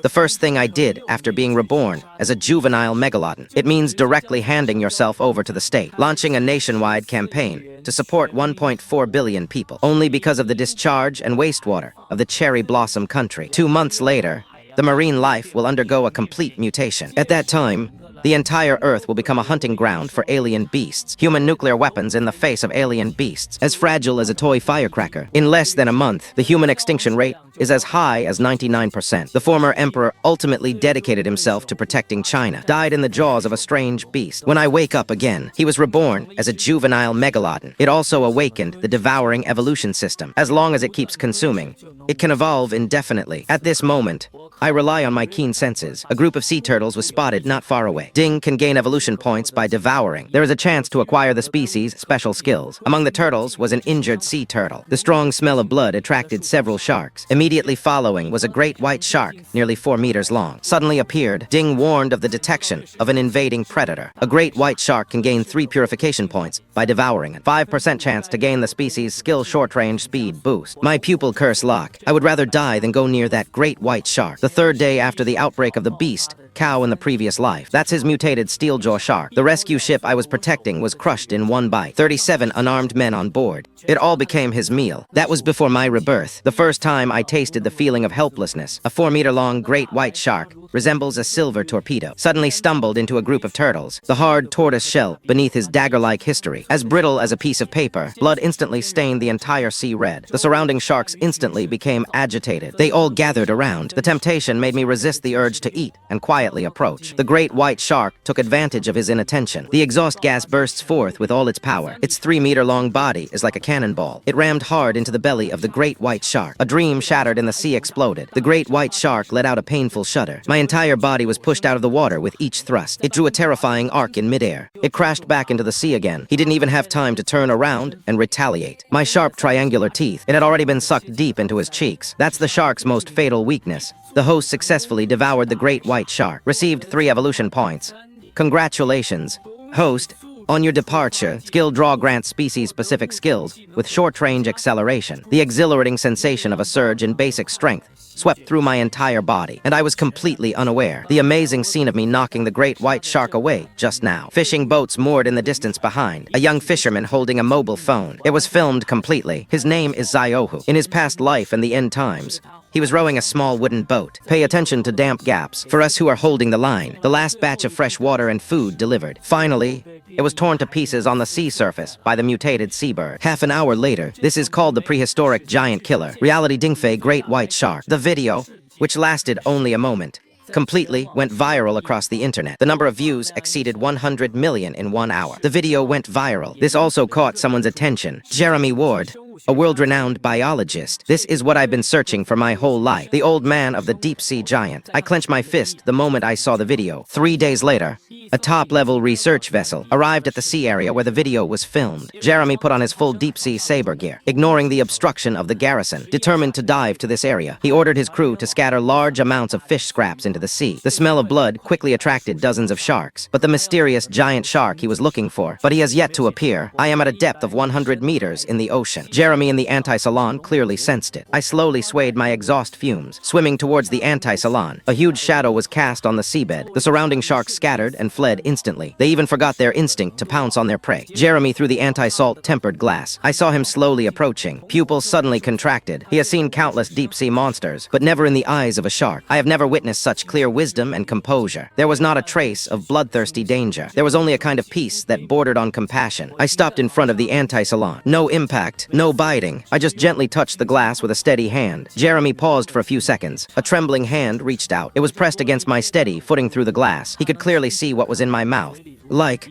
The first thing I did after being reborn as a juvenile Megalodon. It means directly handing yourself over to the state, launching a nationwide campaign to support 1.4 billion people, only because of the discharge and wastewater of the cherry blossom country. 2 months later, the marine life will undergo a complete mutation. At that time, the entire Earth will become a hunting ground for alien beasts. Human nuclear weapons in the face of alien beasts, as fragile as a toy firecracker. In less than a month, the human extinction rate is as high as 99%. The former emperor ultimately dedicated himself to protecting China, died in the jaws of a strange beast. When I wake up again, he was reborn as a juvenile Megalodon. It also awakened the devouring evolution system. As long as it keeps consuming, it can evolve indefinitely. At this moment, I rely on my keen senses. A group of sea turtles was spotted not far away. Ding can gain evolution points by devouring. There is a chance to acquire the species' special skills. Among the turtles was an injured sea turtle. The strong smell of blood attracted several sharks. Immediately following was a great white shark, nearly 4 meters long. Suddenly appeared. Ding warned of the detection of an invading predator. A great white shark can gain 3 purification points by devouring it. 5% chance to gain the species' skill short-range speed boost. My pupil curse lock. I would rather die than go near that great white shark. The third day after the outbreak of the beast, cow in the previous life. That's his mutated steeljaw shark. The rescue ship I was protecting was crushed in one bite. 37 unarmed men on board. It all became his meal. That was before my rebirth. The first time I tasted the feeling of helplessness. A 4-meter-long great white shark resembles a silver torpedo. Suddenly stumbled into a group of turtles. The hard tortoise shell beneath his dagger-like history. As brittle as a piece of paper, blood instantly stained the entire sea red. The surrounding sharks instantly became agitated. They all gathered around. The temptation made me resist the urge to eat and quietly approach. The great white shark took advantage of his inattention. The exhaust gas bursts forth with all its power. Its 3-meter-long body is like a cannonball. It rammed hard into the belly of the great white shark. A dream shattered and the sea exploded. The great white shark let out a painful shudder. My entire body was pushed out of the water with each thrust. It drew a terrifying arc in midair. It crashed back into the sea again. He didn't even have time to turn around and retaliate. My sharp triangular teeth, it had already been sucked deep into his cheeks. That's the shark's most fatal weakness. The host successfully devoured the great white shark. Received 3 evolution points. Congratulations, host. On your departure, skill draw grants species-specific skills with short-range acceleration. The exhilarating sensation of a surge in basic strength swept through my entire body, and I was completely unaware. The amazing scene of me knocking the great white shark away just now. Fishing boats moored in the distance behind. A young fisherman holding a mobile phone. It was filmed completely. His name is Ziohu. In his past life and the end times, he was rowing a small wooden boat. Pay attention to damp gaps for us who are holding the line. The last batch of fresh water and food delivered. Finally, it was torn to pieces on the sea surface by the mutated seabird. Half an hour later, this is called the prehistoric giant killer. Reality Dingfei great white shark. The video, which lasted only a moment, completely went viral across the internet. The number of views exceeded 100 million in 1 hour. The video went viral. This also caught someone's attention. Jeremy Ward, a world-renowned biologist. This is what I've been searching for my whole life. The old man of the deep-sea giant. I clenched my fist the moment I saw the video. 3 days later, a top-level research vessel arrived at the sea area where the video was filmed. Jeremy put on his full deep-sea saber gear, ignoring the obstruction of the garrison. Determined to dive to this area, he ordered his crew to scatter large amounts of fish scraps into the sea. The smell of blood quickly attracted dozens of sharks, but the mysterious giant shark he was looking for, but he has yet to appear. I am at a depth of 100 meters in the ocean. Jeremy in the anti-salon clearly sensed it. I slowly swayed my exhaust fumes, swimming towards the anti-salon. A huge shadow was cast on the seabed. The surrounding sharks scattered and fled instantly. They even forgot their instinct to pounce on their prey. Jeremy through the anti-salt tempered glass. I saw him slowly approaching. Pupils suddenly contracted. He has seen countless deep-sea monsters, but never in the eyes of a shark. I have never witnessed such clear wisdom and composure. There was not a trace of bloodthirsty danger. There was only a kind of peace that bordered on compassion. I stopped in front of the anti-salon. No impact, no biting. I just gently touched the glass with a steady hand. Jeremy paused for a few seconds. A trembling hand reached out. It was pressed against my steady footing through the glass. He could clearly see what was in my mouth.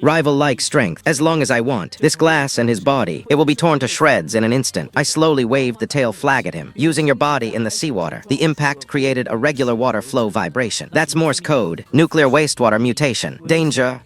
Rival-like strength, as long as I want. This glass and his body, it will be torn to shreds in an instant. I slowly waved the tail flag at him, using your body in the seawater. The impact created a regular water flow vibration. That's Morse code. Nuclear wastewater mutation. Danger.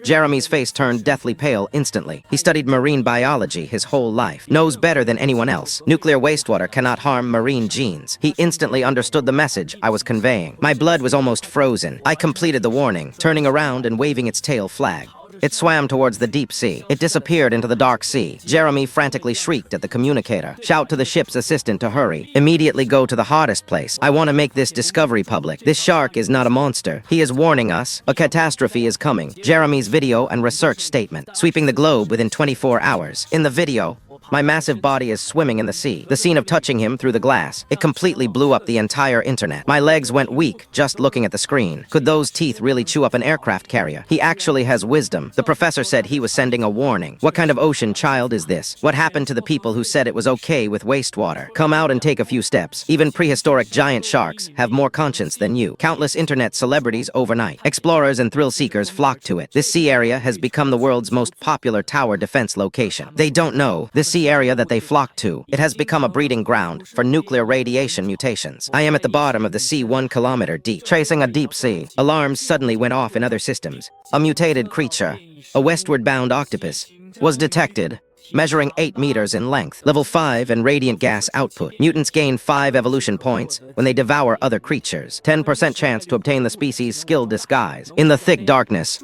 Jeremy's face turned deathly pale instantly. He studied marine biology his whole life, knows better than anyone else. Nuclear wastewater cannot harm marine genes. He instantly understood the message I was conveying. My blood was almost frozen. I completed the warning, turning around and waving its tail flag. It swam towards the deep sea. It disappeared into the dark sea. Jeremy frantically shrieked at the communicator. Shout to the ship's assistant to hurry. Immediately go to the hottest place. I want to make this discovery public. This shark is not a monster. He is warning us. A catastrophe is coming. Jeremy's video and research statement. Sweeping the globe within 24 hours. In the video, my massive body is swimming in the sea. The scene of touching him through the glass. It completely blew up the entire internet. My legs went weak just looking at the screen. Could those teeth really chew up an aircraft carrier? He actually has wisdom. The professor said he was sending a warning. What kind of ocean child is this? What happened to the people who said it was okay with wastewater? Come out and take a few steps. Even prehistoric giant sharks have more conscience than you. Countless internet celebrities overnight. Explorers and thrill seekers flock to it. This sea area has become the world's most popular tower defense location. They don't know this sea area that they flock to. It has become a breeding ground for nuclear radiation mutations. I am at the bottom of the sea 1 kilometer deep. Tracing a deep sea. Alarms suddenly went off in other systems. A mutated creature, a westward-bound octopus, was detected, measuring 8 meters in length. Level 5 and radiant gas output. Mutants gain 5 evolution points when they devour other creatures. 10% chance to obtain the species' skill disguise. In the thick darkness,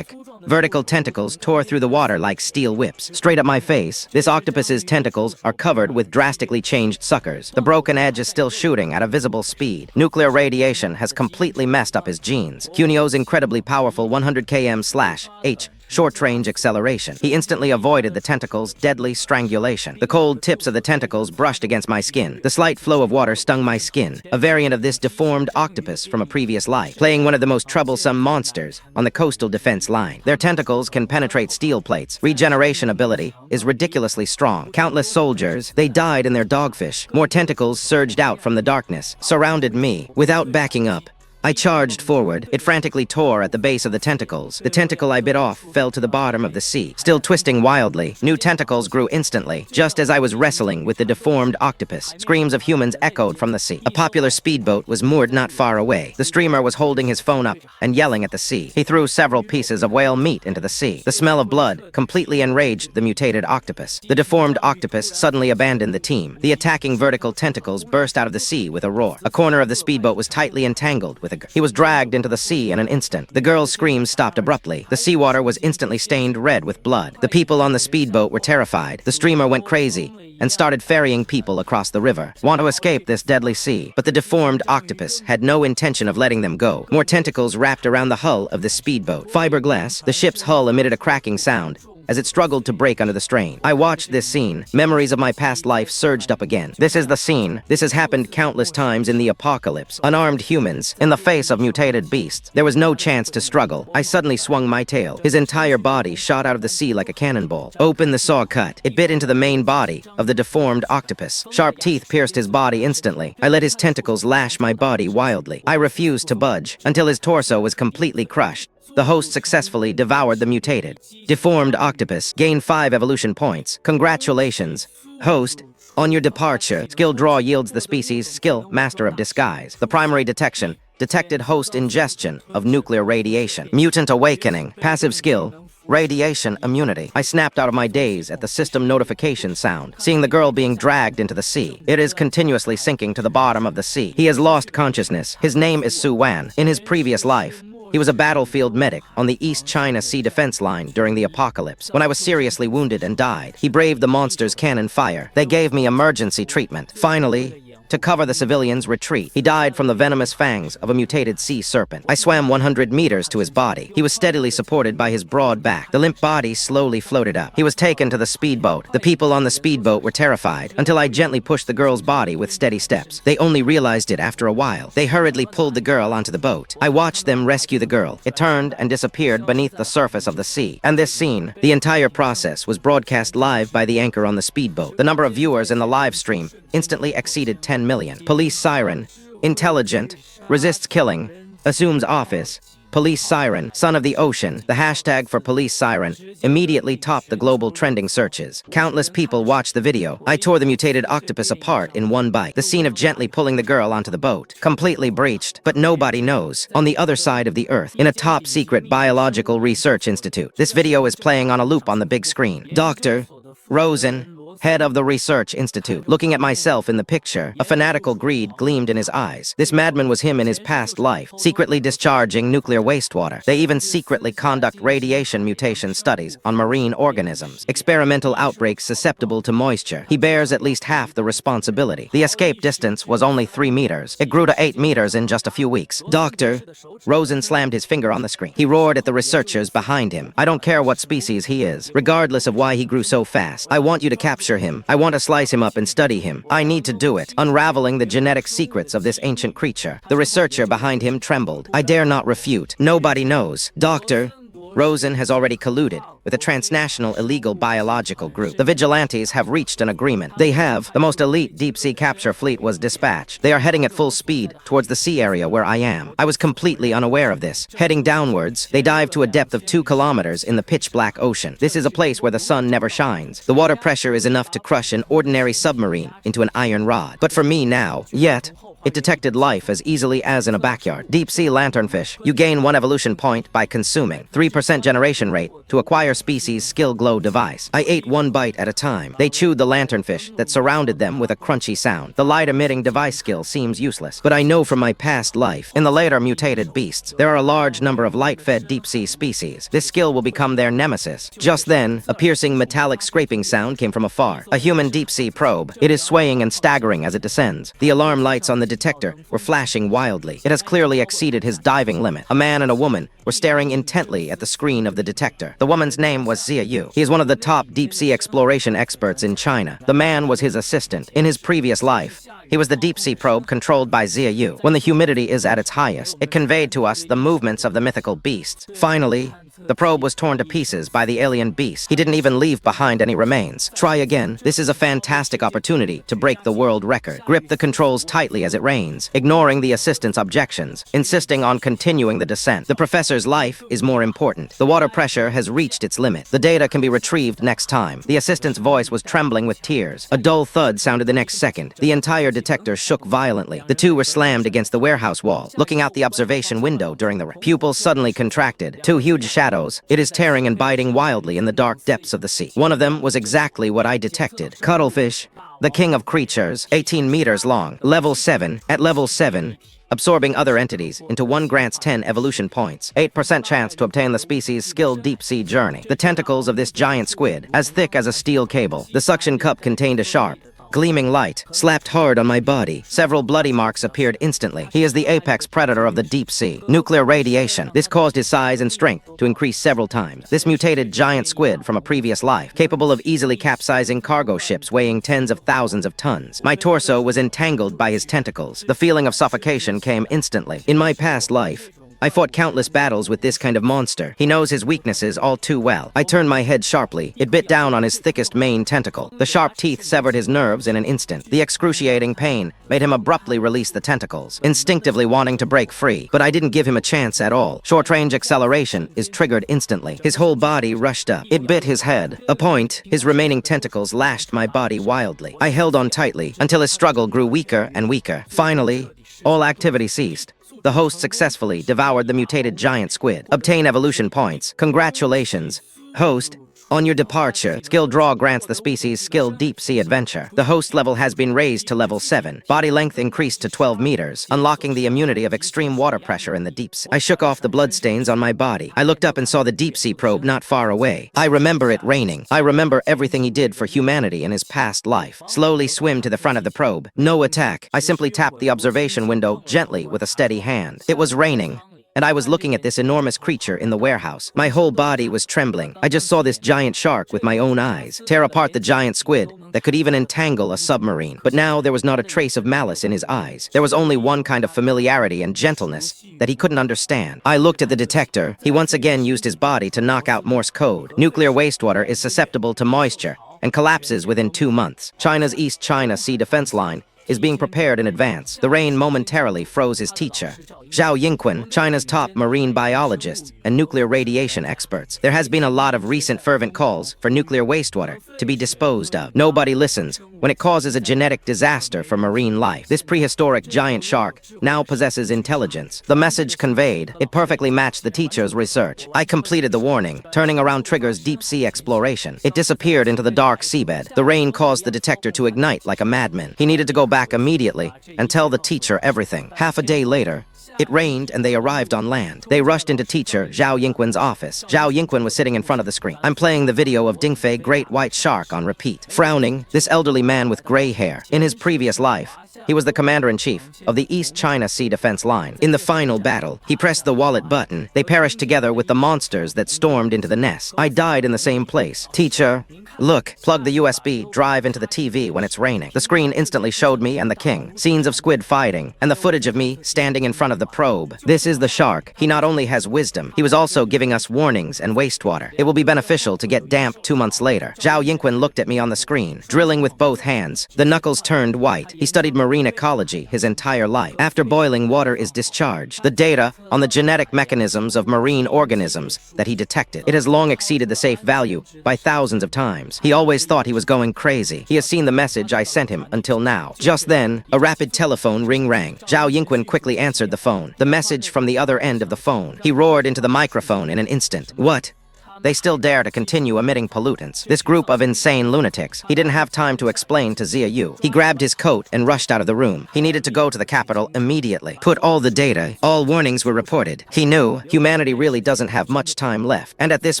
vertical tentacles tore through the water like steel whips. Straight at my face, this octopus's tentacles are covered with drastically changed suckers. The broken edge is still shooting at a visible speed. Nuclear radiation has completely messed up his genes. Cunio's incredibly powerful 100 km/h short-range acceleration. He instantly avoided the tentacles' deadly strangulation. The cold tips of the tentacles brushed against my skin. The slight flow of water stung my skin, a variant of this deformed octopus from a previous life, playing one of the most troublesome monsters on the coastal defense line. Their tentacles can penetrate steel plates. Regeneration ability is ridiculously strong. Countless soldiers, they died in their dogfish. More tentacles surged out from the darkness, surrounded me. Without backing up, I charged forward. It frantically tore at the base of the tentacles. The tentacle I bit off fell to the bottom of the sea, still twisting wildly. New tentacles grew instantly, just as I was wrestling with the deformed octopus. Screams of humans echoed from the sea. A popular speedboat was moored not far away. The streamer was holding his phone up and yelling at the sea. He threw several pieces of whale meat into the sea. The smell of blood completely enraged the mutated octopus. The deformed octopus suddenly abandoned the team. The attacking vertical tentacles burst out of the sea with a roar. A corner of the speedboat was tightly entangled with he was dragged into the sea in an instant. The girl's screams stopped abruptly. The seawater was instantly stained red with blood. The people on the speedboat were terrified. The streamer went crazy and started ferrying people across the river. Want to escape this deadly sea, but the deformed octopus had no intention of letting them go. More tentacles wrapped around the hull of the speedboat. Fiberglass, the ship's hull emitted a cracking sound as it struggled to break under the strain. I watched this scene. Memories of my past life surged up again. This is the scene. This has happened countless times in the apocalypse. Unarmed humans, in the face of mutated beasts. There was no chance to struggle. I suddenly swung my tail. His entire body shot out of the sea like a cannonball. Open the saw cut. It bit into the main body of the deformed octopus. Sharp teeth pierced his body instantly. I let his tentacles lash my body wildly. I refused to budge until his torso was completely crushed. The host successfully devoured the mutated, deformed octopus, gained 5 evolution points. Congratulations, host. On your departure, skill draw yields the species skill Master of Disguise. The primary detection detected host ingestion of nuclear radiation. Mutant awakening, passive skill, radiation immunity. I snapped out of my daze at the system notification sound, seeing the girl being dragged into the sea. It is continuously sinking to the bottom of the sea. He has lost consciousness. His name is Su Wan. In his previous life, he was a battlefield medic on the East China Sea defense line during the apocalypse. When I was seriously wounded and died, he braved the monster's cannon fire. They gave me emergency treatment. Finally, to cover the civilians' retreat, he died from the venomous fangs of a mutated sea serpent. I swam 100 meters to his body. He was steadily supported by his broad back. The limp body slowly floated up. He was taken to the speedboat. The people on the speedboat were terrified until I gently pushed the girl's body with steady steps. They only realized it after a while. They hurriedly pulled the girl onto the boat. I watched them rescue the girl. It turned and disappeared beneath the surface of the sea. And this scene, the entire process, was broadcast live by the anchor on the speedboat. The number of viewers in the live stream instantly exceeded 10 million. Police siren, intelligent, resists killing, assumes office. Police siren, son of the ocean. The hashtag for police siren immediately topped the global trending searches. Countless people watched the video. I tore the mutated octopus apart in one bite. The scene of gently pulling the girl onto the boat, completely breached, but nobody knows. On the other side of the earth, in a top-secret biological research institute, this video is playing on a loop on the big screen. Dr. Rosen head of the research institute. Looking at myself in the picture, a fanatical greed gleamed in his eyes. This madman was him in his past life, secretly discharging nuclear wastewater. They even secretly conduct radiation mutation studies on marine organisms, experimental outbreaks susceptible to moisture. He bears at least half the responsibility. The escape distance was only 3 meters. It grew to 8 meters in just a few weeks. Doctor, Rosen slammed his finger on the screen. He roared at the researchers behind him. I don't care what species he is, regardless of why he grew so fast. I want you to capture him. I want to slice him up and study him. I need to do it, unraveling the genetic secrets of this ancient creature. The researcher behind him trembled. I dare not refute. Nobody knows. Doctor, Rosen has already colluded with a transnational illegal biological group. The vigilantes have reached an agreement. They have. The most elite deep-sea capture fleet was dispatched. They are heading at full speed towards the sea area where I am. I was completely unaware of this. Heading downwards, they dive to a depth of 2 kilometers in the pitch-black ocean. This is a place where the sun never shines. The water pressure is enough to crush an ordinary submarine into an iron rod. But for me now, yet, it detected life as easily as in a backyard. Deep-sea lanternfish. You gain 1 evolution point by consuming. 3% generation rate to acquire species skill glow device. I ate 1 bite at a time. They chewed the lanternfish that surrounded them with a crunchy sound. The light-emitting device skill seems useless, but I know from my past life, in the later mutated beasts, there are a large number of light-fed deep-sea species. This skill will become their nemesis. Just then, a piercing metallic scraping sound came from afar. A human deep-sea probe. It is swaying and staggering as it descends. The alarm lights on the detector were flashing wildly. It has clearly exceeded his diving limit. A man and a woman were staring intently at the screen of the detector. The woman's name was Xia Yu. He is one of the top deep-sea exploration experts in China. The man was his assistant. In his previous life, he was the deep-sea probe controlled by Xia Yu. When the humidity is at its highest, it conveyed to us the movements of the mythical beasts. Finally, the probe was torn to pieces by the alien beast. He didn't even leave behind any remains. Try again. This is a fantastic opportunity to break the world record. Grip the controls tightly as it rains, ignoring the assistant's objections, insisting on continuing the descent. The professor's life is more important. The water pressure has reached its limit. The data can be retrieved next time. The assistant's voice was trembling with tears. A dull thud sounded the next second. The entire detector shook violently. The two were slammed against the warehouse wall, looking out the observation window during the pupils suddenly contracted. 2 huge shadows. It is tearing and biting wildly in the dark depths of the sea. One of them was exactly what I detected. Cuttlefish, the king of creatures, 18 meters long, level 7. At level 7, absorbing other entities into 1 grants 10 evolution points. 8% chance to obtain the species' skilled deep-sea journey. The tentacles of this giant squid, as thick as a steel cable. The suction cup contained a sharp, gleaming light, slapped hard on my body. Several bloody marks appeared instantly. He is the apex predator of the deep sea. Nuclear radiation. This caused his size and strength to increase several times. This mutated giant squid from a previous life, capable of easily capsizing cargo ships weighing tens of thousands of tons. My torso was entangled by his tentacles. The feeling of suffocation came instantly. In my past life, I fought countless battles with this kind of monster. He knows his weaknesses all too well. I turned my head sharply. It bit down on his thickest main tentacle. The sharp teeth severed his nerves in an instant. The excruciating pain made him abruptly release the tentacles, instinctively wanting to break free. But I didn't give him a chance at all. Short-range acceleration is triggered instantly. His whole body rushed up. It bit his head. A point, his remaining tentacles lashed my body wildly. I held on tightly until his struggle grew weaker and weaker. Finally, all activity ceased. The host successfully devoured the mutated giant squid. Obtain evolution points. Congratulations, host. On your departure, skill draw grants the species skill deep sea adventure. The host level has been raised to level 7. Body length increased to 12 meters, unlocking the immunity of extreme water pressure in the deep sea. I shook off the bloodstains on my body. I looked up and saw the deep sea probe not far away. I remember it raining. I remember everything he did for humanity in his past life. Slowly swim to the front of the probe. No attack. I simply tapped the observation window gently with a steady hand. It was raining, and I was looking at this enormous creature in the warehouse. My whole body was trembling. I just saw this giant shark with my own eyes tear apart the giant squid that could even entangle a submarine. But now there was not a trace of malice in his eyes. There was only one kind of familiarity and gentleness that he couldn't understand. I looked at the detector. He once again used his body to knock out Morse code. Nuclear wastewater is susceptible to moisture and collapses within 2 months. China's East China Sea defense line is being prepared in advance. The rain momentarily froze his teacher, Zhao Yingquan, China's top marine biologists and nuclear radiation experts. There has been a lot of recent fervent calls for nuclear wastewater to be disposed of. Nobody listens when it causes a genetic disaster for marine life. This prehistoric giant shark now possesses intelligence. The message conveyed, it perfectly matched the teacher's research. I completed the warning. Turning around triggers deep-sea exploration. It disappeared into the dark seabed. The rain caused the detector to ignite like a madman. He needed to go back immediately and tell the teacher everything. Half a day later, it rained and they arrived on land. They rushed into teacher Zhao Yingquin's office. Zhao Yingquin was sitting in front of the screen. I'm playing the video of Dingfei Great White Shark on repeat. Frowning, this elderly man with gray hair. In his previous life, he was the commander-in-chief of the East China Sea Defense Line. In the final battle, he pressed the wallet button. They perished together with the monsters that stormed into the nest. I died in the same place. Teacher, look, plug the USB drive into the TV when it's raining. The screen instantly showed me and the king, scenes of squid fighting, and the footage of me standing in front of the probe. This is the shark. He not only has wisdom, he was also giving us warnings and wastewater. It will be beneficial to get damp 2 months later. Zhao Yingquin looked at me on the screen, drilling with both hands. The knuckles turned white. He studied marine ecology his entire life. After boiling, water is discharged. The data on the genetic mechanisms of marine organisms that he detected. It has long exceeded the safe value by thousands of times. He always thought he was going crazy. He has seen the message I sent him until now. Just then, a rapid telephone ring rang. Zhao Yingquin quickly answered the phone. The message from the other end of the phone. He roared into the microphone in an instant. What? They still dare to continue emitting pollutants. This group of insane lunatics. He didn't have time to explain to Zia Yu. He grabbed his coat and rushed out of the room. He needed to go to the capital immediately. Put all the data, all warnings were reported. He knew humanity really doesn't have much time left. And at this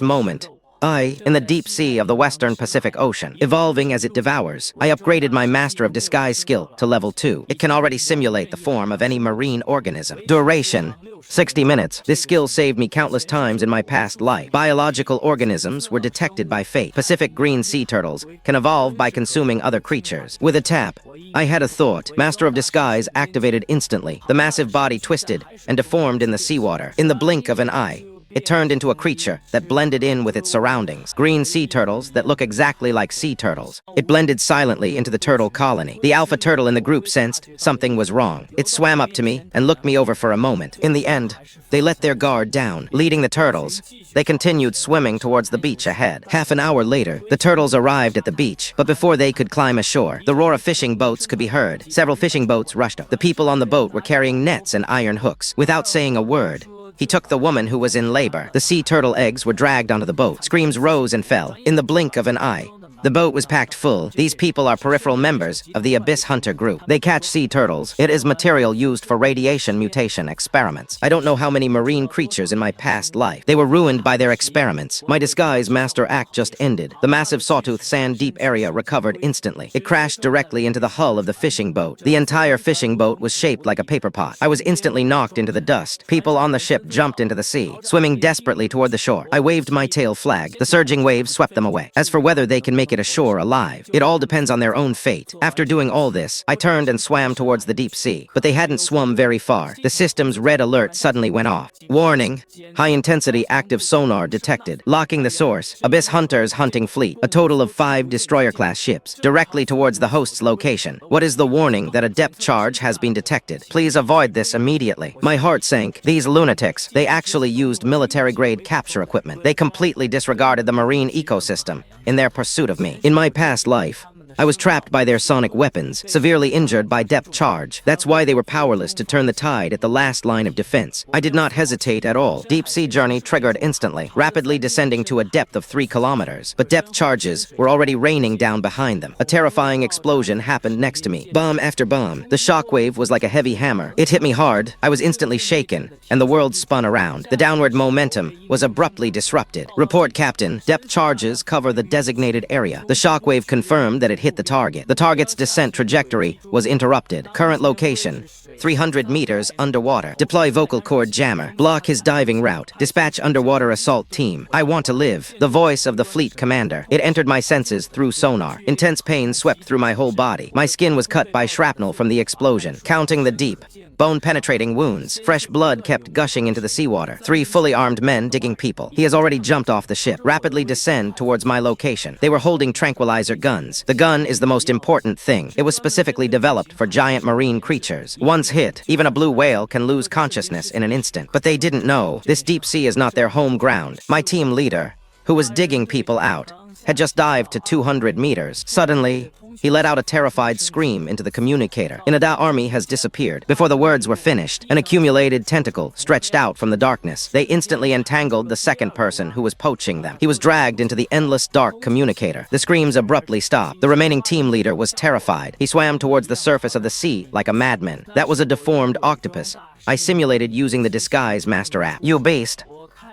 moment, in the deep sea of the Western Pacific Ocean, evolving as it devours, I upgraded my Master of Disguise skill to level 2. It can already simulate the form of any marine organism. Duration, 60 minutes. This skill saved me countless times in my past life. Biological organisms were detected by fate. Pacific green sea turtles can evolve by consuming other creatures. With a tap, I had a thought. Master of Disguise activated instantly. The massive body twisted and deformed in the seawater. In the blink of an eye, it turned into a creature that blended in with its surroundings. Green sea turtles that look exactly like sea turtles. It blended silently into the turtle colony. The alpha turtle in the group sensed something was wrong. It swam up to me and looked me over for a moment. In the end, they let their guard down. Leading the turtles, they continued swimming towards the beach ahead. Half an hour later, the turtles arrived at the beach, but before they could climb ashore, the roar of fishing boats could be heard. Several fishing boats rushed up. The people on the boat were carrying nets and iron hooks. Without saying a word, he took the woman who was in labor. The sea turtle eggs were dragged onto the boat. Screams rose and fell. In the blink of an eye, the boat was packed full. These people are peripheral members of the Abyss Hunter group. They catch sea turtles. It is material used for radiation mutation experiments. I don't know how many marine creatures in my past life. They were ruined by their experiments. My disguise master act just ended. The massive sawtooth sand deep area recovered instantly. It crashed directly into the hull of the fishing boat. The entire fishing boat was shaped like a paper pot. I was instantly knocked into the dust. People on the ship jumped into the sea, swimming desperately toward the shore. I waved my tail flag. The surging waves swept them away. As for whether they can make it ashore alive, it all depends on their own fate. After doing all this, I turned and swam towards the deep sea, but they hadn't swum very far. The system's red alert suddenly went off. Warning, high-intensity active sonar detected. Locking the source, Abyss Hunter's hunting fleet, a total of 5 destroyer-class ships, directly towards the host's location. What is the warning that a depth charge has been detected? Please avoid this immediately. My heart sank. These lunatics, they actually used military-grade capture equipment. They completely disregarded the marine ecosystem in their pursuit of me. In my past life, I was trapped by their sonic weapons, severely injured by depth charge. That's why they were powerless to turn the tide at the last line of defense. I did not hesitate at all. Deep sea journey triggered instantly, rapidly descending to a depth of 3 kilometers. But depth charges were already raining down behind them. A terrifying explosion happened next to me. Bomb after bomb. The shockwave was like a heavy hammer. It hit me hard. I was instantly shaken, and the world spun around. The downward momentum was abruptly disrupted. Report, Captain. Depth charges cover the designated area. The shockwave confirmed that it hit the target. The target's descent trajectory was interrupted. Current location, 300 meters underwater. Deploy vocal cord jammer. Block his diving route. Dispatch underwater assault team. I want to live. The voice of the fleet commander. It entered my senses through sonar. Intense pain swept through my whole body. My skin was cut by shrapnel from the explosion. Counting the deep, bone-penetrating wounds. Fresh blood kept gushing into the seawater. 3 fully armed men digging people. He has already jumped off the ship. Rapidly descend towards my location. They were holding tranquilizer guns. The gun is the most important thing. It was specifically developed for giant marine creatures. Once hit, even a blue whale can lose consciousness in an instant. But they didn't know. This deep sea is not their home ground. My team leader, who was digging people out, had just dived to 200 meters. Suddenly, he let out a terrified scream into the communicator. Inada army has disappeared. Before the words were finished, an accumulated tentacle stretched out from the darkness. They instantly entangled the second person who was poaching them. He was dragged into the endless dark communicator. The screams abruptly stopped. The remaining team leader was terrified. He swam towards the surface of the sea like a madman. That was a deformed octopus. I simulated using the Disguise Master app. You beast.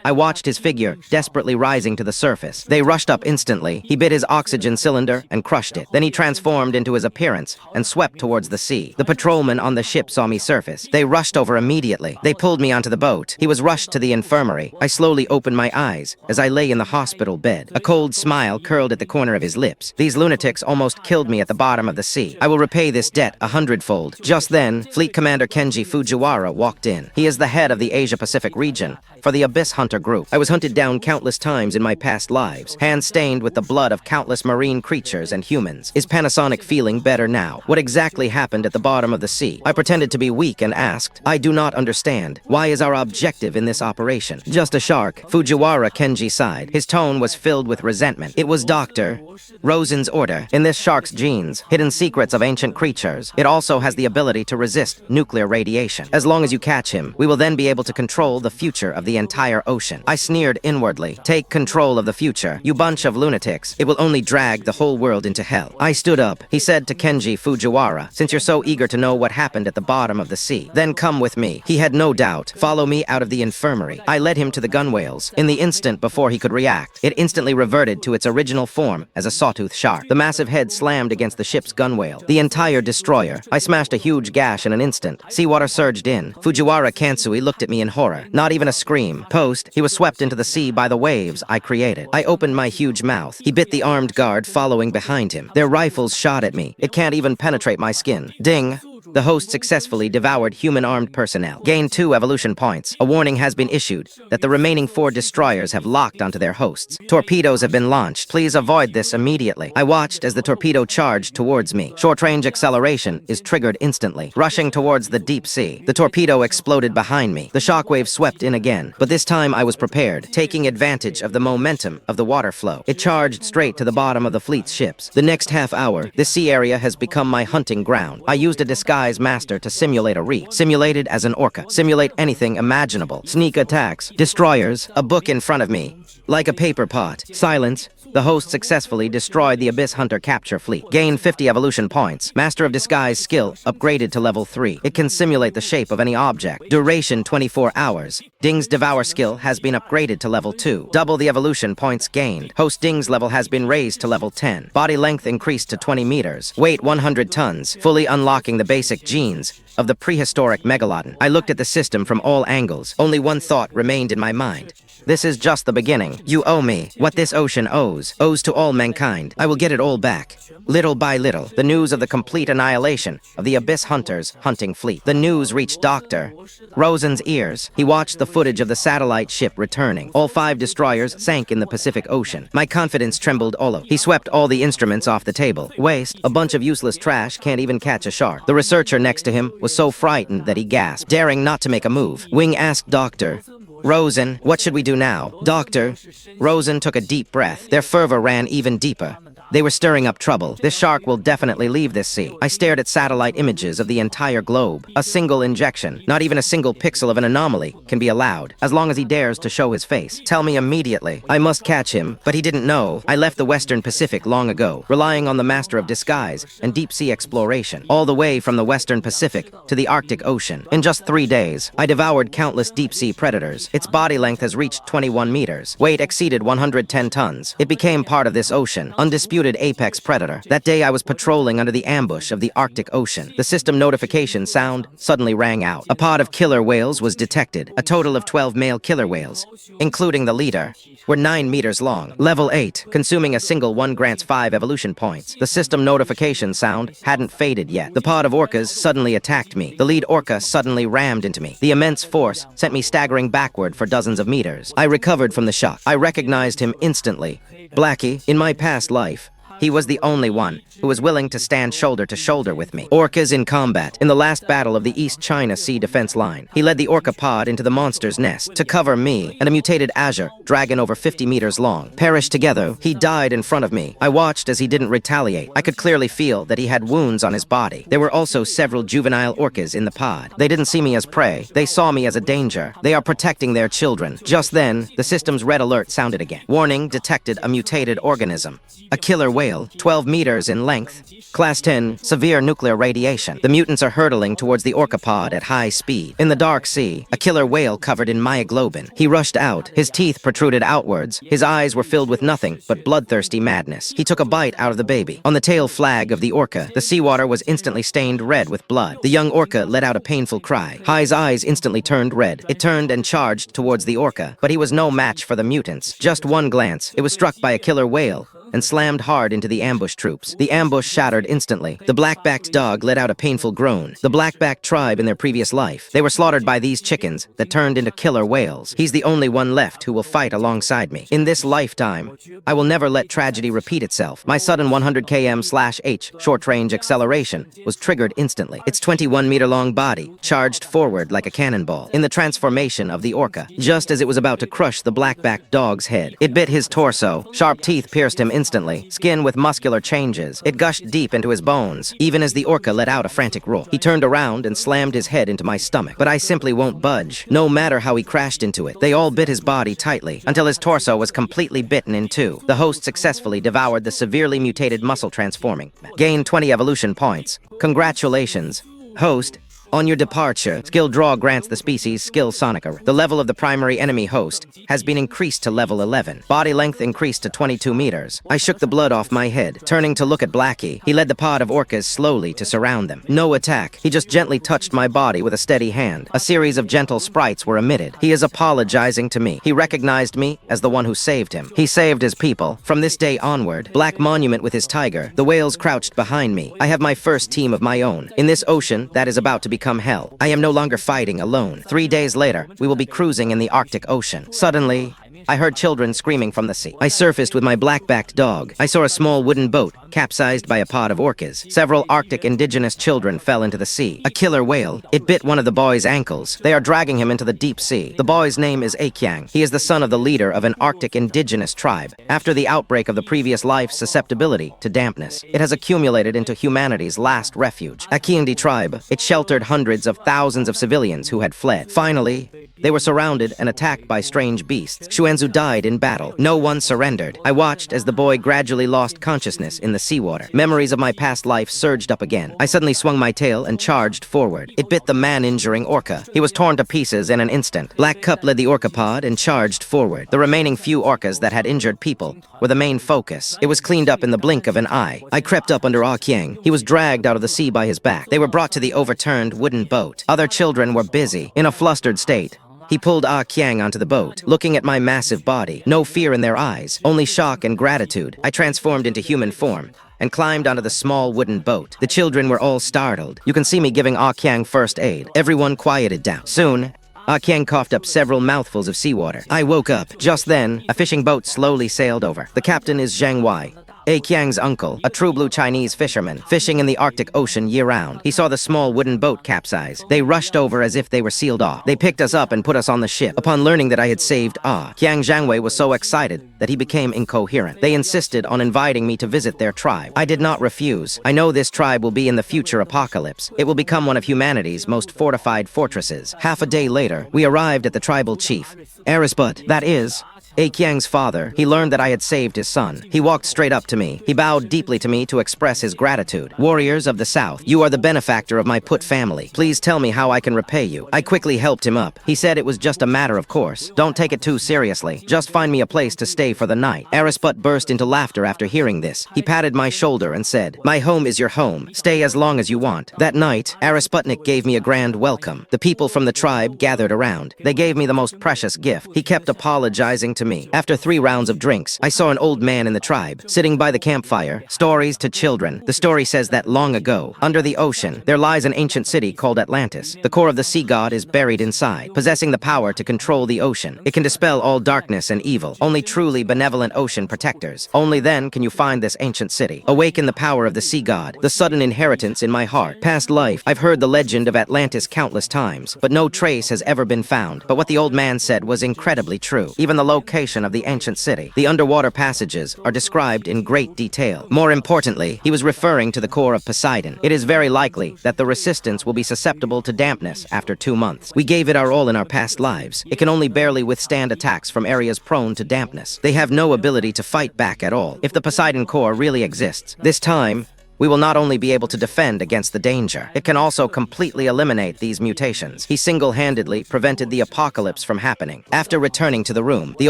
I watched his figure desperately rising to the surface. They rushed up instantly. He bit his oxygen cylinder and crushed it. Then he transformed into his appearance and swept towards the sea. The patrolmen on the ship saw me surface. They rushed over immediately. They pulled me onto the boat. He was rushed to the infirmary. I slowly opened my eyes as I lay in the hospital bed. A cold smile curled at the corner of his lips. These lunatics almost killed me at the bottom of the sea. I will repay this debt 100-fold. Just then, Fleet Commander Kenji Fujiwara walked in. He is the head of the Asia-Pacific region for the Abyss Hunter group. I was hunted down countless times in my past lives, hands stained with the blood of countless marine creatures and humans. Is Panasonic feeling better now? What exactly happened at the bottom of the sea? I pretended to be weak and asked, I do not understand. Why is our objective in this operation? Just a shark. Fujiwara Kenji sighed. His tone was filled with resentment. It was Dr. Rosen's order. In this shark's genes, hidden secrets of ancient creatures. It also has the ability to resist nuclear radiation. As long as you catch him, we will then be able to control the future of the entire ocean. I sneered inwardly. Take control of the future, you bunch of lunatics. It will only drag the whole world into hell. I stood up. He said to Kenji Fujiwara, since you're so eager to know what happened at the bottom of the sea, then come with me. He had no doubt. Follow me out of the infirmary. I led him to the gunwales. In the instant before he could react, it instantly reverted to its original form as a sawtooth shark. The massive head slammed against the ship's gunwale. The entire destroyer. I smashed a huge gash in an instant. Seawater surged in. Fujiwara Kansui looked at me in horror. Not even a scream. Post, he was swept into the sea by the waves I created. I opened my huge mouth. He bit the armed guard following behind him. Their rifles shot at me. It can't even penetrate my skin. Ding! The host successfully devoured human armed personnel. Gained 2 evolution points. A warning has been issued that the remaining 4 destroyers have locked onto their hosts. Torpedoes have been launched. Please avoid this immediately. I watched as the torpedo charged towards me. Short-range acceleration is triggered instantly. Rushing towards the deep sea. The torpedo exploded behind me. The shockwave swept in again, but this time I was prepared, taking advantage of the momentum of the water flow. It charged straight to the bottom of the fleet's ships. The next half hour, the sea area has become my hunting ground. I used a Disguise Master to simulate a reef. Simulated as an orca. Simulate anything imaginable. Sneak attacks. Destroyers. A book in front of me. Like a paper pot. Silence. The host successfully destroyed the Abyss Hunter capture fleet. Gained 50 evolution points. Master of Disguise skill upgraded to level 3. It can simulate the shape of any object. Duration 24 hours. Ding's Devour skill has been upgraded to level 2. Double the evolution points gained. Host Ding's level has been raised to level 10. Body length increased to 20 meters. Weight 100 tons. Fully unlocking the basic genes of the prehistoric Megalodon. I looked at the system from all angles. Only one thought remained in my mind. This is just the beginning. You owe me. What this ocean owes to all mankind. I will get it all back. Little by little, the news of the complete annihilation of the Abyss Hunters' hunting fleet. The news reached Dr. Rosen's ears. He watched the footage of the satellite ship returning. All 5 destroyers sank in the Pacific Ocean. My confidence trembled all over. He swept all the instruments off the table. Waste. A bunch of useless trash can't even catch a shark. The researcher next to him was so frightened that he gasped, daring not to make a move. Wing asked Dr. Rosen, what should we do now? Dr. Rosen took a deep breath. Their fervor ran even deeper. They were stirring up trouble. This shark will definitely leave this sea. I stared at satellite images of the entire globe. A single injection, not even a single pixel of an anomaly, can be allowed, as long as he dares to show his face. Tell me immediately. I must catch him, but he didn't know. I left the Western Pacific long ago, relying on the Master of Disguise and deep-sea exploration, all the way from the Western Pacific to the Arctic Ocean. In just 3 days, I devoured countless deep-sea predators. Its body length has reached 21 meters. Weight exceeded 110 tons. It became part of this ocean, undisputed apex predator. That day I was patrolling under the ambush of the Arctic Ocean. The system notification sound suddenly rang out. A pod of killer whales was detected. A total of 12 male killer whales, including the leader, were 9 meters long. Level 8, consuming a single one grants 5 evolution points. The system notification sound hadn't faded yet. The pod of orcas suddenly attacked me. The lead orca suddenly rammed into me. The immense force sent me staggering backward for dozens of meters. I recovered from the shock. I recognized him instantly. Blackie, in my past life, He was the only one who was willing to stand shoulder to shoulder with me. Orcas in combat. In the last battle of the East China Sea defense line, he led the orca pod into the monster's nest to cover me and a mutated azure dragon over 50 meters long. Perished together, he died in front of me. I watched as he didn't retaliate. I could clearly feel that he had wounds on his body. There were also several juvenile orcas in the pod. They didn't see me as prey. They saw me as a danger. They are protecting their children. Just then, the system's red alert sounded again. Warning, detected a mutated organism. A killer whale, 12 meters in length. Class 10, severe nuclear radiation. The mutants are hurtling towards the orca pod at high speed. In the dark sea, a killer whale covered in myoglobin. He rushed out. His teeth protruded outwards. His eyes were filled with nothing but bloodthirsty madness. He took a bite out of the baby. On the tail flag of the orca, the seawater was instantly stained red with blood. The young orca let out a painful cry. Hai's eyes instantly turned red. It turned and charged towards the orca, but he was no match for the mutants. Just one glance, it was struck by a killer whale and slammed hard into the ambush troops. The ambush shattered instantly. The black-backed dog let out a painful groan. The black-backed tribe in their previous life. They were slaughtered by these chickens that turned into killer whales. He's the only one left who will fight alongside me. In this lifetime, I will never let tragedy repeat itself. My sudden 100 km/h short-range acceleration was triggered instantly. Its 21-meter-long body charged forward like a cannonball in the transformation of the orca, just as it was about to crush the black-backed dog's head. It bit his torso. Sharp teeth pierced him instantly, skin with muscular changes. It gushed deep into his bones, even as the orca let out a frantic roar. He turned around and slammed his head into my stomach, but I simply won't budge, no matter how he crashed into it. They all bit his body tightly, until his torso was completely bitten in two. The host successfully devoured the severely mutated muscle transforming. Gained 20 evolution points. Congratulations, host. On your departure, skill draw grants the species skill Sonica. The level of the primary enemy host has been increased to level 11. Body length increased to 22 meters. I shook the blood off my head. Turning to look at Blackie, he led the pod of orcas slowly to surround them. No attack. He just gently touched my body with a steady hand. A series of gentle sprites were emitted. He is apologizing to me. He recognized me as the one who saved him. He saved his people. From this day onward, Black Monument with his tiger, the whales crouched behind me. I have my first team of my own. In this ocean that is about to become hell, I am no longer fighting alone. 3 days later, we will be cruising in the Arctic Ocean. Suddenly, I heard children screaming from the sea. I surfaced with my black-backed dog. I saw a small wooden boat capsized by a pod of orcas. Several Arctic indigenous children fell into the sea. A killer whale. It bit one of the boy's ankles. They are dragging him into the deep sea. The boy's name is Akyang. He is the son of the leader of an Arctic indigenous tribe. After the outbreak of the previous life's susceptibility to dampness, it has accumulated into humanity's last refuge. Akyangdi tribe. It sheltered hundreds of thousands of civilians who had fled. Finally, they were surrounded and attacked by strange beasts. Xuanzu died in battle. No one surrendered. I watched as the boy gradually lost consciousness in the seawater. Memories of my past life surged up again. I suddenly swung my tail and charged forward. It bit the man-injuring orca. He was torn to pieces in an instant. Black Cup led the orca pod and charged forward. The remaining few orcas that had injured people were the main focus. It was cleaned up in the blink of an eye. I crept up under Ah Kyang. He was dragged out of the sea by his back. They were brought to the overturned wooden boat. Other children were busy. In a flustered state, he pulled Ah Kyang onto the boat, looking at my massive body. No fear in their eyes, only shock and gratitude. I transformed into human form and climbed onto the small wooden boat. The children were all startled. You can see me giving Ah Kyang first aid. Everyone quieted down. Soon, Ah Kyang coughed up several mouthfuls of seawater. I woke up. Just then, a fishing boat slowly sailed over. The captain is Zhang Wei, A Kyang's uncle, a true blue Chinese fisherman, fishing in the Arctic Ocean year-round. He saw the small wooden boat capsize. They rushed over as if they were sealed off. They picked us up and put us on the ship. Upon learning that I had saved Kyang Zhangwei was so excited that he became incoherent. They insisted on inviting me to visit their tribe. I did not refuse. I know this tribe will be in the future apocalypse. It will become one of humanity's most fortified fortresses. Half a day later, we arrived at the tribal chief, Erisbut, that is, A Kyang's father. He learned that I had saved his son. He walked straight up to me. He bowed deeply to me to express his gratitude. Warriors of the South, you are the benefactor of my Put family. Please tell me how I can repay you. I quickly helped him up. He said it was just a matter of course. Don't take it too seriously. Just find me a place to stay for the night. Arisput burst into laughter after hearing this. He patted my shoulder and said, my home is your home. Stay as long as you want. That night, Arisputnik gave me a grand welcome. The people from the tribe gathered around. They gave me the most precious gift. He kept apologizing to me. After 3 rounds of drinks, I saw an old man in the tribe, sitting by the campfire. Stories to children. The story says that long ago, under the ocean, there lies an ancient city called Atlantis. The core of the sea god is buried inside, possessing the power to control the ocean. It can dispel all darkness and evil. Only truly benevolent ocean protectors. Only then can you find this ancient city. Awaken the power of the sea god, the sudden inheritance in my heart. Past life, I've heard the legend of Atlantis countless times, but no trace has ever been found. But what the old man said was incredibly true. Even the location of the ancient city, the underwater passages, are described in great detail. More importantly, he was referring to the core of Poseidon. It is very likely that the resistance will be susceptible to dampness after 2 months. We gave it our all in our past lives. It can only barely withstand attacks from areas prone to dampness. They have no ability to fight back at all. If the Poseidon core really exists, this time, we will not only be able to defend against the danger, it can also completely eliminate these mutations. He single-handedly prevented the apocalypse from happening. After returning to the room, the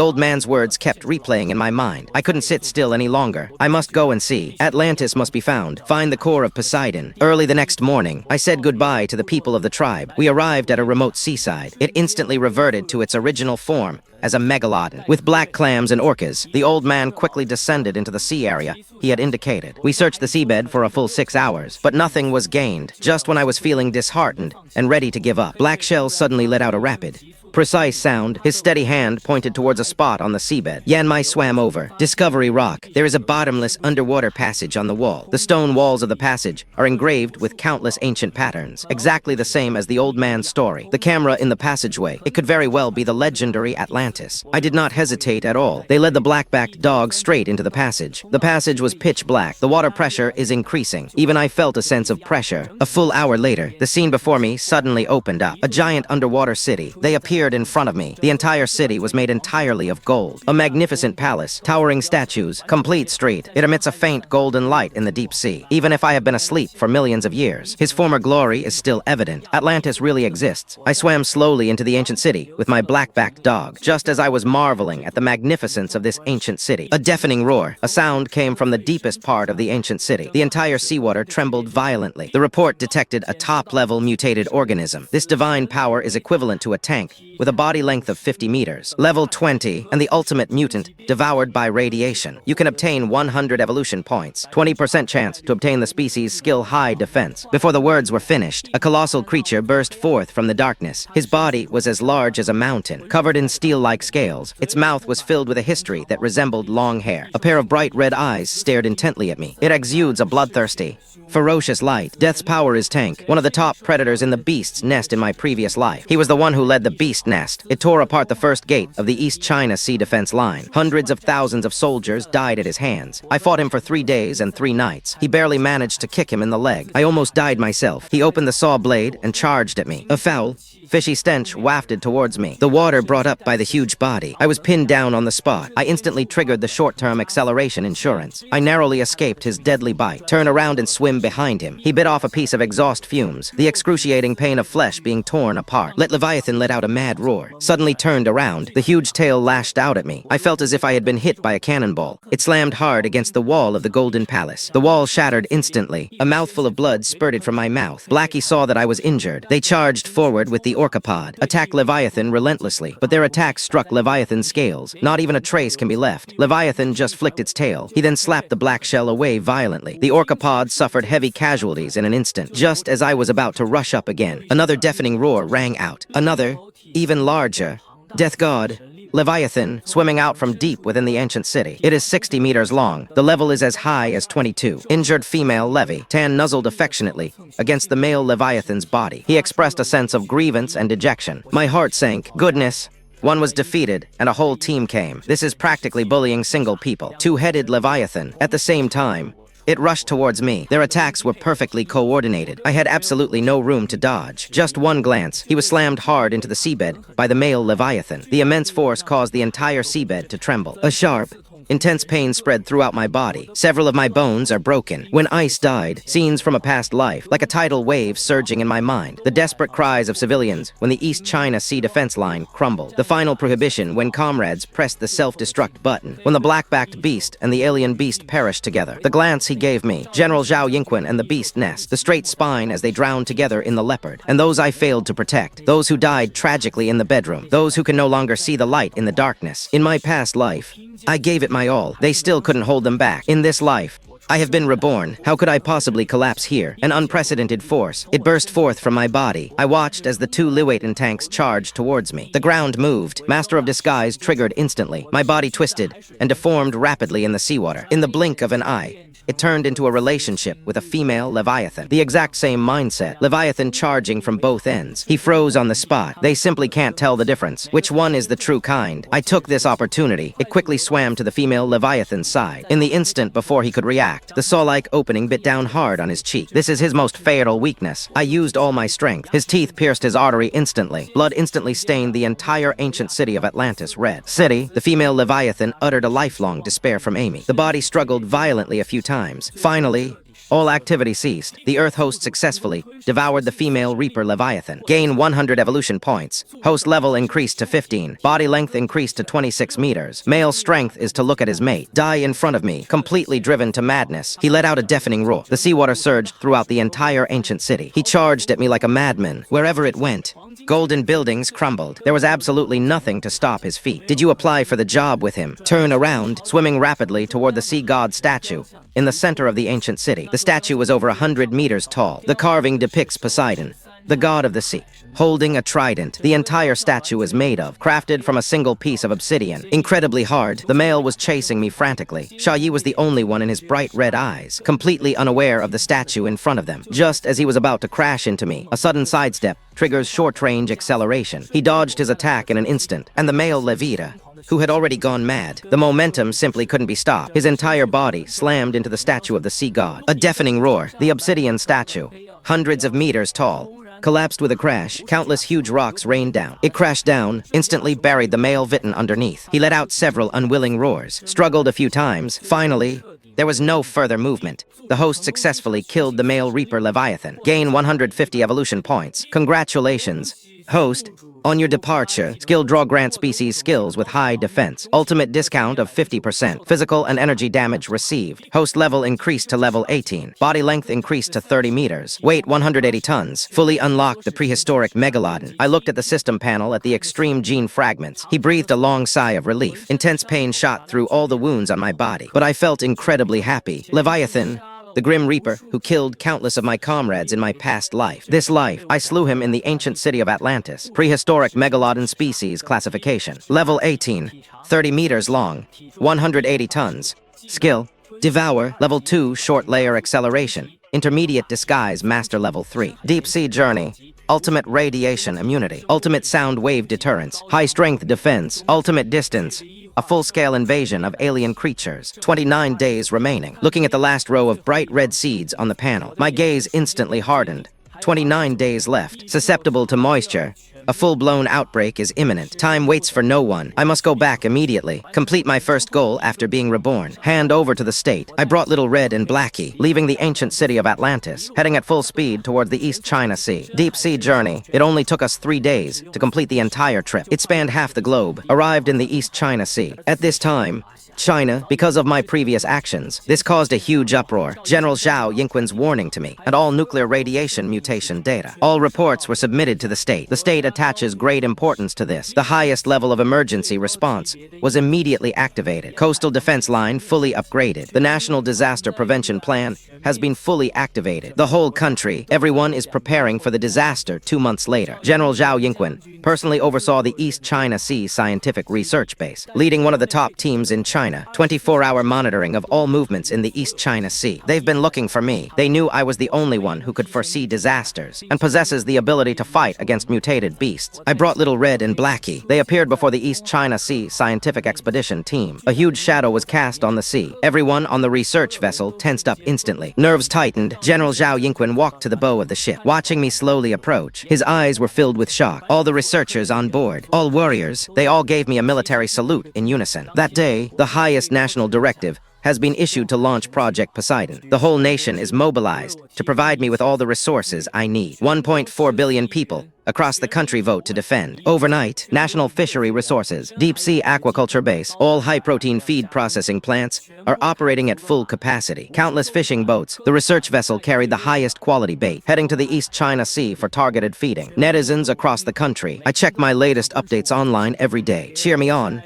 old man's words kept replaying in my mind. I couldn't sit still any longer. I must go and see. Atlantis must be found. Find the core of Poseidon. Early the next morning, I said goodbye to the people of the tribe. We arrived at a remote seaside. It instantly reverted to its original form, as a megalodon. With black clams and orcas, the old man quickly descended into the sea area he had indicated. We searched the seabed for a full 6 hours, but nothing was gained. Just when I was feeling disheartened and ready to give up, Black Shell suddenly let out a rapid, precise sound. His steady hand pointed towards a spot on the seabed. Yanmai swam over. Discovery Rock. There is a bottomless underwater passage on the wall. The stone walls of the passage are engraved with countless ancient patterns, exactly the same as the old man's story. The camera in the passageway. It could very well be the legendary Atlantis. I did not hesitate at all. They led the black-backed dog straight into the passage. The passage was pitch black. The water pressure is increasing. Even I felt a sense of pressure. A full hour later, the scene before me suddenly opened up. A giant underwater city. They appeared in front of me. The entire city was made entirely of gold. A magnificent palace, towering statues, complete street. It emits a faint golden light in the deep sea. Even if I have been asleep for millions of years, his former glory is still evident. Atlantis really exists. I swam slowly into the ancient city with my black-backed dog, just as I was marveling at the magnificence of this ancient city. A deafening roar. A sound came from the deepest part of the ancient city. The entire seawater trembled violently. The report detected a top-level mutated organism. This divine power is equivalent to a tank, with a body length of 50 meters, level 20, and the ultimate mutant, devoured by radiation. You can obtain 100 evolution points, 20% chance to obtain the species' skill high defense. Before the words were finished, a colossal creature burst forth from the darkness. His body was as large as a mountain, covered in steel-like scales. Its mouth was filled with a history that resembled long hair. A pair of bright red eyes stared intently at me. It exudes a bloodthirsty, ferocious light. Death's power is Tank, one of the top predators in the beast's nest in my previous life. He was the one who led the beast nest. It tore apart the first gate of the East China Sea Defense Line. Hundreds of thousands of soldiers died at his hands. I fought him for 3 days and 3 nights. He barely managed to kick him in the leg. I almost died myself. He opened the saw blade and charged at me. A foul, fishy stench wafted towards me. The water brought up by the huge body. I was pinned down on the spot. I instantly triggered the short-term acceleration insurance. I narrowly escaped his deadly bite. Turn around and swim behind him. He bit off a piece of exhaust fumes, the excruciating pain of flesh being torn apart. Leviathan let out a mad roar. Suddenly turned around. The huge tail lashed out at me. I felt as if I had been hit by a cannonball. It slammed hard against the wall of the Golden Palace. The wall shattered instantly. A mouthful of blood spurted from my mouth. Blackie saw that I was injured. They charged forward with the Orcapod, attacked Leviathan relentlessly, but their attacks struck Leviathan's scales. Not even a trace can be left. Leviathan just flicked its tail. He then slapped the black shell away violently. The Orcapod suffered heavy casualties in an instant. Just as I was about to rush up again, another deafening roar rang out. Another, even larger, death god, Leviathan, swimming out from deep within the ancient city. It is 60 meters long. The level is as high as 22. Injured female Levi. Tan nuzzled affectionately against the male Leviathan's body. He expressed a sense of grievance and dejection. My heart sank. Goodness. One was defeated, and a whole team came. This is practically bullying single people. Two-headed Leviathan. At the same time, it rushed towards me. Their attacks were perfectly coordinated. I had absolutely no room to dodge. Just one glance. He was slammed hard into the seabed by the male Leviathan. The immense force caused the entire seabed to tremble. A sharp, Intense pain spread throughout my body. Several of my bones are broken. When ice died, scenes from a past life, like a tidal wave surging in my mind. The desperate cries of civilians when the East China Sea defense line crumbled. The final prohibition when comrades pressed the self-destruct button. When the black-backed beast and the alien beast perished together. The glance he gave me, General Zhao Yingqin and the beast nest. The straight spine as they drowned together in the leopard. And those I failed to protect. Those who died tragically in the bedroom. Those who can no longer see the light in the darkness. In my past life, I gave it my all. They still couldn't hold them back. In this life, I have been reborn. How could I possibly collapse here? An unprecedented force. It burst forth from my body. I watched as the two Liwaitan tanks charged towards me. The ground moved. Master of Disguise triggered instantly. My body twisted and deformed rapidly in the seawater. In the blink of an eye, it turned into a relationship with a female Leviathan. The exact same mindset. Leviathan charging from both ends. He froze on the spot. They simply can't tell the difference. Which one is the true kind? I took this opportunity. It quickly swam to the female Leviathan's side. In the instant before he could react, the saw-like opening bit down hard on his cheek. This is his most fatal weakness. I used all my strength. His teeth pierced his artery instantly. Blood instantly stained the entire ancient city of Atlantis red. City, the female Leviathan uttered a lifelong despair from Amy. The body struggled violently a few times. Finally, all activity ceased. The Earth host successfully devoured the female Reaper Leviathan. Gain 100 evolution points. Host level increased to 15. Body length increased to 26 meters. Male strength is to look at his mate. Die in front of me, completely driven to madness. He let out a deafening roar. The seawater surged throughout the entire ancient city. He charged at me like a madman. Wherever it went, golden buildings crumbled. There was absolutely nothing to stop his feet. Did you apply for the job with him? Turn around, swimming rapidly toward the sea god statue in the center of the ancient city. The statue was over 100 meters tall. The carving depicts Poseidon, the god of the sea, holding a trident. The entire statue is made of, crafted from a single piece of obsidian. Incredibly hard, the male was chasing me frantically. Xia Yi was the only one in his bright red eyes, completely unaware of the statue in front of them. Just as he was about to crash into me, a sudden sidestep triggers short-range acceleration. He dodged his attack in an instant, and the male Levita, who had already gone mad. The momentum simply couldn't be stopped. His entire body slammed into the statue of the sea god. A deafening roar. The obsidian statue, hundreds of meters tall, collapsed with a crash. Countless huge rocks rained down. It crashed down, instantly buried the male Vitan underneath. He let out several unwilling roars, struggled a few times. Finally, there was no further movement. The host successfully killed the male Reaper Leviathan. Gain 150 evolution points. Congratulations, host. On your departure, skill draw grant species skills with high defense. Ultimate discount of 50%. Physical and energy damage received. Host level increased to level 18. Body length increased to 30 meters. Weight 180 tons. Fully unlocked the prehistoric Megalodon. I looked at the system panel at the extreme gene fragments. He breathed a long sigh of relief. Intense pain shot through all the wounds on my body. But I felt incredibly happy. Leviathan, the Grim Reaper, who killed countless of my comrades in my past life. This life, I slew him in the ancient city of Atlantis. Prehistoric Megalodon species classification. Level 18, 30 meters long, 180 tons. Skill, Devour, Level 2, short layer acceleration. Intermediate disguise, master level 3. Deep sea journey. Ultimate radiation immunity. Ultimate sound wave deterrence. High strength defense. Ultimate distance. A full-scale invasion of alien creatures. 29 days remaining. Looking at the last row of bright red seeds on the panel, my gaze instantly hardened. 29 days left. Susceptible to moisture. A full-blown outbreak is imminent. Time waits for no one. I must go back immediately. Complete my first goal after being reborn. Hand over to the state. I brought Little Red and Blackie, leaving the ancient city of Atlantis, heading at full speed towards the East China Sea. Deep sea journey. It only took us 3 days to complete the entire trip. It spanned half the globe. Arrived in the East China Sea. At this time, China, because of my previous actions. This caused a huge uproar. General Zhao Yingqin's warning to me, and all nuclear radiation mutation data. All reports were submitted to the state. The state attaches great importance to this. The highest level of emergency response was immediately activated. Coastal defense line fully upgraded. The National Disaster Prevention Plan has been fully activated. The whole country, everyone is preparing for the disaster 2 months later. General Zhao Yingqin personally oversaw the East China Sea Scientific Research Base, leading one of the top teams in China. 24-hour monitoring of all movements in the East China Sea. They've been looking for me. They knew I was the only one who could foresee disasters and possesses the ability to fight against mutated beasts. I brought Little Red and Blackie. They appeared before the East China Sea Scientific Expedition team. A huge shadow was cast on the sea. Everyone on the research vessel tensed up instantly. Nerves tightened. General Zhao Yingqin walked to the bow of the ship, watching me slowly approach. His eyes were filled with shock. All the researchers on board, all warriors, they all gave me a military salute in unison. That day, the highest national directive has been issued to launch Project Poseidon. The whole nation is mobilized to provide me with all the resources I need. 1.4 billion people across the country vote to defend. Overnight, national fishery resources, deep-sea aquaculture base, all high-protein feed processing plants are operating at full capacity. Countless fishing boats, the research vessel carried the highest quality bait, heading to the East China Sea for targeted feeding. Netizens across the country. I check my latest updates online every day. Cheer me on.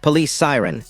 Police siren.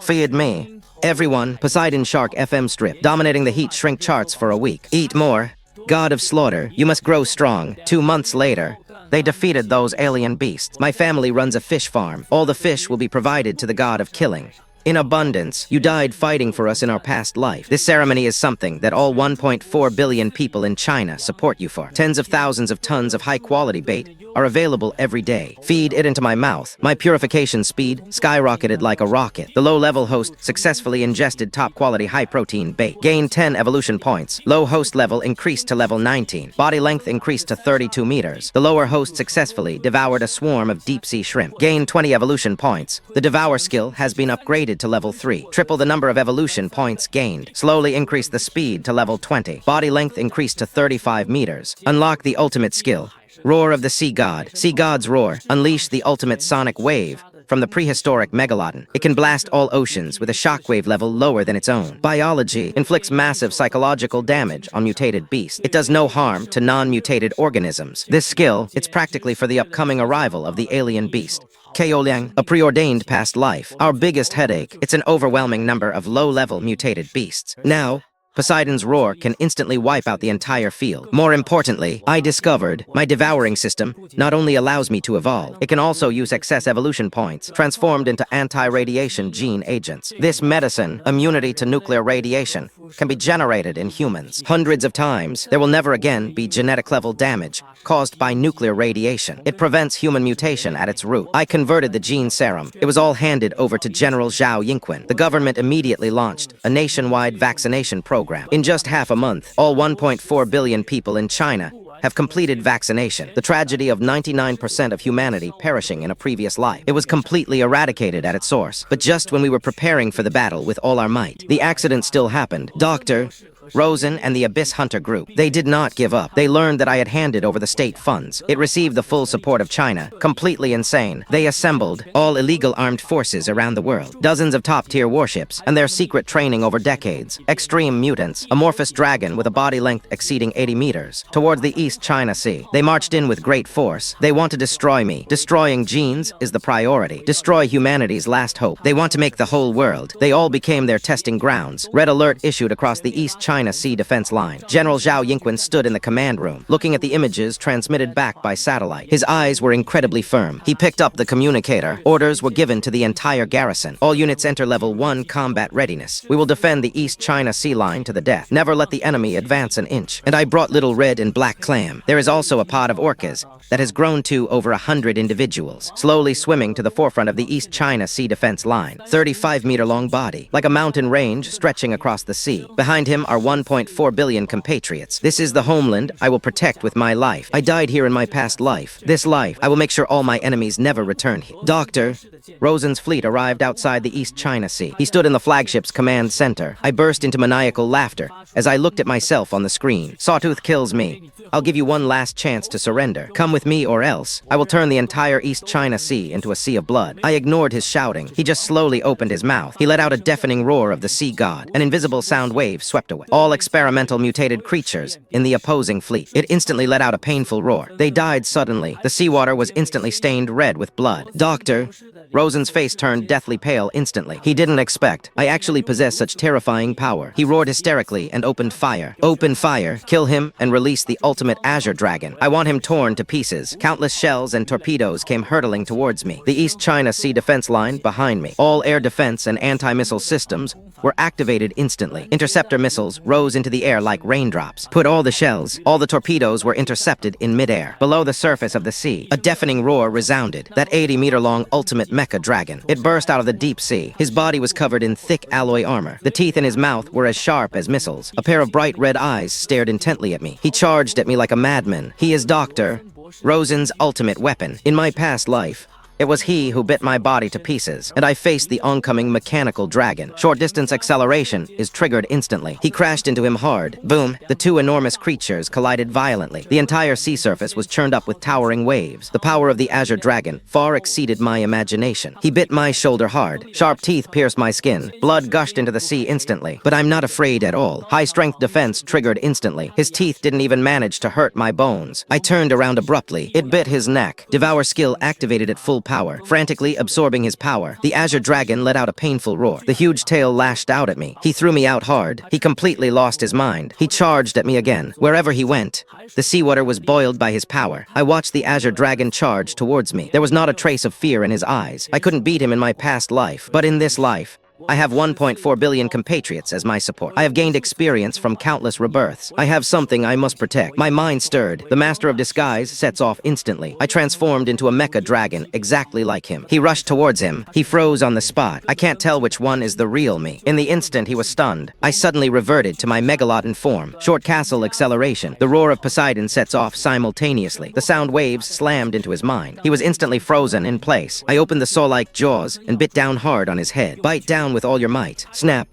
Feed me. Everyone, Poseidon Shark FM strip, dominating the heat shrink charts for a week. Eat more. God of slaughter, you must grow strong. 2 months later, they defeated those alien beasts. My family runs a fish farm. All the fish will be provided to the god of killing. In abundance, you died fighting for us in our past life. This ceremony is something that all 1.4 billion people in China support you for. Tens of thousands of tons of high-quality bait are available every day. Feed it into my mouth. My purification speed skyrocketed like a rocket. The low-level host successfully ingested top-quality high-protein bait. Gained 10 evolution points. Low host level increased to level 19. Body length increased to 32 meters. The lower host successfully devoured a swarm of deep-sea shrimp. Gained 20 evolution points. The devour skill has been upgraded to level 3. Triple the number of evolution points gained. Slowly increase the speed to level 20. Body length increased to 35 meters. Unlock the ultimate skill. Roar of the Sea God. Sea God's roar. Unleash the ultimate sonic wave from the prehistoric Megalodon. It can blast all oceans with a shockwave level lower than its own. Biology inflicts massive psychological damage on mutated beasts. It does no harm to non-mutated organisms. This skill, it's practically for the upcoming arrival of the alien beast. Keoliang, a preordained past life. Our biggest headache, it's an overwhelming number of low-level mutated beasts. Now, Poseidon's roar can instantly wipe out the entire field. More importantly, I discovered my devouring system not only allows me to evolve, it can also use excess evolution points, transformed into anti-radiation gene agents. This medicine, immunity to nuclear radiation, can be generated in humans. Hundreds of times, there will never again be genetic-level damage caused by nuclear radiation. It prevents human mutation at its root. I converted the gene serum. It was all handed over to General Zhao Yingqin. The government immediately launched a nationwide vaccination program. In just half a month, all 1.4 billion people in China have completed vaccination. The tragedy of 99% of humanity perishing in a previous life. It was completely eradicated at its source. But just when we were preparing for the battle with all our might, the accident still happened. Dr. Rosen and the Abyss Hunter group. They did not give up. They learned that I had handed over the state funds. It received the full support of China. Completely insane. They assembled all illegal armed forces around the world. Dozens of top-tier warships and their secret training over decades. Extreme mutants. Amorphous dragon with a body length exceeding 80 meters. Towards the East China Sea. They marched in with great force. They want to destroy me. Destroying genes is the priority. Destroy humanity's last hope. They want to make the whole world. They all became their testing grounds. Red alert issued across the East China Sea defense line. General Zhao Yingqin stood in the command room, looking at the images transmitted back by satellite. His eyes were incredibly firm. He picked up the communicator. Orders were given to the entire garrison. All units enter level 1 combat readiness. We will defend the East China Sea line to the death. Never let the enemy advance an inch. And I brought little red and black clam. There is also a pod of orcas that has grown to over 100 individuals, slowly swimming to the forefront of the East China Sea defense line. 35-meter-long body, like a mountain range stretching across the sea. Behind him are 1.4 billion compatriots. This is the homeland I will protect with my life. I died here in my past life. This life, I will make sure all my enemies never return here. Dr. Rosen's fleet arrived outside the East China Sea. He stood in the flagship's command center. I burst into maniacal laughter as I looked at myself on the screen. Sawtooth kills me. I'll give you one last chance to surrender. Come with me or else. I will turn the entire East China Sea into a sea of blood. I ignored his shouting. He just slowly opened his mouth. He let out a deafening roar of the sea god. An invisible sound wave swept away all experimental mutated creatures in the opposing fleet. It instantly let out a painful roar. They died suddenly. The seawater was instantly stained red with blood. Doctor Rosen's face turned deathly pale instantly. He didn't expect I actually possess such terrifying power. He roared hysterically and opened fire. Open fire, kill him, and release the ultimate Azure Dragon. I want him torn to pieces. Countless shells and torpedoes came hurtling towards me. The East China Sea defense line behind me. All air defense and anti-missile systems were activated instantly. Interceptor missiles rose into the air like raindrops. Put all the shells. All the torpedoes were intercepted in midair. Below the surface of the sea, a deafening roar resounded. That 80-meter-long ultimate mecha dragon. It burst out of the deep sea. His body was covered in thick alloy armor. The teeth in his mouth were as sharp as missiles. A pair of bright red eyes stared intently at me. He charged at me like a madman. He is Dr. Rosen's ultimate weapon. In my past life, It was he who bit my body to pieces, and I faced the oncoming mechanical dragon. Short-distance acceleration is triggered instantly. He crashed into him hard. Boom! The two enormous creatures collided violently. The entire sea surface was churned up with towering waves. The power of the Azure Dragon far exceeded my imagination. He bit my shoulder hard. Sharp teeth pierced my skin. Blood gushed into the sea instantly. But I'm not afraid at all. High-strength defense triggered instantly. His teeth didn't even manage to hurt my bones. I turned around abruptly. It bit his neck. Devour skill activated at full power, frantically absorbing his power. The Azure Dragon let out a painful roar. The huge tail lashed out at me. He threw me out hard. He completely lost his mind. He charged at me again. Wherever he went, the seawater was boiled by his power. I watched the Azure Dragon charge towards me. There was not a trace of fear in his eyes. I couldn't beat him in my past life, but in this life, I have 1.4 billion compatriots as my support. I have gained experience from countless rebirths. I have something I must protect. My mind stirred. The Master of Disguise sets off instantly. I transformed into a mecha dragon, exactly like him. He rushed towards him. He froze on the spot. I can't tell which one is the real me. In the instant he was stunned, I suddenly reverted to my Megalodon form. Short castle acceleration. The roar of Poseidon sets off simultaneously. The sound waves slammed into his mind. He was instantly frozen in place. I opened the saw-like jaws and bit down hard on his head. Bite down with all your might. Snap.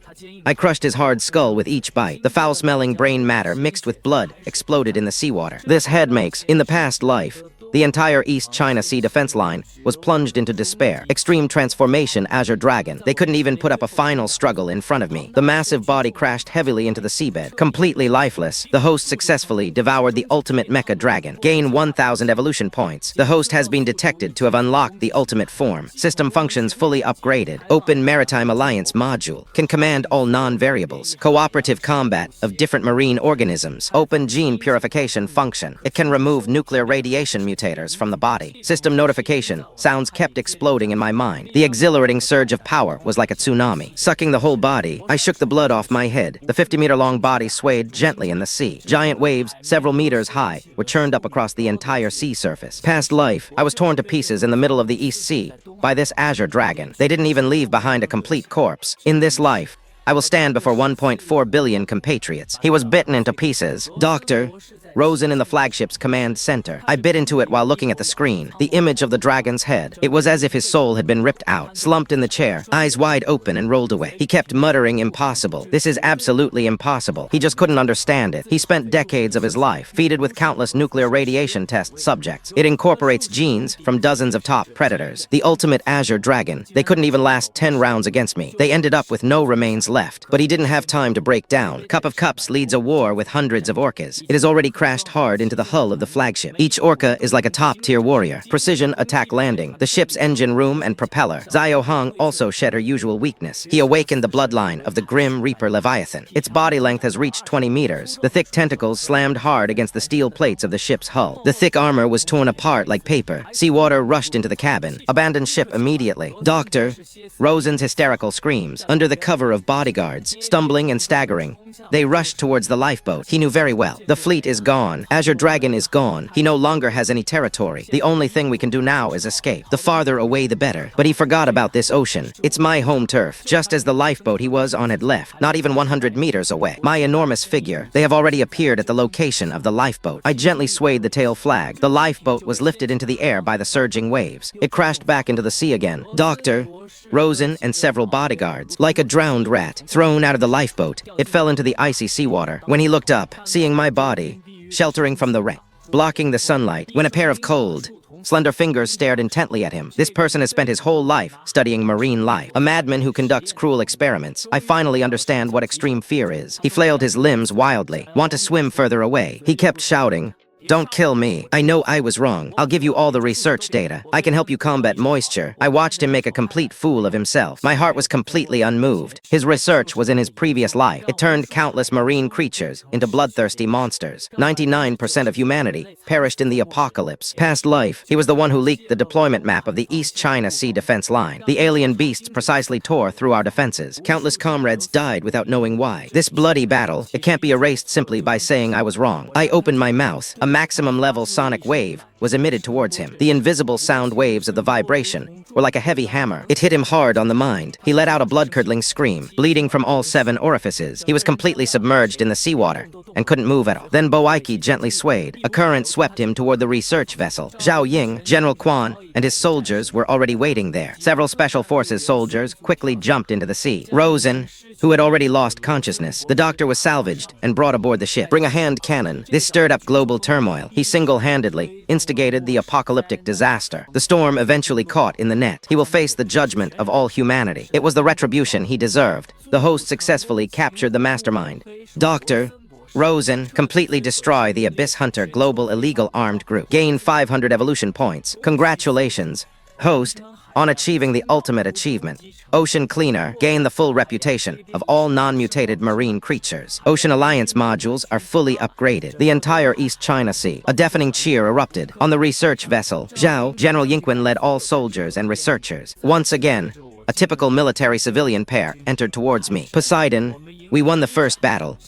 I crushed his hard skull with each bite. The foul-smelling brain matter mixed with blood exploded in the seawater. This head makes, in the past life, the entire East China Sea defense line was plunged into despair. Extreme transformation Azure Dragon. They couldn't even put up a final struggle in front of me. The massive body crashed heavily into the seabed. Completely lifeless, the host successfully devoured the ultimate mecha dragon. Gain 1,000 evolution points. The host has been detected to have unlocked the ultimate form. System functions fully upgraded. Open Maritime Alliance module. Can command all non-variables. Cooperative combat of different marine organisms. Open gene purification function. It can remove nuclear radiation mutators from the body. System notification. Sounds kept exploding in my mind. The exhilarating surge of power was like a tsunami. Sucking the whole body, I shook the blood off my head. The 50-meter-long body swayed gently in the sea. Giant waves, several meters high, were churned up across the entire sea surface. Past life, I was torn to pieces in the middle of the East Sea by this Azure Dragon. They didn't even leave behind a complete corpse. In this life, I will stand before 1.4 billion compatriots. He was bitten into pieces. Doctor, Rosen in the flagship's command center. I bit into it while looking at the screen. The image of the dragon's head. It was as if his soul had been ripped out. Slumped in the chair, eyes wide open and rolled away. He kept muttering impossible. This is absolutely impossible. He just couldn't understand it. He spent decades of his life feeded with countless nuclear radiation test subjects. It incorporates genes from dozens of top predators. The ultimate Azure Dragon. They couldn't even last 10 rounds against me. They ended up with no remains left. But he didn't have time to break down. Cup of Cups leads a war with hundreds of orcas. It has already crashed hard into the hull of the flagship. Each orca is like a top-tier warrior. Precision attack landing. The ship's engine room and propeller. Zio Hong also shed her usual weakness. He awakened the bloodline of the Grim Reaper Leviathan. Its body length has reached 20 meters. The thick tentacles slammed hard against the steel plates of the ship's hull. The thick armor was torn apart like paper. Seawater rushed into the cabin. Abandoned ship immediately. Doctor, Rosen's hysterical screams. Under the cover of bodyguards, stumbling and staggering, they rushed towards the lifeboat. He knew very well. The fleet is gone. Azure Dragon is gone. He no longer has any territory. The only thing we can do now is escape. The farther away, the better. But he forgot about this ocean. It's my home turf. Just as the lifeboat he was on had left, not even 100 meters away. My enormous figure. They have already appeared at the location of the lifeboat. I gently swayed the tail flag. The lifeboat was lifted into the air by the surging waves. It crashed back into the sea again. Doctor, Rosen, and several bodyguards. Like a drowned rat, thrown out of the lifeboat, it fell into the icy seawater. When he looked up, seeing my body, sheltering from the wreck, blocking the sunlight, when a pair of cold, slender fingers stared intently at him. This person has spent his whole life studying marine life. A madman who conducts cruel experiments. I finally understand what extreme fear is. He flailed his limbs wildly. Want to swim further away. He kept shouting, "Don't kill me. I know I was wrong. I'll give you all the research data. I can help you combat moisture." I watched him make a complete fool of himself. My heart was completely unmoved. His research was in his previous life. It turned countless marine creatures into bloodthirsty monsters. 99% of humanity perished in the apocalypse. Past life, he was the one who leaked the deployment map of the East China Sea defense line. The alien beasts precisely tore through our defenses. Countless comrades died without knowing why. This bloody battle, it can't be erased simply by saying I was wrong. I opened my mouth. A maximum level sonic wave was emitted towards him. The invisible sound waves of the vibration were like a heavy hammer. It hit him hard on the mind. He let out a blood-curdling scream, bleeding from all 7 orifices. He was completely submerged in the seawater and couldn't move at all. Then Boaiki gently swayed. A current swept him toward the research vessel. Zhao Ying, General Quan, and his soldiers were already waiting there. Several Special Forces soldiers quickly jumped into the sea. Rosen, who had already lost consciousness, the doctor was salvaged and brought aboard the ship. Bring a hand cannon. This stirred up global turmoil. He single-handedly instigated the apocalyptic disaster. The storm eventually caught in the net. He will face the judgment of all humanity. It was the retribution he deserved. The host successfully captured the mastermind. Dr. Rosen, completely destroy the Abyss Hunter global illegal armed group. Gain 500 evolution points. Congratulations, host, on achieving the ultimate achievement. Ocean Cleaner, gain the full reputation of all non-mutated marine creatures. Ocean Alliance modules are fully upgraded. The entire East China Sea. A deafening cheer erupted. On the research vessel, Zhao, General Yingqin led all soldiers and researchers. Once again, a typical military-civilian pair entered towards me. Poseidon, we won the first battle.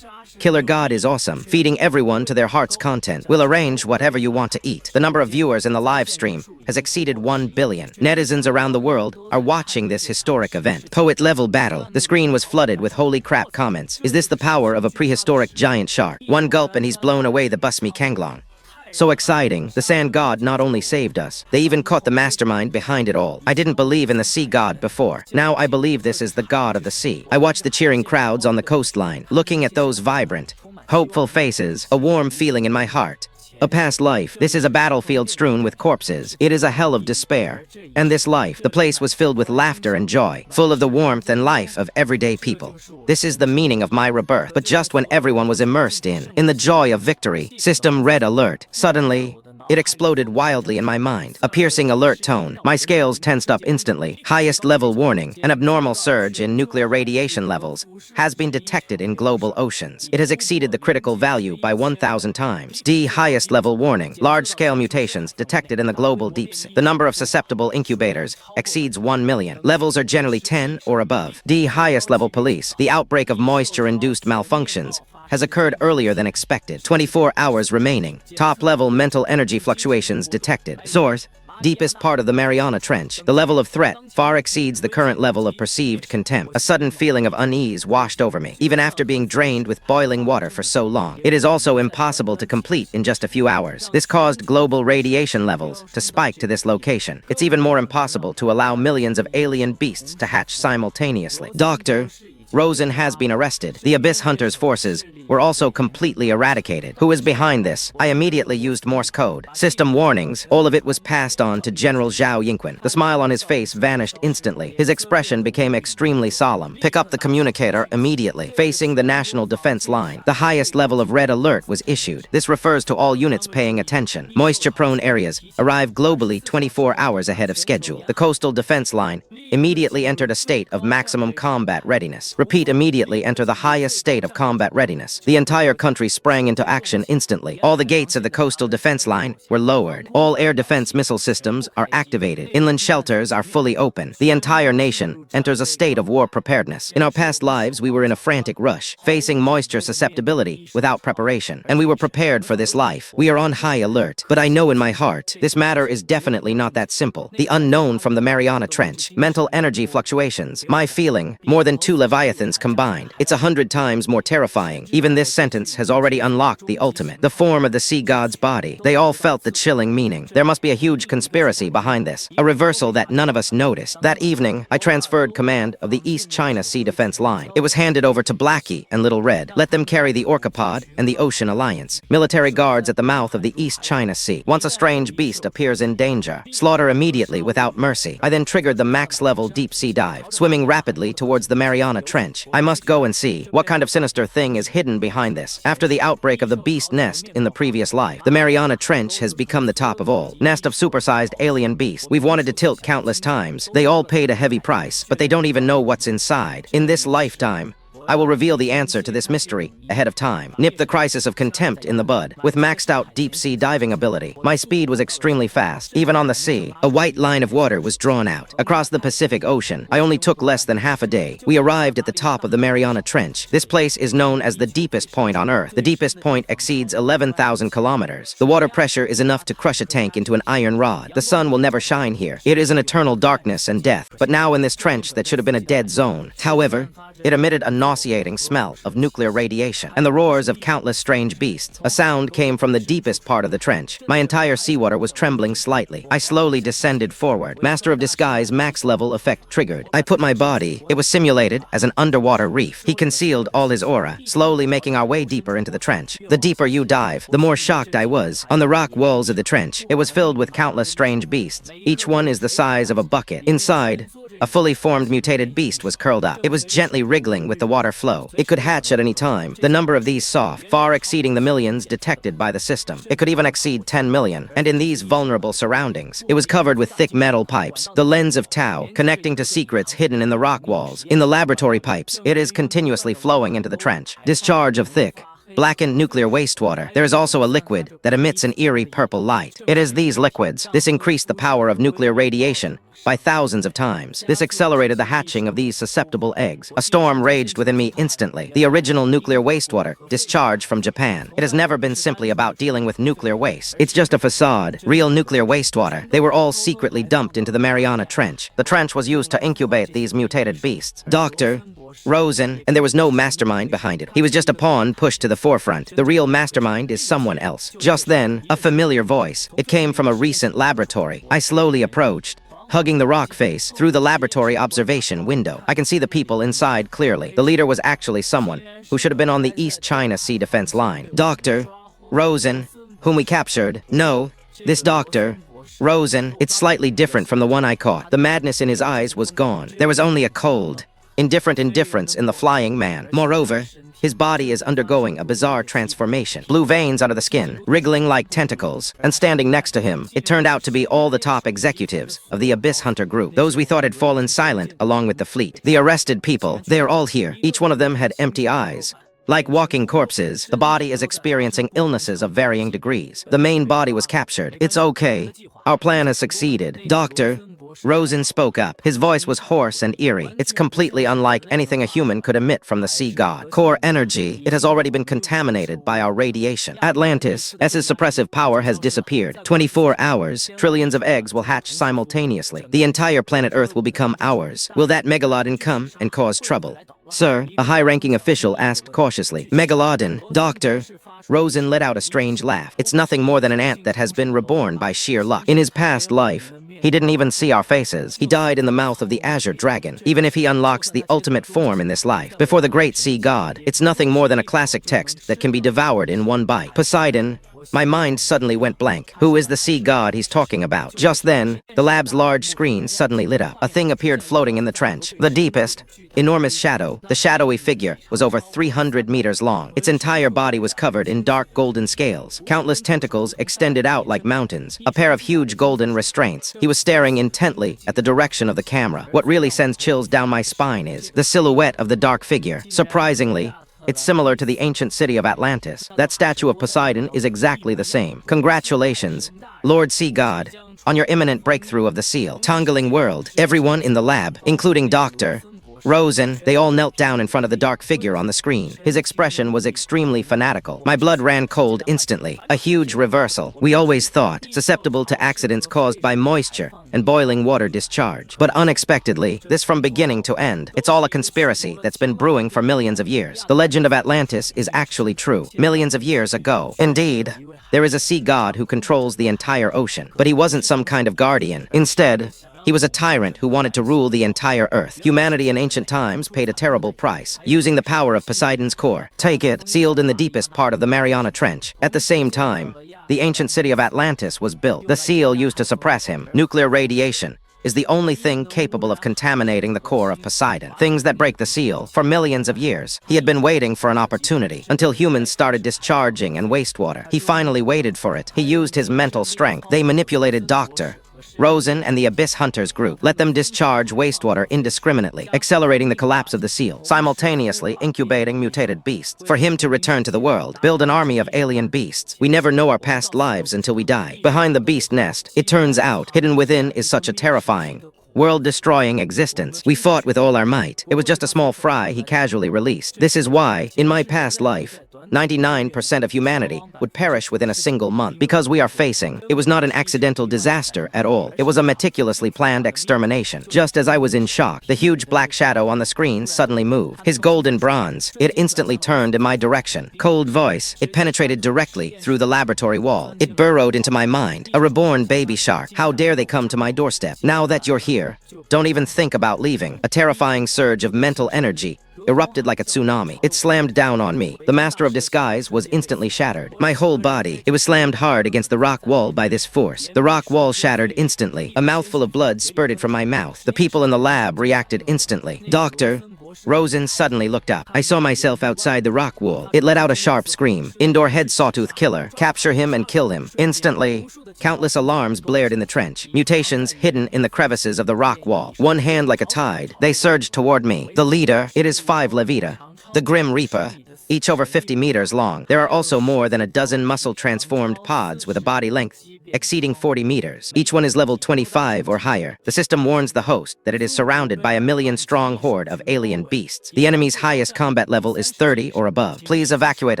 Killer God is awesome, feeding everyone to their heart's content. We'll arrange whatever you want to eat. The number of viewers in the live stream has exceeded 1 billion. Netizens around the world are watching this historic event. Poet-level battle. The screen was flooded with holy crap comments. Is this the power of a prehistoric giant shark? One gulp and he's blown away the Busmi Kanglong. So exciting. The Sand God not only saved us, they even caught the mastermind behind it all. I didn't believe in the Sea God before. Now I believe this is the God of the sea. I watched the cheering crowds on the coastline, looking at those vibrant, hopeful faces, a warm feeling in my heart. A past life. This is a battlefield strewn with corpses. It is a hell of despair. And this life, the place was filled with laughter and joy, full of the warmth and life of everyday people. This is the meaning of my rebirth. But just when everyone was immersed in the joy of victory, system red alert. Suddenly, it exploded wildly in my mind. A piercing alert tone. My scales tensed up instantly. Highest level warning. An abnormal surge in nuclear radiation levels has been detected in global oceans. It has exceeded the critical value by 1,000 times. D. Highest level warning. Large-scale mutations detected in the global deep sea. The number of susceptible incubators exceeds 1 million. Levels are generally 10 or above. D. Highest level police. The outbreak of moisture-induced malfunctions has occurred earlier than expected. 24 hours remaining. Top-level mental energy fluctuations detected. Source: deepest part of the Mariana Trench. The level of threat far exceeds the current level of perceived contempt. A sudden feeling of unease washed over me, even after being drained with boiling water for so long. It is also impossible to complete in just a few hours. This caused global radiation levels to spike to this location. It's even more impossible to allow millions of alien beasts to hatch simultaneously. Dr. Rosen has been arrested. The Abyss Hunter's forces were also completely eradicated. Who is behind this? I immediately used Morse code. System warnings. All of it was passed on to General Zhao Yingqin. The smile on his face vanished instantly. His expression became extremely solemn. Pick up the communicator immediately. Facing the National Defense Line. The highest level of red alert was issued. This refers to all units paying attention. Moisture-prone areas arrive globally 24 hours ahead of schedule. The Coastal Defense Line immediately entered a state of maximum combat readiness. Repeat, immediately enter the highest state of combat readiness. The entire country sprang into action instantly. All the gates of the Coastal Defense Line were lowered. All air defense missile systems are activated. Inland shelters are fully open. The entire nation enters a state of war preparedness. In our past lives, we were in a frantic rush, facing moisture susceptibility without preparation. And we were prepared for this life. We are on high alert. But I know in my heart, this matter is definitely not that simple. The unknown from the Mariana Trench. Mental energy fluctuations. My feeling, more than 2 Leviathans combined. It's 100 times more terrifying. Even this sentence has already unlocked the ultimate. The form of the sea god's body. They all felt the chilling meaning. There must be a huge conspiracy behind this. A reversal that none of us noticed. That evening, I transferred command of the East China Sea Defense Line. It was handed over to Blackie and Little Red. Let them carry the Orcapod and the Ocean Alliance. Military guards at the mouth of the East China Sea. Once a strange beast appears in danger, slaughter immediately without mercy. I then triggered the max-level deep-sea dive, swimming rapidly towards the Mariana Trench. I must go and see what kind of sinister thing is hidden behind this. After the outbreak of the beast nest in the previous life, the Mariana Trench has become the top of all. Nest of supersized alien beasts. We've wanted to tilt countless times. They all paid a heavy price, but they don't even know what's inside. In this lifetime, I will reveal the answer to this mystery ahead of time. Nip the crisis of contempt in the bud. With maxed out deep-sea diving ability, my speed was extremely fast. Even on the sea, a white line of water was drawn out. Across the Pacific Ocean, I only took less than half a day. We arrived at the top of the Mariana Trench. This place is known as the deepest point on Earth. The deepest point exceeds 11,000 kilometers. The water pressure is enough to crush a tank into an iron rod. The sun will never shine here. It is an eternal darkness and death. But now in this trench that should have been a dead zone. However, it emitted a nauseating smell of nuclear radiation and the roars of countless strange beasts. A sound came from the deepest part of the trench. My entire seawater was trembling slightly. I slowly descended forward. Master of Disguise max level effect triggered. I put my body. It was simulated as an underwater reef. He concealed all his aura, slowly making our way deeper into the trench. The deeper you dive, the more shocked I was. On the rock walls of the trench, it was filled with countless strange beasts. Each one is the size of a bucket. Inside, a fully formed mutated beast was curled up. It was gently wriggling with the water flow. It could hatch at any time. The number of these soft, far exceeding the millions detected by the system. It could even exceed 10 million. And in these vulnerable surroundings, it was covered with thick metal pipes, the lens of Tao, connecting to secrets hidden in the rock walls. In the laboratory pipes, it is continuously flowing into the trench. Discharge of thick, blackened nuclear wastewater. There is also a liquid that emits an eerie purple light. It is these liquids. This increased the power of nuclear radiation by thousands of times. This accelerated the hatching of these susceptible eggs. A storm raged within me instantly. The original nuclear wastewater, discharged from Japan. It has never been simply about dealing with nuclear waste. It's just a facade. Real nuclear wastewater. They were all secretly dumped into the Mariana Trench. The trench was used to incubate these mutated beasts. Dr. Rosen, and there was no mastermind behind it. He was just a pawn pushed to the forefront. The real mastermind is someone else. Just then, a familiar voice. It came from a recent laboratory. I slowly approached, hugging the rock face through the laboratory observation window. I can see the people inside clearly. The leader was actually someone who should have been on the East China Sea defense line. Dr. Rosen, whom we captured. No, this Dr. Rosen, it's slightly different from the one I caught. The madness in his eyes was gone. There was only a cold, indifferent indifference in the flying man. Moreover, his body is undergoing a bizarre transformation. Blue veins under the skin, wriggling like tentacles, and standing next to him, it turned out to be all the top executives of the Abyss Hunter group. Those we thought had fallen silent along with the fleet. The arrested people, they are all here. Each one of them had empty eyes. Like walking corpses, the body is experiencing illnesses of varying degrees. The main body was captured. It's okay. Our plan has succeeded. Dr. Rosen spoke up. His voice was hoarse and eerie. It's completely unlike anything a human could emit from the sea god. Core energy, it has already been contaminated by our radiation. Atlantis, S's suppressive power has disappeared. 24 hours, trillions of eggs will hatch simultaneously. The entire planet Earth will become ours. Will that Megalodon come and cause trouble? Sir, a high-ranking official asked cautiously. Megalodon, Dr. Rosen let out a strange laugh. It's nothing more than an ant that has been reborn by sheer luck. In his past life, he didn't even see our faces. He died in the mouth of the Azure Dragon. Even if he unlocks the ultimate form in this life, before the great sea god, it's nothing more than a classic text that can be devoured in one bite. Poseidon. My mind suddenly went blank. Who is the sea god he's talking about? Just then, the lab's large screen suddenly lit up. A thing appeared floating in the trench. The deepest, enormous shadow, the shadowy figure, was over 300 meters long. Its entire body was covered in dark golden scales. Countless tentacles extended out like mountains. A pair of huge golden restraints. He was staring intently at the direction of the camera. What really sends chills down my spine is the silhouette of the dark figure. Surprisingly, it's similar to the ancient city of Atlantis. That statue of Poseidon is exactly the same. Congratulations, Lord Sea God, on your imminent breakthrough of the seal. Tongling world, everyone in the lab, including Dr. Rosen, they all knelt down in front of the dark figure on the screen. His expression was extremely fanatical. My blood ran cold instantly. A huge reversal. We always thought, susceptible to accidents caused by moisture and boiling water discharge. But unexpectedly, this from beginning to end, it's all a conspiracy that's been brewing for millions of years. The legend of Atlantis is actually true. Millions of years ago. Indeed, there is a sea god who controls the entire ocean. But he wasn't some kind of guardian. Instead, he was a tyrant who wanted to rule the entire Earth. Humanity in ancient times paid a terrible price, using the power of Poseidon's core. Take it, sealed in the deepest part of the Mariana Trench. At the same time, the ancient city of Atlantis was built. The seal used to suppress him. Nuclear radiation is the only thing capable of contaminating the core of Poseidon. Things that break the seal. For millions of years, he had been waiting for an opportunity, until humans started discharging and wastewater. He finally waited for it. He used his mental strength. They manipulated Dr. Rosen and the Abyss Hunters group. Let them discharge wastewater indiscriminately, accelerating the collapse of the seal, simultaneously incubating mutated beasts. For him to return to the world, build an army of alien beasts. We never know our past lives until we die. Behind the beast nest, it turns out, hidden within is such a terrifying, world-destroying existence. We fought with all our might. It was just a small fry he casually released. This is why, in my past life, 99% of humanity would perish within a single month. Because we are facing, it was not an accidental disaster at all. It was a meticulously planned extermination. Just as I was in shock, the huge black shadow on the screen suddenly moved. His golden bronze, it instantly turned in my direction. Cold voice, it penetrated directly through the laboratory wall. It burrowed into my mind. A reborn baby shark. How dare they come to my doorstep? Now that you're here, don't even think about leaving. A terrifying surge of mental energy erupted like a tsunami. It slammed down on me. The master of disguise was instantly shattered. My whole body, it was slammed hard against the rock wall by this force. The rock wall shattered instantly. A mouthful of blood spurted from my mouth. The people in the lab reacted instantly. Doctor, Rosen suddenly looked up. I saw myself outside the rock wall. It let out a sharp scream. Indoor head sawtooth killer. Capture him and kill him. Instantly, countless alarms blared in the trench. Mutations hidden in the crevices of the rock wall. One hand like a tide. They surged toward me. The leader, it is 5 Levita. The Grim Reaper, each over 50 meters long. There are also more than a dozen muscle-transformed pods with a body length exceeding 40 meters. Each one is level 25 or higher. The system warns the host that it is surrounded by a million-strong horde of alien beasts. The enemy's highest combat level is 30 or above. Please evacuate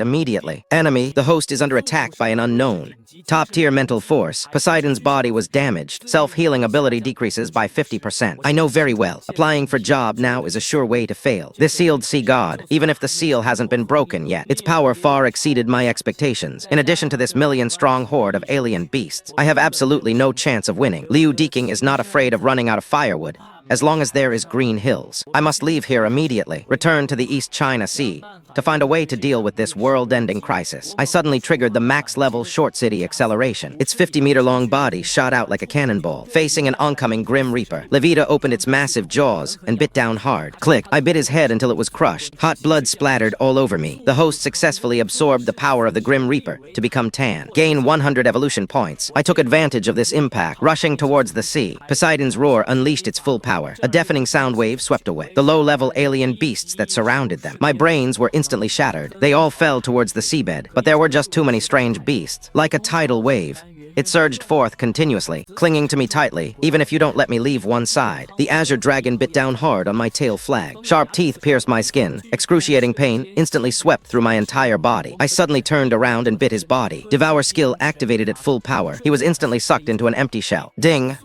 immediately. Enemy, the host is under attack by an unknown. Top-tier mental force. Poseidon's body was damaged. Self-healing ability decreases by 50%. I know very well. Applying for job now is a sure way to fail. This sealed sea god, even if the seal hasn't been broken yet, its power far exceeded my expectations. In addition to this million-strong horde of alien beasts, I have absolutely no chance of winning. Liu Deking is not afraid of running out of firewood, as long as there is green hills. I must leave here immediately, return to the East China Sea, to find a way to deal with this world-ending crisis. I suddenly triggered the max-level short city acceleration. Its 50-meter-long body shot out like a cannonball, facing an oncoming Grim Reaper. Levita opened its massive jaws and bit down hard. Click. I bit his head until it was crushed. Hot blood splattered all over me. The host successfully absorbed the power of the Grim Reaper to become tan. Gain 100 evolution points. I took advantage of this impact, rushing towards the sea. Poseidon's roar unleashed its full power. A deafening sound wave swept away the low-level alien beasts that surrounded them. My brains were instantly shattered. They all fell towards the seabed, but there were just too many strange beasts. Like a tidal wave, it surged forth continuously, clinging to me tightly, even if you don't let me leave one side. The Azure Dragon bit down hard on my tail flag. Sharp teeth pierced my skin. Excruciating pain instantly swept through my entire body. I suddenly turned around and bit his body. Devour skill activated at full power. He was instantly sucked into an empty shell. Ding!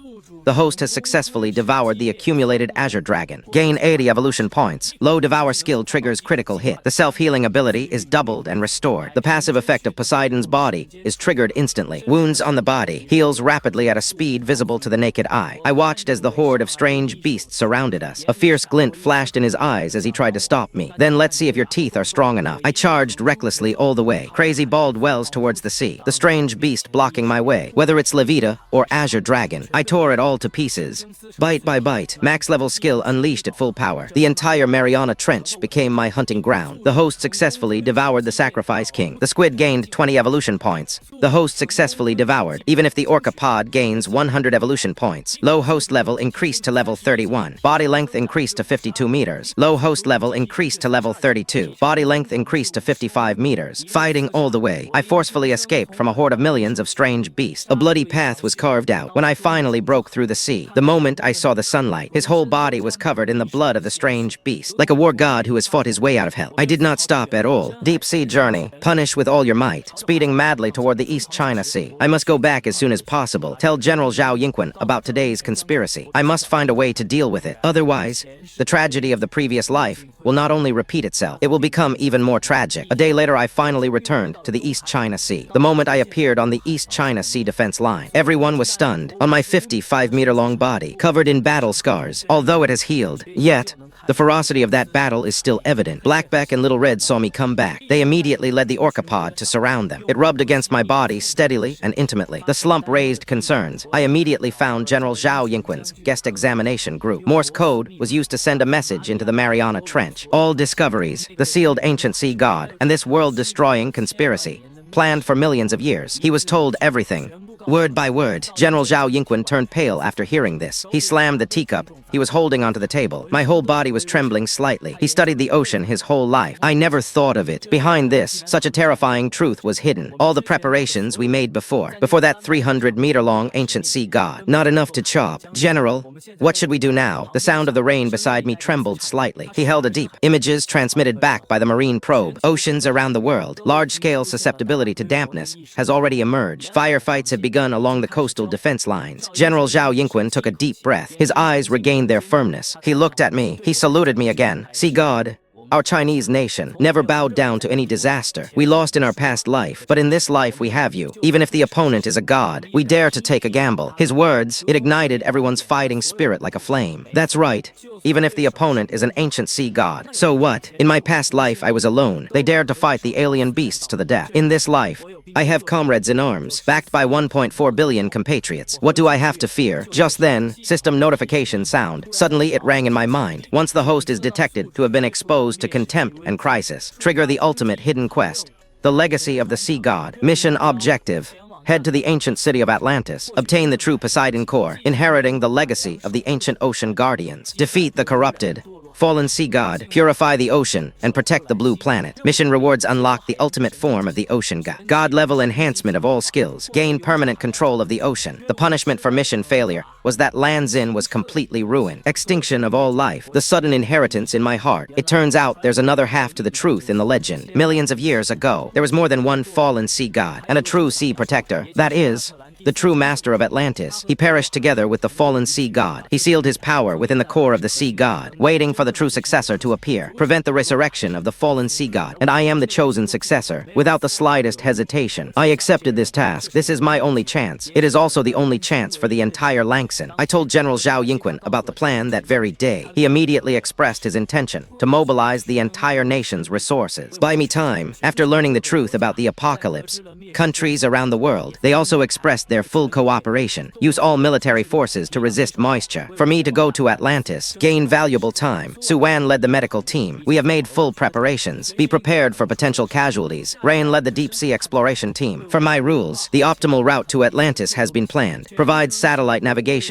The host has successfully devoured the accumulated Azure Dragon. Gain 80 evolution points. Low Devour skill triggers critical hit. The self-healing ability is doubled and restored. The passive effect of Poseidon's body is triggered instantly. Wounds on the body. Heals rapidly at a speed visible to the naked eye. I watched as the horde of strange beasts surrounded us. A fierce glint flashed in his eyes as he tried to stop me. Then let's see if your teeth are strong enough. I charged recklessly all the way. Crazy bald wells towards the sea. The strange beast blocking my way. Whether it's Levita or Azure Dragon, I tore it all to pieces. Bite by bite, max level skill unleashed at full power. The entire Mariana Trench became my hunting ground. The host successfully devoured the Sacrifice King. The squid gained 20 evolution points. The host successfully devoured. Even if the Orca pod gains 100 evolution points. Low host level increased to level 31. Body length increased to 52 meters. Low host level increased to level 32. Body length increased to 55 meters. Fighting all the way, I forcefully escaped from a horde of millions of strange beasts. A bloody path was carved out when I finally broke through the sea. The moment I saw the sunlight, his whole body was covered in the blood of the strange beast, like a war god who has fought his way out of hell. I did not stop at all. Deep sea journey. Punish with all your might. Speeding madly toward the East China Sea. I must go back as soon as possible. Tell General Zhao Yingquan about today's conspiracy. I must find a way to deal with it. Otherwise, the tragedy of the previous life will not only repeat itself, it will become even more tragic. A day later, I finally returned to the East China Sea. The moment I appeared on the East China Sea defense line, everyone was stunned. On my 55-meter-long body, covered in battle scars, although it has healed, yet the ferocity of that battle is still evident. Blackback and Little Red saw me come back. They immediately led the Orcapod to surround them. It rubbed against my body steadily and intimately. The slump raised concerns. I immediately found General Zhao Yingquan's guest examination group. Morse code was used to send a message into the Mariana Trench. All discoveries, the sealed ancient sea god, and this world-destroying conspiracy, planned for millions of years. He was told everything. Word by word, General Zhao Yingwen turned pale after hearing this. He slammed the teacup he was holding onto the table. My whole body was trembling slightly. He studied the ocean his whole life. I never thought of it. Behind this, such a terrifying truth was hidden. All the preparations we made before that 300-meter-long ancient sea god. Not enough to chop. General, what should we do now? The sound of the rain beside me trembled slightly. He held a deep. Images transmitted back by the marine probe. Oceans around the world. Large-scale susceptibility to dampness has already emerged. Firefights have begun along the coastal defense lines. General Zhao Yingwen took a deep breath. His eyes regained their firmness. He looked at me. He saluted me again. Sea god, our Chinese nation never bowed down to any disaster. We lost in our past life, but in this life we have you. Even if the opponent is a god, we dare to take a gamble. His words, it ignited everyone's fighting spirit like a flame. That's right. Even if the opponent is an ancient sea god. So what? In my past life, I was alone. They dared to fight the alien beasts to the death. In this life, I have comrades in arms, backed by 1.4 billion compatriots. What do I have to fear? Just then, system notification sound. Suddenly, it rang in my mind. Once the host is detected to have been exposed to contempt and crisis, trigger the ultimate hidden quest. The legacy of the sea god. Mission objective. Head to the ancient city of Atlantis. Obtain the true Poseidon core, inheriting the legacy of the ancient ocean guardians. Defeat the corrupted fallen sea god, purify the ocean, and protect the blue planet. Mission rewards unlock the ultimate form of the ocean god. God-level enhancement of all skills. Gain permanent control of the ocean. The punishment for mission failure was that Lanzin was completely ruined. Extinction of all life. The sudden inheritance in my heart. It turns out there's another half to the truth in the legend. Millions of years ago, there was more than one fallen sea god, and a true sea protector. That is, the true master of Atlantis. He perished together with the fallen sea god. He sealed his power within the core of the sea god, waiting for the true successor to appear, prevent the resurrection of the fallen sea god. And I am the chosen successor. Without the slightest hesitation, I accepted this task. This is my only chance. It is also the only chance for the entire Langson. I told General Zhao Yingwen about the plan that very day. He immediately expressed his intention to mobilize the entire nation's resources. Buy me time. After learning the truth about the apocalypse, countries around the world, they also expressed their full cooperation. Use all military forces to resist moisture. For me to go to Atlantis, gain valuable time. Suwan led the medical team. We have made full preparations. Be prepared for potential casualties. Rain led the deep sea exploration team. For my rules, the optimal route to Atlantis has been planned. Provide satellite navigation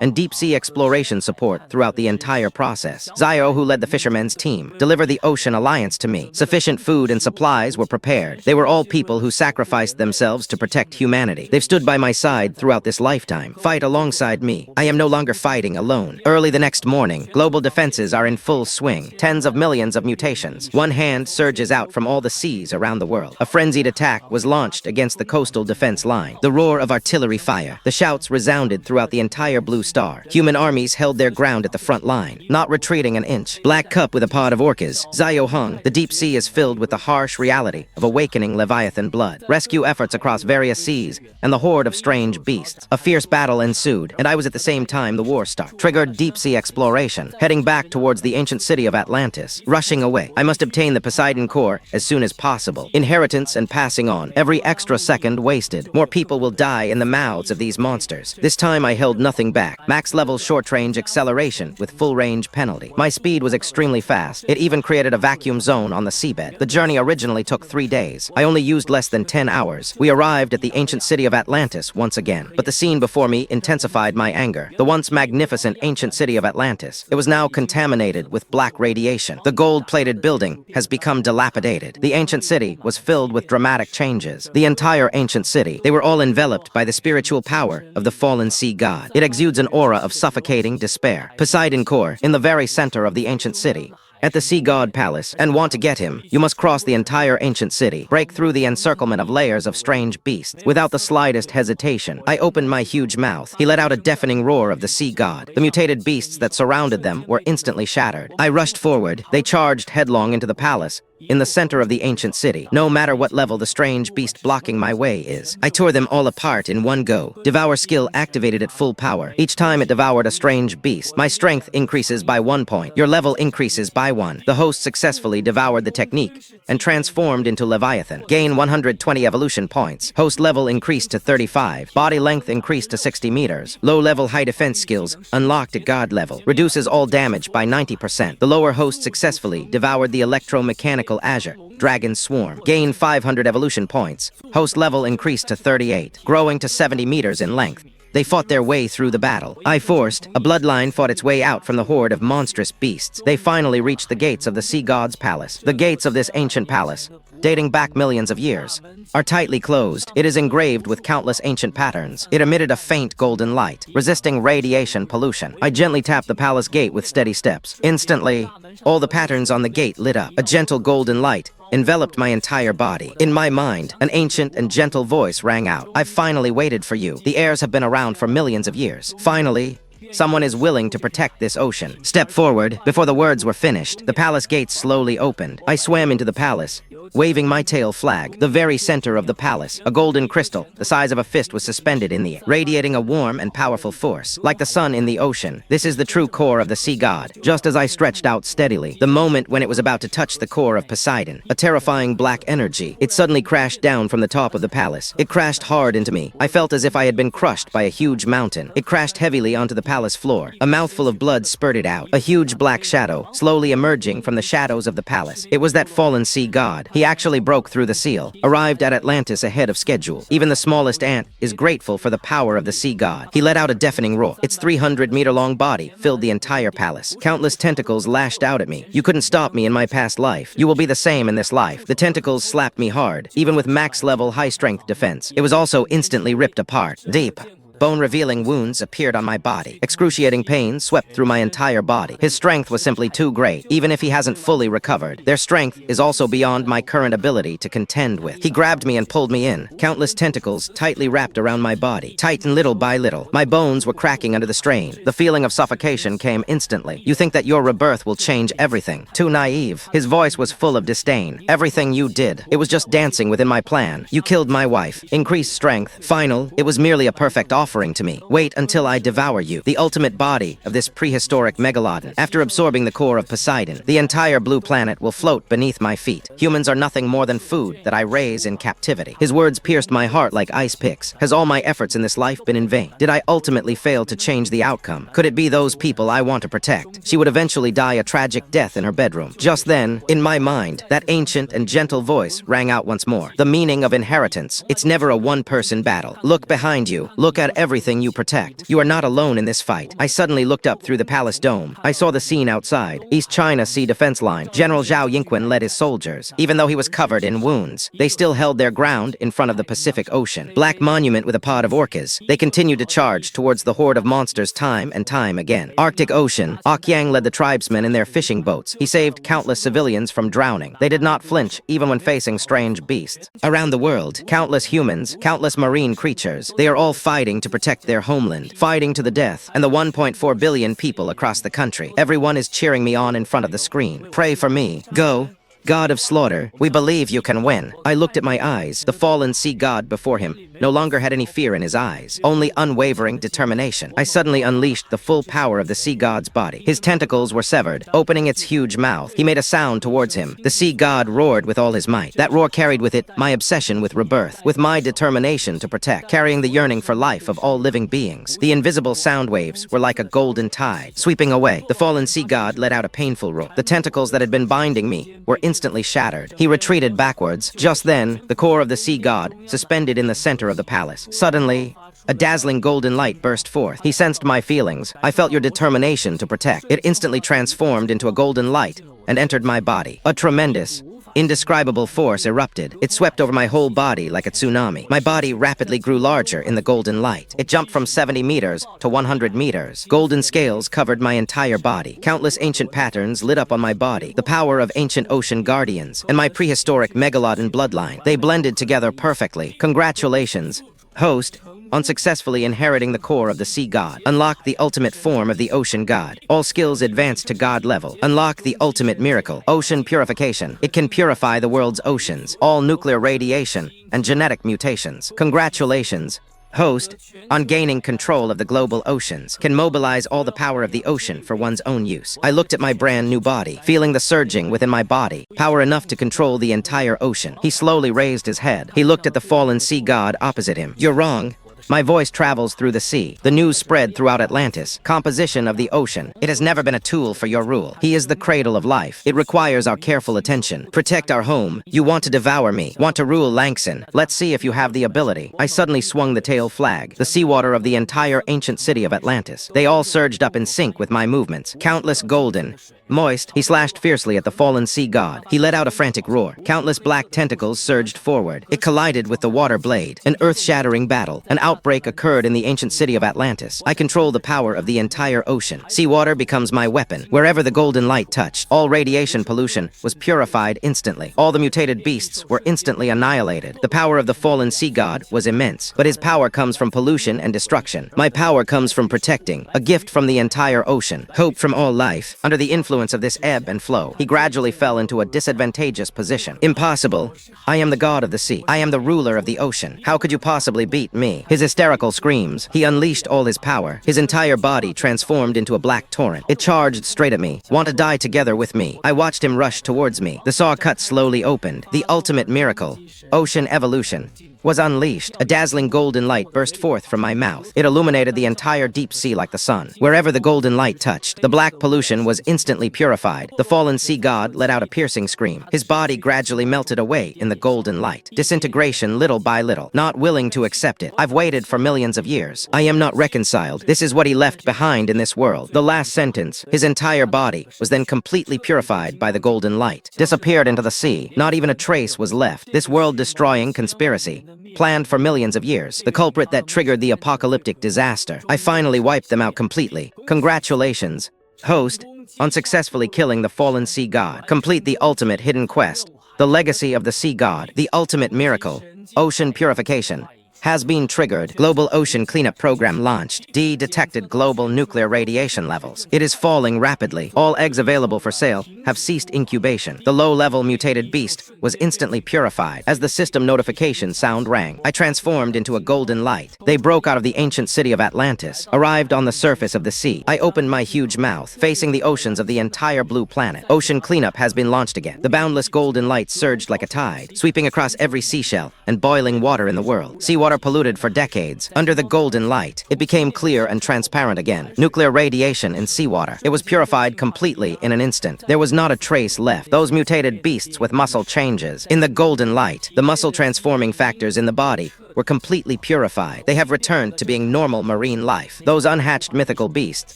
and deep-sea exploration support throughout the entire process. Zio, who led the fishermen's team, delivered the Ocean Alliance to me. Sufficient food and supplies were prepared. They were all people who sacrificed themselves to protect humanity. They've stood by my side throughout this lifetime. Fight alongside me. I am no longer fighting alone. Early the next morning, global defenses are in full swing. Tens of millions of mutations. One hand surges out from all the seas around the world. A frenzied attack was launched against the coastal defense line. The roar of artillery fire. The shouts resounded throughout the entire blue star. Human armies held their ground at the front line, not retreating an inch. Black cup with a pod of orcas. Zio hung. The deep sea is filled with the harsh reality of awakening Leviathan blood. Rescue efforts across various seas, and the horde of strange beasts. A fierce battle ensued, and I was at the same time the war started. Triggered deep sea exploration, heading back towards the ancient city of Atlantis. Rushing away. I must obtain the Poseidon core as soon as possible. Inheritance and passing on. Every extra second wasted. More people will die in the mouths of these monsters. This time I held nothing back. Max level short-range acceleration with full-range penalty. My speed was extremely fast. It even created a vacuum zone on the seabed. The journey originally took 3 days. I only used less than 10 hours. We arrived at the ancient city of Atlantis once again. But the scene before me intensified my anger. The once magnificent ancient city of Atlantis. It was now contaminated with black radiation. The gold-plated building has become dilapidated. The ancient city was filled with dramatic changes. The entire ancient city. They were all enveloped by the spiritual power of the fallen sea god. It exudes an aura of suffocating despair. Poseidon core, in the very center of the ancient city. At the Sea God Palace, and want to get him, you must cross the entire ancient city, break through the encirclement of layers of strange beasts. Without the slightest hesitation, I opened my huge mouth. He let out a deafening roar of the sea god. The mutated beasts that surrounded them were instantly shattered. I rushed forward. They charged headlong into the palace, in the center of the ancient city, no matter what level the strange beast blocking my way is. I tore them all apart in one go. Devour skill activated at full power. Each time it devoured a strange beast, my strength increases by 1 point. Your level increases by 1. The host successfully devoured the technique and transformed into Leviathan. Gain 120 evolution points. Host level increased to 35. Body length increased to 60 meters. Low-level high defense skills unlocked at god level. Reduces all damage by 90%. The lower host successfully devoured the electromechanical Magical Azure. Dragon Swarm. Gain 500 evolution points. Host level increased to 38, growing to 70 meters in length. They fought their way through the battle. A bloodline fought its way out from the horde of monstrous beasts. They finally reached the gates of the sea god's palace. The gates of this ancient palace, dating back millions of years, are tightly closed. It is engraved with countless ancient patterns. It emitted a faint golden light, resisting radiation pollution. I gently tapped the palace gate with steady steps. Instantly, all the patterns on the gate lit up. A gentle golden light enveloped my entire body. In my mind, an ancient and gentle voice rang out. "I've finally waited for you. The heirs have been around for millions of years. Finally, someone is willing to protect this ocean." Step forward. Before the words were finished, the palace gates slowly opened. I swam into the palace, waving my tail flag. The very center of the palace, a golden crystal the size of a fist was suspended in the air, radiating a warm and powerful force. Like the sun in the ocean, this is the true core of the sea god. Just as I stretched out steadily, the moment when it was about to touch the core of Poseidon, a terrifying black energy, it suddenly crashed down from the top of the palace. It crashed hard into me. I felt as if I had been crushed by a huge mountain. It crashed heavily onto the palace floor. A mouthful of blood spurted out, a huge black shadow slowly emerging from the shadows of the palace. It was that fallen sea god. He actually broke through the seal, arrived at Atlantis ahead of schedule. Even the smallest ant is grateful for the power of the sea god. He let out a deafening roar. Its 300-meter-long body filled the entire palace. Countless tentacles lashed out at me. You couldn't stop me in my past life. You will be the same in this life. The tentacles slapped me hard, even with max-level high-strength defense. It was also instantly ripped apart. Deep, bone-revealing wounds appeared on my body. Excruciating pain swept through my entire body. His strength was simply too great, even if he hasn't fully recovered. Their strength is also beyond my current ability to contend with. He grabbed me and pulled me in. Countless tentacles tightly wrapped around my body, tightened little by little. My bones were cracking under the strain. The feeling of suffocation came instantly. "You think that your rebirth will change everything. Too naive." His voice was full of disdain. "Everything you did, it was just dancing within my plan. You killed my wife, increased strength. Final, it was merely a perfect offering to me. Wait until I devour you." The ultimate body of this prehistoric Megalodon. After absorbing the core of Poseidon, the entire blue planet will float beneath my feet. Humans are nothing more than food that I raise in captivity. His words pierced my heart like ice picks. Has all my efforts in this life been in vain? Did I ultimately fail to change the outcome? Could it be those people I want to protect? She would eventually die a tragic death in her bedroom. Just then, in my mind, that ancient and gentle voice rang out once more. The meaning of inheritance. It's never a one-person battle. Look behind you. Look at everything you protect. You are not alone in this fight. I suddenly looked up through the palace dome. I saw the scene outside. East China Sea Defense Line. General Zhao Yingqin led his soldiers. Even though he was covered in wounds, they still held their ground in front of the Pacific Ocean. Black Monument with a pod of orcas. They continued to charge towards the horde of monsters time and time again. Arctic Ocean. Yang led the tribesmen in their fishing boats. He saved countless civilians from drowning. They did not flinch even when facing strange beasts. Around the world, countless humans, countless marine creatures, they are all fighting to protect their homeland, fighting to the death, and the 1.4 billion people across the country. Everyone is cheering me on in front of the screen. Pray for me. Go, God of slaughter, we believe you can win. I looked at my eyes. The fallen sea god before him no longer had any fear in his eyes, only unwavering determination. I suddenly unleashed the full power of the sea god's body. His tentacles were severed, opening its huge mouth. He made a sound towards him. The sea god roared with all his might. That roar carried with it my obsession with rebirth, with my determination to protect, carrying the yearning for life of all living beings. The invisible sound waves were like a golden tide, sweeping away. The fallen sea god let out a painful roar. The tentacles that had been binding me were instantly shattered. He retreated backwards. Just then, the core of the sea god, suspended in the center of the palace. Suddenly, a dazzling golden light burst forth. He sensed my feelings. I felt your determination to protect. It instantly transformed into a golden light and entered my body. A tremendous, indescribable force erupted. It swept over my whole body like a tsunami. My body rapidly grew larger in the golden light. It jumped from 70 meters to 100 meters. Golden scales covered my entire body. Countless ancient patterns lit up on my body. The power of ancient ocean guardians and my prehistoric Megalodon bloodline. They blended together perfectly. Congratulations, host, on successfully inheriting the core of the sea god. Unlock the ultimate form of the ocean god. All skills advanced to god level. Unlock the ultimate miracle, ocean purification. It can purify the world's oceans, all nuclear radiation, and genetic mutations. Congratulations, host, on gaining control of the global oceans. Can mobilize all the power of the ocean for one's own use. I looked at my brand new body, feeling the surging within my body, power enough to control the entire ocean. He slowly raised his head. He looked at the fallen sea god opposite him. You're wrong. My voice travels through the sea. The news spread throughout Atlantis. Composition of the ocean. It has never been a tool for your rule. He is the cradle of life. It requires our careful attention. Protect our home. You want to devour me. Want to rule Langson. Let's see if you have the ability. I suddenly swung the tail flag. The seawater of the entire ancient city of Atlantis. They all surged up in sync with my movements. Countless golden, moist, he slashed fiercely at the fallen sea god. He let out a frantic roar. Countless black tentacles surged forward. It collided with the water blade. An earth-shattering battle. An outbreak occurred in the ancient city of Atlantis. I control the power of the entire ocean. Seawater becomes my weapon. Wherever the golden light touched, all radiation pollution was purified instantly. All the mutated beasts were instantly annihilated. The power of the fallen sea god was immense, but his power comes from pollution and destruction. My power comes from protecting, a gift from the entire ocean, hope from all life. Under the influence of this ebb and flow, he gradually fell into a disadvantageous position. Impossible. I am the god of the sea. I am the ruler of the ocean. How could you possibly beat me? His hysterical screams. He unleashed all his power. His entire body transformed into a black torrent. It charged straight at me. Want to die together with me? I watched him rush towards me. The saw cut slowly opened. The ultimate miracle, ocean evolution, was unleashed. A dazzling golden light burst forth from my mouth. It illuminated the entire deep sea like the sun. Wherever the golden light touched, the black pollution was instantly purified. The fallen sea god let out a piercing scream. His body gradually melted away in the golden light. Disintegration little by little. Not willing to accept it. I've waited for millions of years. I am not reconciled. This is what he left behind in this world. The last sentence. His entire body was then completely purified by the golden light. Disappeared into the sea. Not even a trace was left. This world-destroying conspiracy, planned for millions of years. The culprit that triggered the apocalyptic disaster. I finally wiped them out completely. Congratulations, host, on successfully killing the fallen sea god. Complete the ultimate hidden quest. The legacy of the sea god. The ultimate miracle. Ocean purification has been triggered. Global Ocean Cleanup Program launched. Detected global nuclear radiation levels. It is falling rapidly. All eggs available for sale have ceased incubation. The low-level mutated beast was instantly purified. As the system notification sound rang, I transformed into a golden light. They broke out of the ancient city of Atlantis, arrived on the surface of the sea. I opened my huge mouth, facing the oceans of the entire blue planet. Ocean cleanup has been launched again. The boundless golden light surged like a tide, sweeping across every seashell and boiling water in the world. Seawater polluted for decades. Under the golden light, it became clear and transparent again. Nuclear radiation in seawater. It was purified completely in an instant. There was not a trace left. Those mutated beasts with muscle changes. In the golden light, the muscle transforming factors in the body were completely purified. They have returned to being normal marine life. Those unhatched mythical beasts,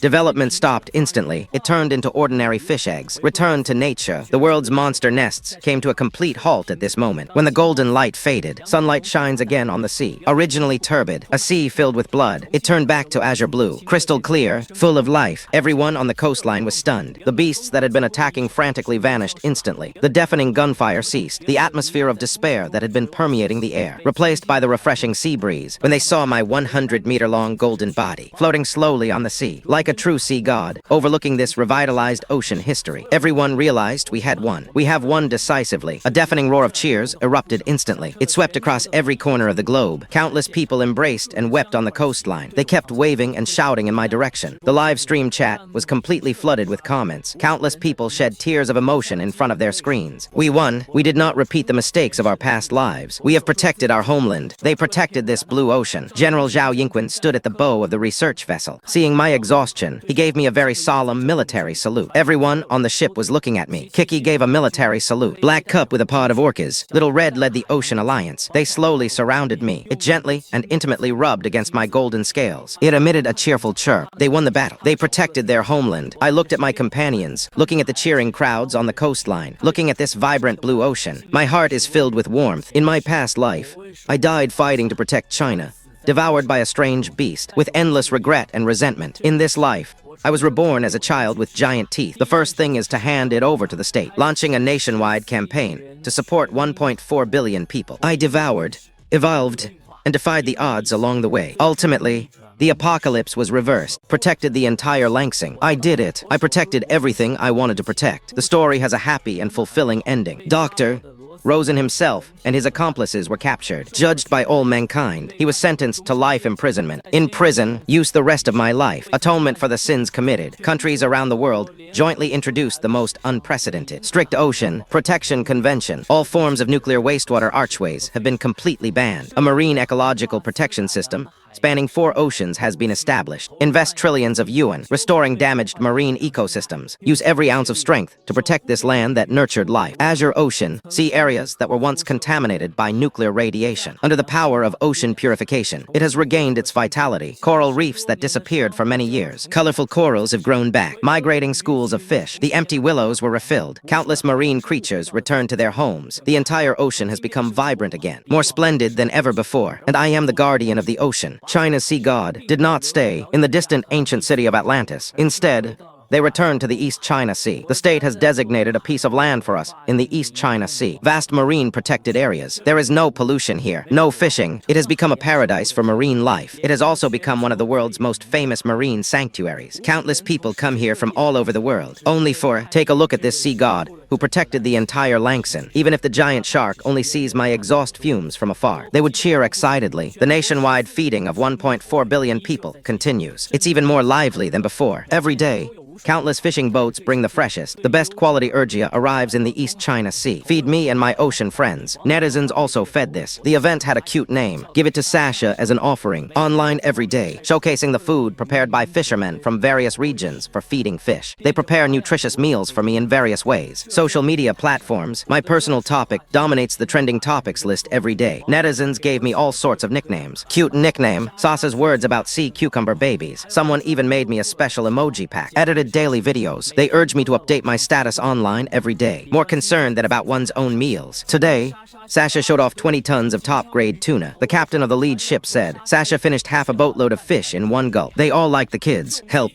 development stopped instantly. It turned into ordinary fish eggs. Returned to nature. The world's monster nests came to a complete halt at this moment. When the golden light faded, sunlight shines again on the sea. Originally turbid, a sea filled with blood, it turned back to azure blue. Crystal clear, full of life. Everyone on the coastline was stunned. The beasts that had been attacking frantically vanished instantly. The deafening gunfire ceased. The atmosphere of despair that had been permeating the air, replaced by the refreshing sea breeze, when they saw my 100-meter-long golden body floating slowly on the sea, like a true sea god, overlooking this revitalized ocean history. Everyone realized we had won. We have won decisively. A deafening roar of cheers erupted instantly. It swept across every corner of the globe. Countless people embraced and wept on the coastline. They kept waving and shouting in my direction. The live stream chat was completely flooded with comments. Countless people shed tears of emotion in front of their screens. We won. We did not repeat the mistakes of our past lives. We have protected our homeland. They protected this blue ocean. General Zhao Yingqin stood at the bow of the research vessel. Seeing my exhaustion, he gave me a very solemn military salute. Everyone on the ship was looking at me. Kiki gave a military salute. Black Cup with a pod of orcas. Little Red led the Ocean Alliance. They slowly surrounded me. It gently and intimately rubbed against my golden scales. It emitted a cheerful chirp. They won the battle. They protected their homeland. I looked at my companions, looking at the cheering crowds on the coastline, looking at this vibrant blue ocean. My heart is filled with warmth. In my past life, I died fighting to protect China, devoured by a strange beast, with endless regret and resentment. In this life, I was reborn as a child with giant teeth. The first thing is to hand it over to the state, launching a nationwide campaign to support 1.4 billion people. I devoured, evolved, and defied the odds along the way. Ultimately, the apocalypse was reversed, protected the entire Langsing. I did it. I protected everything I wanted to protect. The story has a happy and fulfilling ending. Dr. Rosen himself and his accomplices were captured, judged by all mankind. He was sentenced to life imprisonment. In prison, use the rest of my life. Atonement for the sins committed. Countries around the world jointly introduced the most unprecedented strict ocean protection convention. All forms of nuclear wastewater archways have been completely banned. A marine ecological protection system spanning 4 oceans has been established. Invest trillions of yuan, restoring damaged marine ecosystems. Use every ounce of strength to protect this land that nurtured life. Azure Ocean, see areas that were once contaminated by nuclear radiation. Under the power of ocean purification, it has regained its vitality. Coral reefs that disappeared for many years. Colorful corals have grown back. Migrating schools of fish. The empty willows were refilled. Countless marine creatures returned to their homes. The entire ocean has become vibrant again, more splendid than ever before. And I am the guardian of the ocean. China's sea god did not stay in the distant ancient city of Atlantis. Instead, they returned to the East China Sea. The state has designated a piece of land for us in the East China Sea. Vast marine protected areas. There is no pollution here, no fishing. It has become a paradise for marine life. It has also become one of the world's most famous marine sanctuaries. Countless people come here from all over the world, only for, take a look at this sea god, who protected the entire Langshan. Even if the giant shark only sees my exhaust fumes from afar, they would cheer excitedly. The nationwide feeding of 1.4 billion people continues. It's even more lively than before. Every day, countless fishing boats bring the freshest, the best quality urgia arrives in the East China Sea. Feed me and my ocean friends. Netizens also fed this. The event had a cute name. Give it to Sasha as an offering. Online every day, showcasing the food prepared by fishermen from various regions for feeding fish. They prepare nutritious meals for me in various ways. Social media platforms, my personal topic dominates the trending topics list every day. Netizens gave me all sorts of nicknames. Cute nickname, Sasha's words about sea cucumber babies. Someone even made me a special emoji pack. Edited daily videos. They urge me to update my status online every day, more concerned than about one's own meals. Today, Sasha showed off 20 tons of top-grade tuna. The captain of the lead ship said, Sasha finished half a boatload of fish in one gulp. They all like the kids. Help.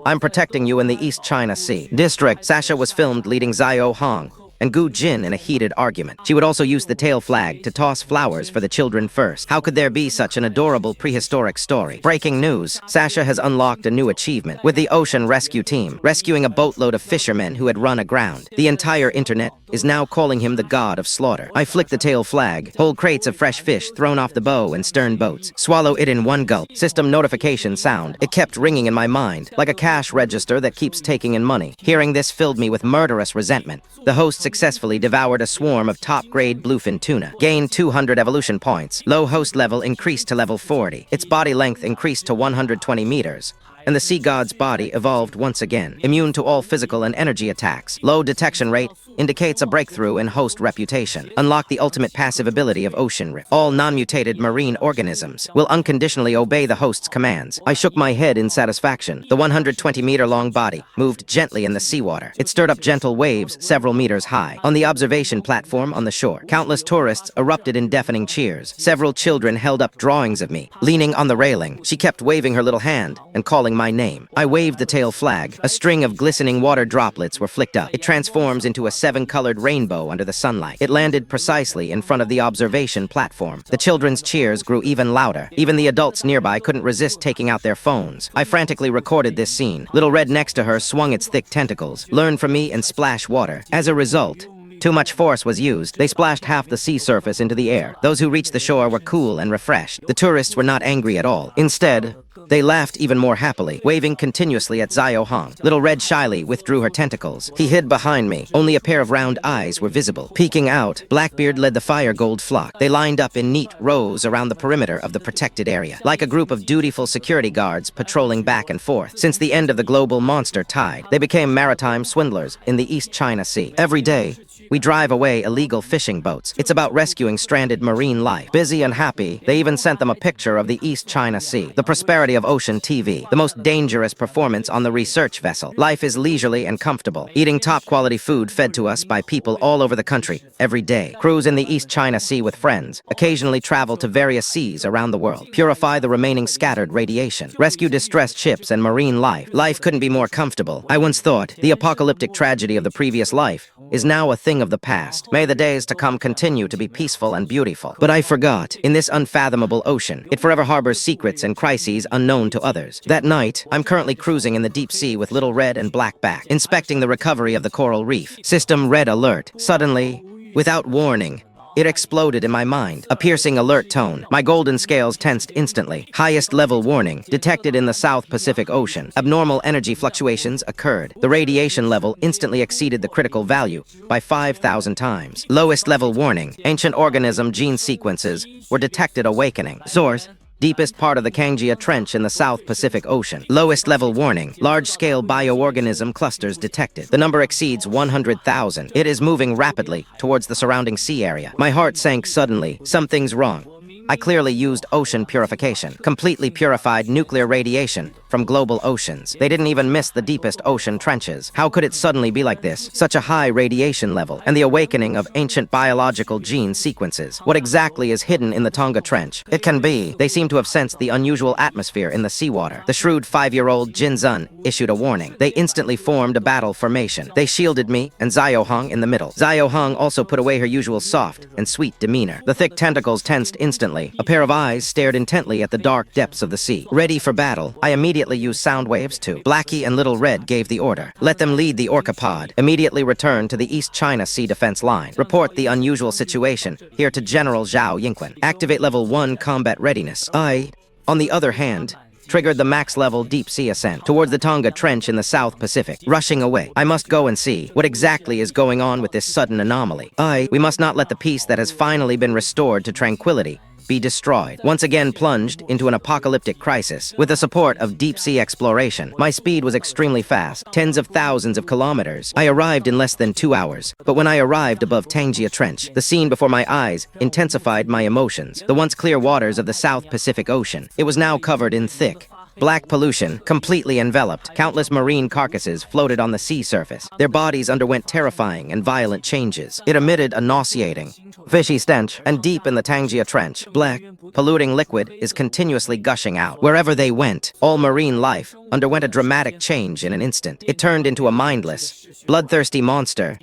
I'm protecting you in the East China Sea. District, Sasha was filmed leading Xiao Hong and Gu Jin in a heated argument. She would also use the tail flag to toss flowers for the children first. How could there be such an adorable prehistoric story? Breaking news, Sasha has unlocked a new achievement with the ocean rescue team, rescuing a boatload of fishermen who had run aground. The entire internet is now calling him the god of slaughter. I flick the tail flag, whole crates of fresh fish thrown off the bow and stern boats. Swallow it in one gulp. System notification sound. It kept ringing in my mind, like a cash register that keeps taking in money. Hearing this filled me with murderous resentment. The host successfully devoured a swarm of top-grade bluefin tuna. Gained 200 evolution points. Low host level increased to level 40. Its body length increased to 120 meters. And the sea god's body evolved once again, immune to all physical and energy attacks. Low detection rate indicates a breakthrough in host reputation. Unlock the ultimate passive ability of Ocean Rift. All non-mutated marine organisms will unconditionally obey the host's commands. I shook my head in satisfaction. The 120-meter-long body moved gently in the seawater. It stirred up gentle waves several meters high. On the observation platform on the shore, countless tourists erupted in deafening cheers. Several children held up drawings of me. Leaning on the railing, she kept waving her little hand and calling my name. I waved the tail flag. A string of glistening water droplets were flicked up. It transforms into a 7-colored rainbow under the sunlight. It landed precisely in front of the observation platform. The children's cheers grew even louder. Even the adults nearby couldn't resist taking out their phones. I frantically recorded this scene. Little Red next to her swung its thick tentacles. Learn from me and splash water. As a result, too much force was used. They splashed half the sea surface into the air. Those who reached the shore were cool and refreshed. The tourists were not angry at all. Instead, they laughed even more happily, waving continuously at Xiao Hong. Little Red shyly withdrew her tentacles. He hid behind me. Only a pair of round eyes were visible. Peeking out, Blackbeard led the fire gold flock. They lined up in neat rows around the perimeter of the protected area, like a group of dutiful security guards patrolling back and forth. Since the end of the global monster tide, they became maritime swindlers in the East China Sea. Every day, we drive away illegal fishing boats. It's about rescuing stranded marine life. Busy and happy, they even sent them a picture of the East China Sea, the prosperity of ocean TV, the most dangerous performance on the research vessel. Life is leisurely and comfortable, eating top-quality food fed to us by people all over the country every day. Cruise in the East China Sea with friends, occasionally travel to various seas around the world, purify the remaining scattered radiation, rescue distressed ships and marine life. Life couldn't be more comfortable. I once thought the apocalyptic tragedy of the previous life is now a thing of the past. May the days to come continue to be peaceful and beautiful. But I forgot, in this unfathomable ocean, it forever harbors secrets and crises unknown to others. That night, I'm currently cruising in the deep sea with Little Red and Blackback, inspecting the recovery of the coral reef. System red alert. Suddenly, without warning, it exploded in my mind. A piercing alert tone. My golden scales tensed instantly. Highest level warning. Detected in the South Pacific Ocean. Abnormal energy fluctuations occurred. The radiation level instantly exceeded the critical value by 5,000 times. Lowest level warning. Ancient organism gene sequences were detected awakening. Source: Deepest part of the Kangia Trench in the South Pacific Ocean. Lowest level warning. Large-scale bioorganism clusters detected. The number exceeds 100,000. It is moving rapidly towards the surrounding sea area. My heart sank suddenly. Something's wrong. I clearly used ocean purification. Completely purified nuclear radiation from global oceans. They didn't even miss the deepest ocean trenches. How could it suddenly be like this? Such a high radiation level, and the awakening of ancient biological gene sequences. What exactly is hidden in the Tonga Trench? It can be. They seem to have sensed the unusual atmosphere in the seawater. The shrewd 5-year-old Jin Zun issued a warning. They instantly formed a battle formation. They shielded me and Zio Hong in the middle. Zio Hong also put away her usual soft and sweet demeanor. The thick tentacles tensed instantly. A pair of eyes stared intently at the dark depths of the sea. Ready for battle, I immediately used sound waves too. Blackie and Little Red gave the order. Let them lead the orca pod. Immediately return to the East China Sea defense line. Report the unusual situation here to General Zhao Yingquan. Activate level 1 combat readiness. I, on the other hand, triggered the max-level deep-sea ascent towards the Tonga Trench in the South Pacific. Rushing away. I must go and see what exactly is going on with this sudden anomaly. We must not let the peace that has finally been restored to tranquility be destroyed. Once again plunged into an apocalyptic crisis. With the support of deep-sea exploration, my speed was extremely fast, tens of thousands of kilometers. I arrived in less than 2 hours. But when I arrived above Tangia Trench, the scene before my eyes intensified my emotions. The once clear waters of the South Pacific Ocean. It was now covered in thick, black pollution, completely enveloped. Countless marine carcasses floated on the sea surface. Their bodies underwent terrifying and violent changes. It emitted a nauseating, fishy stench, and deep in the Tangia Trench, black, polluting liquid is continuously gushing out. Wherever they went, all marine life underwent a dramatic change in an instant. It turned into a mindless, bloodthirsty monster.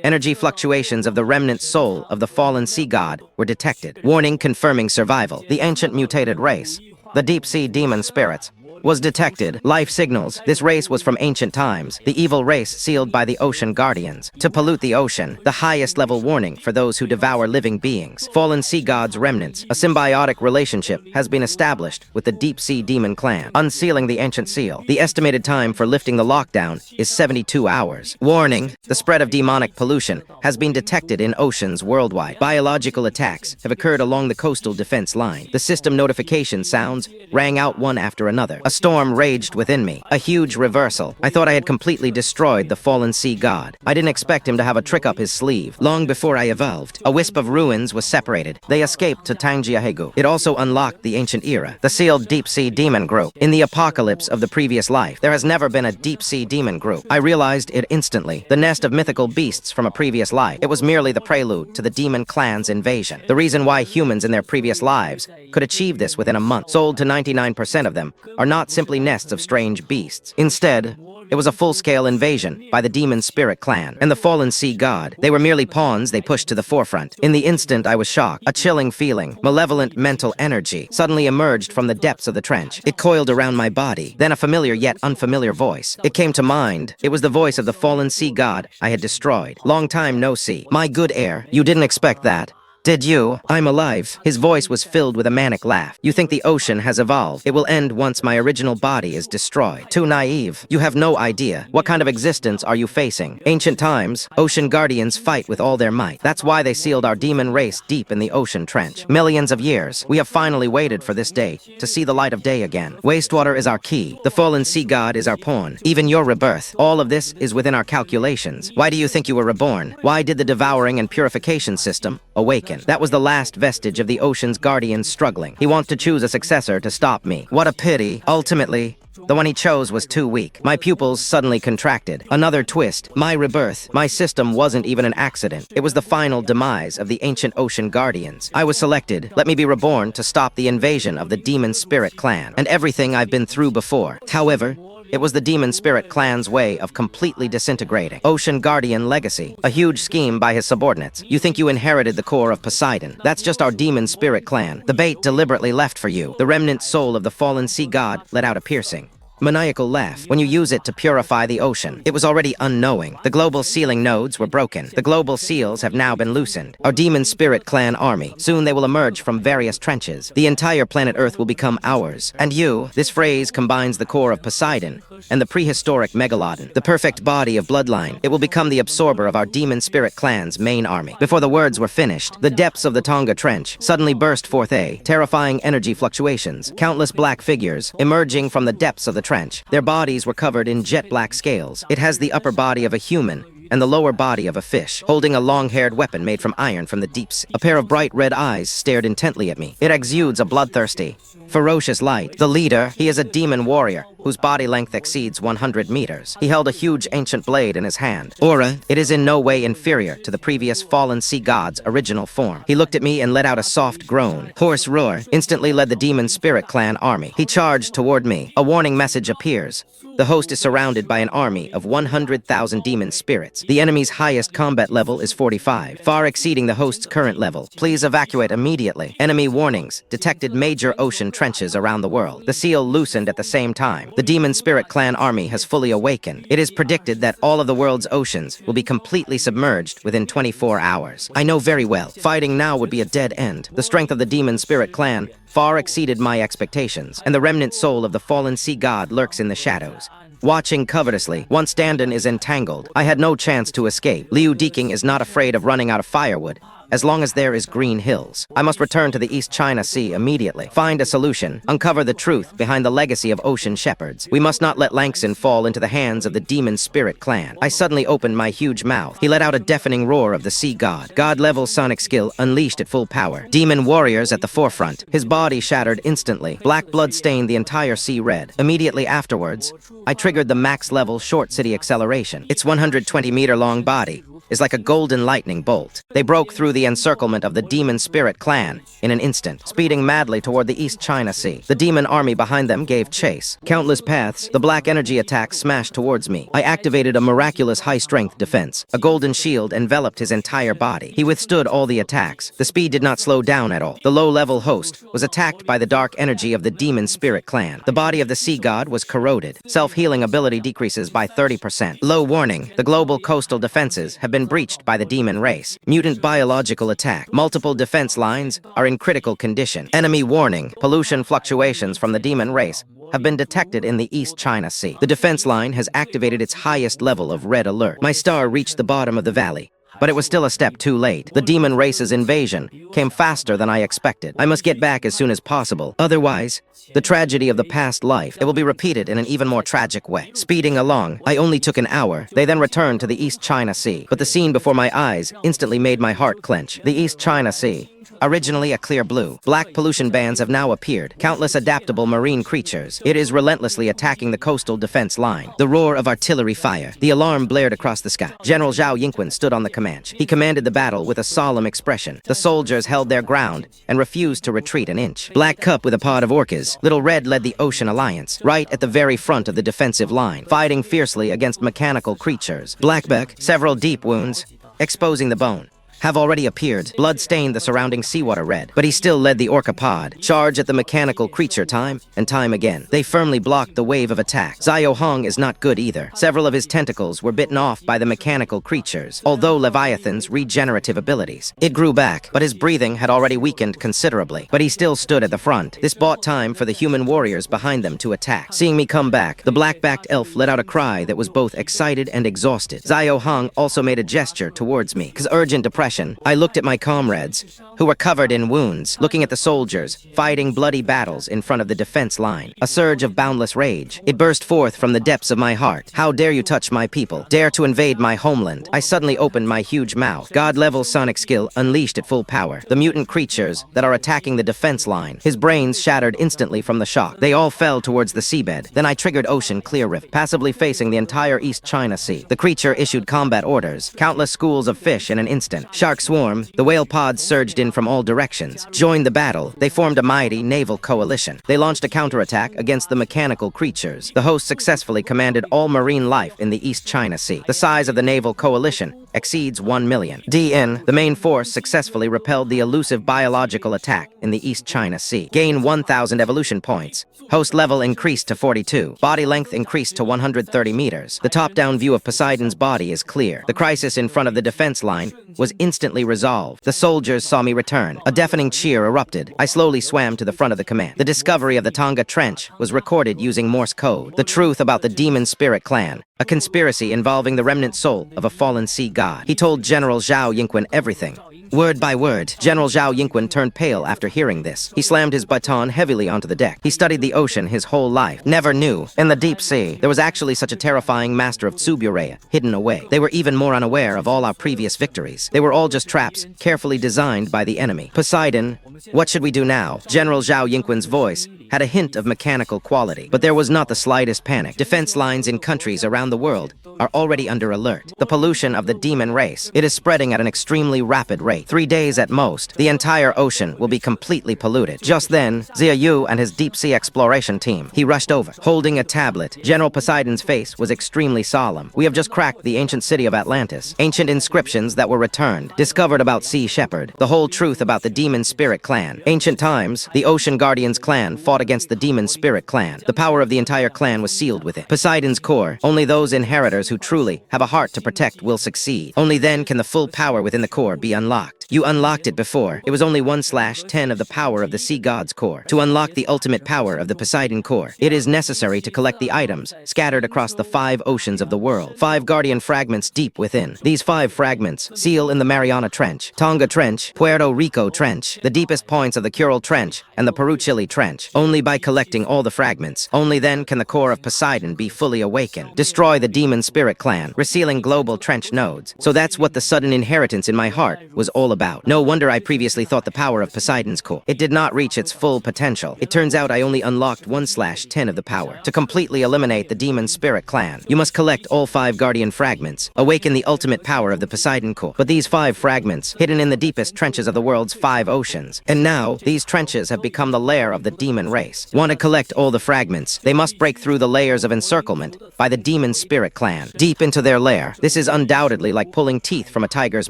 Energy fluctuations of the remnant soul of the fallen sea god were detected. Warning confirming survival. The ancient mutated race, the deep-sea demon spirits, was detected. Life signals. This race was from ancient times. The evil race sealed by the ocean guardians. To pollute the ocean. The highest level warning for those who devour living beings. Fallen sea gods' remnants. A symbiotic relationship has been established with the deep-sea demon clan. Unsealing the ancient seal. The estimated time for lifting the lockdown is 72 hours. Warning. The spread of demonic pollution has been detected in oceans worldwide. Biological attacks have occurred along the coastal defense line. The system notification sounds rang out one after another. A storm raged within me. A huge reversal. I thought I had completely destroyed the fallen sea god. I didn't expect him to have a trick up his sleeve. Long before I evolved, a wisp of ruins was separated. They escaped to Tangiahegu. It also unlocked the ancient era. The sealed deep-sea demon group. In the apocalypse of the previous life, there has never been a deep-sea demon group. I realized it instantly. The nest of mythical beasts from a previous life. It was merely the prelude to the demon clan's invasion. The reason why humans in their previous lives could achieve this within a month. Sold to 99% of them are not simply nests of strange beasts. Instead, it was a full-scale invasion by the demon spirit clan and the fallen sea god. They were merely pawns they pushed to the forefront. In the instant, I was shocked. A chilling feeling, malevolent mental energy, suddenly emerged from the depths of the trench. It coiled around my body. Then a familiar yet unfamiliar voice. It came to mind. It was the voice of the fallen sea god I had destroyed. Long time no see. My good heir, you didn't expect that, did you? I'm alive. His voice was filled with a manic laugh. You think the ocean has evolved. It will end once my original body is destroyed. Too naive. You have no idea. What kind of existence are you facing? Ancient times, ocean guardians fight with all their might. That's why they sealed our demon race deep in the ocean trench. Millions of years. We have finally waited for this day to see the light of day again. Wastewater is our key. The fallen sea god is our pawn. Even your rebirth. All of this is within our calculations. Why do you think you were reborn? Why did the devouring and purification system awaken? That was the last vestige of the ocean's guardians struggling. He wants to choose a successor to stop me. What a pity. Ultimately, the one he chose was too weak. My pupils suddenly contracted. Another twist. My rebirth. My system wasn't even an accident. It was the final demise of the ancient ocean guardians. I was selected. Let me be reborn to stop the invasion of the demon spirit clan and everything I've been through before. However, it was the demon spirit clan's way of completely disintegrating. Ocean Guardian legacy. A huge scheme by his subordinates. You think you inherited the core of Poseidon. That's just our demon spirit clan. The bait deliberately left for you. The remnant soul of the fallen sea god let out a piercing, maniacal laugh when you use it to purify the ocean. It was already unknowing. The global sealing nodes were broken. The global seals have now been loosened. Our demon spirit clan army. Soon they will emerge from various trenches. The entire planet Earth will become ours. And you, this phrase combines the core of Poseidon and the prehistoric Megalodon, the perfect body of bloodline. It will become the absorber of our demon spirit clan's main army. Before the words were finished, the depths of the Tonga Trench suddenly burst forth terrifying energy fluctuations. Countless black figures emerging from the depths of the trench. Their bodies were covered in jet black scales. It has the upper body of a human and the lower body of a fish, holding a long-haired weapon made from iron from the deep sea. A pair of bright red eyes stared intently at me. It exudes a bloodthirsty, ferocious light. The leader, he is a demon warrior, whose body length exceeds 100 meters. He held a huge ancient blade in his hand. Aura, it is in no way inferior to the previous fallen sea god's original form. He looked at me and let out a soft groan. Hoarse roar instantly led the demon spirit clan army. He charged toward me. A warning message appears. The host is surrounded by an army of 100,000 demon spirits. The enemy's highest combat level is 45, far exceeding the host's current level. Please evacuate immediately. Enemy warnings. Detected major ocean trenches around the world. The seal loosened at the same time. The demon spirit clan army has fully awakened. It is predicted that all of the world's oceans will be completely submerged within 24 hours. I know very well, fighting now would be a dead end. The strength of the demon spirit clan far exceeded my expectations, and the remnant soul of the fallen sea god lurks in the shadows. Watching covetously, once Dandan is entangled, I had no chance to escape. Liu Deking is not afraid of running out of firewood, as long as there is green hills. I must return to the East China Sea immediately. Find a solution. Uncover the truth behind the legacy of ocean shepherds. We must not let Langson fall into the hands of the demon spirit clan. I suddenly opened my huge mouth. He let out a deafening roar of the sea god. God-level sonic skill unleashed at full power. Demon warriors at the forefront. His body shattered instantly. Black blood stained the entire sea red. Immediately afterwards, I triggered the max-level short city acceleration. Its 120-meter-long body is like a golden lightning bolt. They broke through the encirclement of the demon spirit clan in an instant, speeding madly toward the East China Sea. The demon army behind them gave chase. Countless paths, the black energy attack smashed towards me. I activated a miraculous high-strength defense. A golden shield enveloped his entire body. He withstood all the attacks. The speed did not slow down at all. The low-level host was attacked by the dark energy of the demon spirit clan. The body of the sea god was corroded. Self-healing ability decreases by 30%. Low warning. The global coastal defenses have been breached by the demon race. Mutant biological attack. Multiple defense lines are in critical condition. Enemy warning. Pollution fluctuations from the demon race have been detected in the East China Sea. The defense line has activated its highest level of red alert. My star reached the bottom of the valley, but it was still a step too late. The demon race's invasion came faster than I expected. I must get back as soon as possible. Otherwise, the tragedy of the past life, it will be repeated in an even more tragic way. Speeding along, I only took an hour. They then returned to the East China Sea. But the scene before my eyes instantly made my heart clench. The East China Sea, originally a clear blue. Black pollution bands have now appeared. Countless adaptable marine creatures. It is relentlessly attacking the coastal defense line. The roar of artillery fire. The alarm blared across the sky. General Zhao Yingqin stood on the Comanche. He commanded the battle with a solemn expression. The soldiers held their ground and refused to retreat an inch. Black Cup with a pod of orcas. Little Red led the Ocean Alliance, right at the very front of the defensive line, fighting fiercely against mechanical creatures. Blackback, several deep wounds, exposing the bone, have already appeared. Blood stained the surrounding seawater red, but he still led the orca pod. Charge at the mechanical creature time and time again. They firmly blocked the wave of attack. Zio Hong is not good either. Several of his tentacles were bitten off by the mechanical creatures, although Leviathan's regenerative abilities. It grew back, but his breathing had already weakened considerably. But he still stood at the front. This bought time for the human warriors behind them to attack. Seeing me come back, the black-backed elf let out a cry that was both excited and exhausted. Zio Hong also made a gesture towards me. His urgent depression, I looked at my comrades, who were covered in wounds, looking at the soldiers, fighting bloody battles in front of the defense line. A surge of boundless rage. It burst forth from the depths of my heart. How dare you touch my people? Dare to invade my homeland? I suddenly opened my huge mouth. God-level sonic skill unleashed at full power. The mutant creatures that are attacking the defense line. His brains shattered instantly from the shock. They all fell towards the seabed. Then I triggered Ocean Clear Rift, passively facing the entire East China Sea. The creature issued combat orders. Countless schools of fish in an instant. Shark swarm, the whale pods surged in from all directions. Joined the battle, they formed a mighty naval coalition. They launched a counterattack against the mechanical creatures. The host successfully commanded all marine life in the East China Sea. The size of the naval coalition exceeds 1 million. DN, the main force successfully repelled the elusive biological attack in the East China Sea. Gain 1,000 evolution points. Host level increased to 42. Body length increased to 130 meters. The top-down view of Poseidon's body is clear. The crisis in front of the defense line was instantly resolved. The soldiers saw me return. A deafening cheer erupted. I slowly swam to the front of the command. The discovery of the Tonga Trench was recorded using Morse code. The truth about the Demon Spirit Clan, a conspiracy involving the remnant soul of a fallen sea god. He told General Zhao Yingwen everything. Word by word, General Zhao Yingwen turned pale after hearing this. He slammed his baton heavily onto the deck. He studied the ocean his whole life. Never knew, in the deep sea, there was actually such a terrifying master of Tsuburaya hidden away. They were even more unaware of all our previous victories. They were all just traps, carefully designed by the enemy. Poseidon, what should we do now? General Zhao Yingwen's voice had a hint of mechanical quality, but there was not the slightest panic. Defense lines in countries around the world are already under alert. The pollution of the demon race, it is spreading at an extremely rapid rate. 3 days at most, the entire ocean will be completely polluted. Just then, Xia Yu and his deep-sea exploration team, he rushed over, holding a tablet. General Poseidon's face was extremely solemn. We have just cracked the ancient city of Atlantis. Ancient inscriptions that were returned, discovered about Sea Shepherd, the whole truth about the Demon Spirit Clan. Ancient times, the Ocean Guardians clan fought against the Demon Spirit Clan. The power of the entire clan was sealed with it. Poseidon's core, only those inheritors who truly have a heart to protect will succeed. Only then can the full power within the core be unlocked. You unlocked it before. It was only 1/10 of the power of the Sea God's core. To unlock the ultimate power of the Poseidon core, it is necessary to collect the items scattered across the 5 oceans of the world. 5 guardian fragments deep within. These 5 fragments seal in the Mariana Trench, Tonga Trench, Puerto Rico Trench, the deepest points of the Kuril Trench, and the Peruchili Trench. Only by collecting all the fragments, only then can the core of Poseidon be fully awakened. Destroy the Demon Spirit Clan, resealing global trench nodes. So that's what the sudden inheritance in my heart was all about. No wonder I previously thought the power of Poseidon's core. It did not reach its full potential. It turns out I only unlocked 1/10 of the power. To completely eliminate the Demon Spirit Clan, you must collect all 5 guardian fragments, awaken the ultimate power of the Poseidon core. But these 5 fragments, hidden in the deepest trenches of the world's 5 oceans. And now, these trenches have become the lair of the demon race. Want to collect all the fragments, they must break through the layers of encirclement by the Demon Spirit Clan, deep into their lair. This is undoubtedly like pulling teeth from a tiger's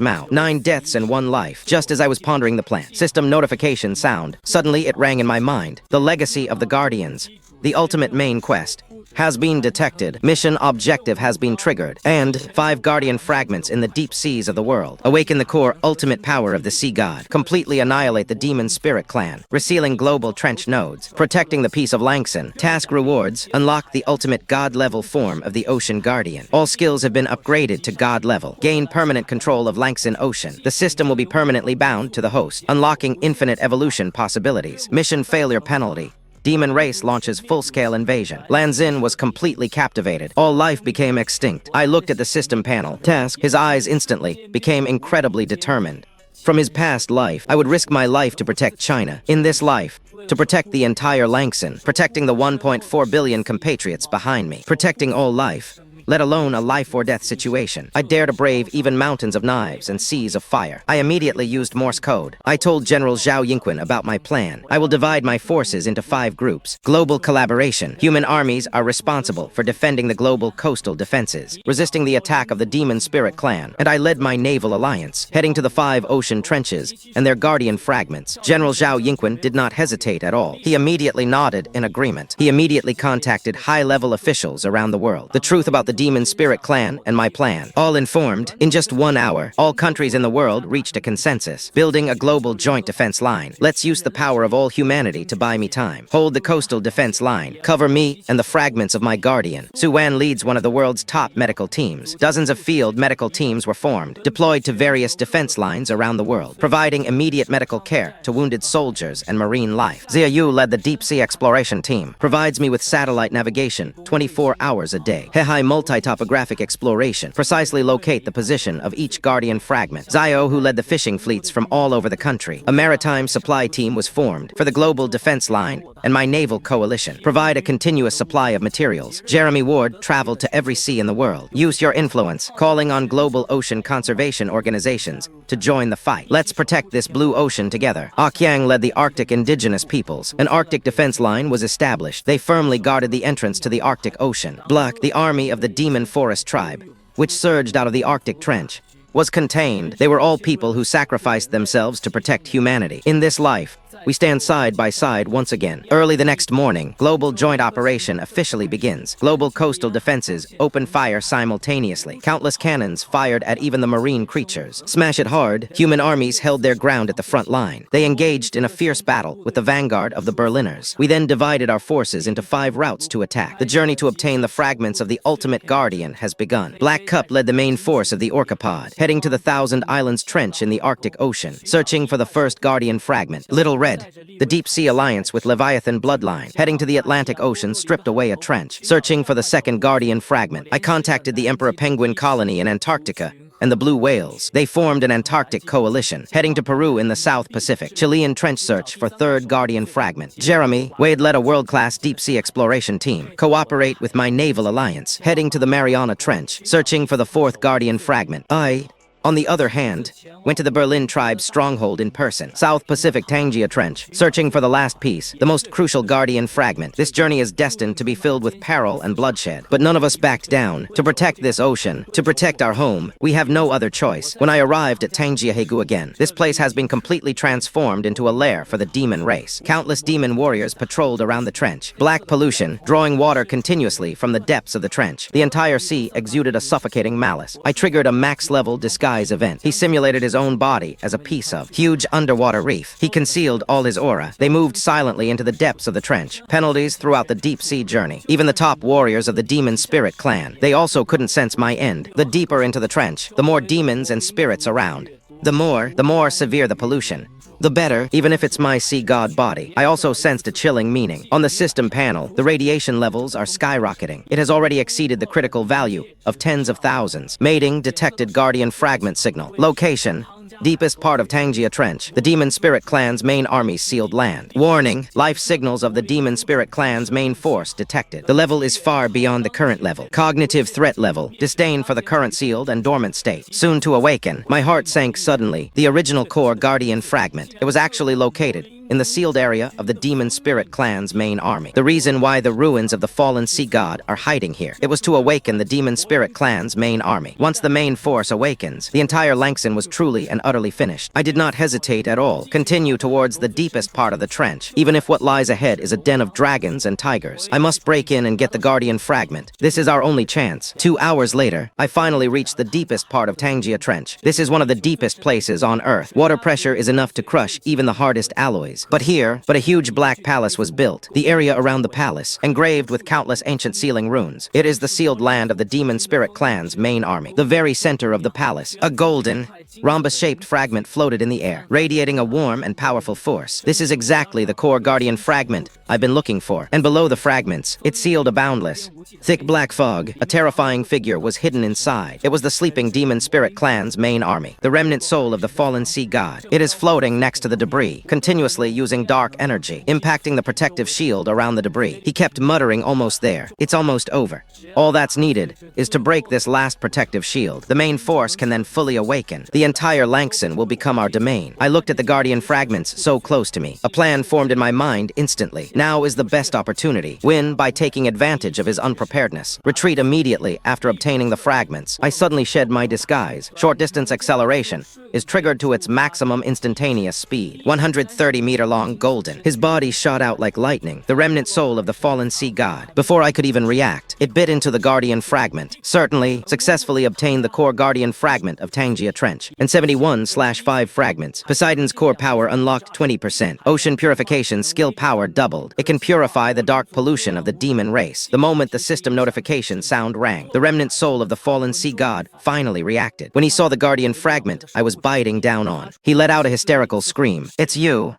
mouth. 9 deaths and 1 life. Just as I was pondering the plan, system notification sound, suddenly it rang in my mind. The legacy of the Guardians, the ultimate main quest, has been detected. Mission objective has been triggered. And 5 guardian fragments in the deep seas of the world. Awaken the core ultimate power of the sea god. Completely annihilate the Demon Spirit Clan. Resealing global trench nodes. Protecting the peace of Langson. Task rewards. Unlock the ultimate god-level form of the Ocean Guardian. All skills have been upgraded to god level. Gain permanent control of Langson Ocean. The system will be permanently bound to the host. Unlocking infinite evolution possibilities. Mission failure penalty. Demon race launches full-scale invasion. Lanzin was completely captivated. All life became extinct. I looked at the system panel. Task, his eyes instantly became incredibly determined. From his past life, I would risk my life to protect China. In this life, to protect the entire Langson. Protecting the 1.4 billion compatriots behind me. Protecting all life, let alone a life-or-death situation. I dare to brave even mountains of knives and seas of fire. I immediately used Morse code. I told General Zhao Yingwen about my plan. I will divide my forces into 5 groups. Global collaboration. Human armies are responsible for defending the global coastal defenses, resisting the attack of the Demon Spirit Clan. And I led my naval alliance, heading to the 5 ocean trenches and their guardian fragments. General Zhao Yingwen did not hesitate at all. He immediately nodded in agreement. He immediately contacted high-level officials around the world. The truth about the Demon Spirit Clan and my plan. All informed, in just 1 hour, all countries in the world reached a consensus, building a global joint defense line. Let's use the power of all humanity to buy me time. Hold the coastal defense line. Cover me and the fragments of my guardian. Su Wan leads one of the world's top medical teams. Dozens of field medical teams were formed, deployed to various defense lines around the world, providing immediate medical care to wounded soldiers and marine life. Xia Yu led the deep-sea exploration team, provides me with satellite navigation 24 hours a day. Hehai multi-topographic exploration, precisely locate the position of each Guardian fragment. Zio, who led the fishing fleets from all over the country. A maritime supply team was formed for the global defense line, and my naval coalition provide a continuous supply of materials. Jeremy Ward traveled to every sea in the world. Use your influence, calling on global ocean conservation organizations to join the fight. Let's protect this blue ocean together. Akyang led the Arctic indigenous peoples. An Arctic defense line was established. They firmly guarded the entrance to the Arctic Ocean. Black, the army of the Demon Forest tribe, which surged out of the Arctic Trench, was contained. They were all people who sacrificed themselves to protect humanity. In this life, we stand side by side once again. Early the next morning, Global Joint Operation officially begins. Global coastal defenses open fire simultaneously. Countless cannons fired at even the marine creatures. Smash it hard, human armies held their ground at the front line. They engaged in a fierce battle with the vanguard of the Berliners. We then divided our forces into 5 routes to attack. The journey to obtain the fragments of the ultimate Guardian has begun. Black Cup led the main force of the Orcapod, heading to the Thousand Islands Trench in the Arctic Ocean, searching for the first Guardian fragment. Little Red, the Deep Sea Alliance with Leviathan bloodline, heading to the Atlantic Ocean, stripped away a trench, searching for the second Guardian fragment. I contacted the Emperor Penguin colony in Antarctica and the Blue Whales. They formed an Antarctic coalition, heading to Peru in the South Pacific. Chilean trench search for third Guardian fragment. Jeremy Wade led a world-class deep-sea exploration team. Cooperate with my naval alliance, heading to the Mariana Trench, searching for the fourth Guardian fragment. I, on the other hand, went to the Berlin tribe's stronghold in person, South Pacific Tangia Trench, searching for the last piece, the most crucial Guardian fragment. This journey is destined to be filled with peril and bloodshed, but none of us backed down. To protect this ocean, to protect our home, we have no other choice. When I arrived at Tangiahegu again, this place has been completely transformed into a lair for the demon race. Countless demon warriors patrolled around the trench. Black pollution, drawing water continuously from the depths of the trench. The entire sea exuded a suffocating malice. I triggered a max-level disguise event. He simulated his own body as a piece of huge underwater reef. He concealed all his aura. They moved silently into the depths of the trench. Penalties throughout the deep sea journey. Even the top warriors of the Demon Spirit clan. They also couldn't sense my end. The deeper into the trench, the more demons and spirits around. The more severe the pollution, the better, even if it's my sea god body. I also sensed a chilling meaning. On the system panel, the radiation levels are skyrocketing. It has already exceeded the critical value of tens of thousands. Mating detected Guardian fragment signal. Location: deepest part of Tangia Trench. The Demon Spirit Clan's main army sealed land. Warning: life signals of the Demon Spirit Clan's main force detected. The level is far beyond the current level. Cognitive threat level: disdain for the current sealed and dormant state. Soon to awaken. My heart sank suddenly. The original core Guardian fragment. It was actually located in the sealed area of the Demon Spirit Clan's main army. The reason why the ruins of the fallen sea god are hiding here. It was to awaken the Demon Spirit Clan's main army. Once the main force awakens, the entire Langston was truly and utterly finished. I did not hesitate at all. Continue towards the deepest part of the trench, even if what lies ahead is a den of dragons and tigers. I must break in and get the Guardian fragment. This is our only chance. 2 hours later, I finally reached the deepest part of Tangia Trench. This is one of the deepest places on Earth. Water pressure is enough to crush even the hardest alloys. But a huge black palace was built. The area around the palace, engraved with countless ancient sealing runes. It is the sealed land of the Demon Spirit Clan's main army. The very center of the palace, a golden, rhombus-shaped fragment floated in the air, radiating a warm and powerful force. This is exactly the core Guardian fragment I've been looking for. And below the fragments, it sealed a boundless, thick black fog. A terrifying figure was hidden inside. It was the sleeping Demon Spirit Clan's main army, the remnant soul of the fallen sea god. It is floating next to the debris, continuously using dark energy, impacting the protective shield around the debris. He kept muttering, almost there. It's almost over. All that's needed is to break this last protective shield. The main force can then fully awaken. The entire Langston will become our domain. I looked at the Guardian fragments so close to me. A plan formed in my mind instantly. Now is the best opportunity. Win by taking advantage of his unpreparedness. Retreat immediately after obtaining the fragments. I suddenly shed my disguise. Short distance acceleration is triggered to its maximum instantaneous speed. 130-meter long golden. His body shot out like lightning, the remnant soul of the fallen sea god. Before I could even react, it bit into the Guardian fragment. Certainly, successfully obtained the core Guardian fragment of Tangia Trench. trench. And 71/5 fragments. Poseidon's core power unlocked 20%. Ocean purification skill power doubled. It can purify the dark pollution of the demon race. The moment the system notification sound rang, the remnant soul of the fallen sea god finally reacted. When he saw the guardian fragment I was biting down on, he let out a hysterical scream. "It's you!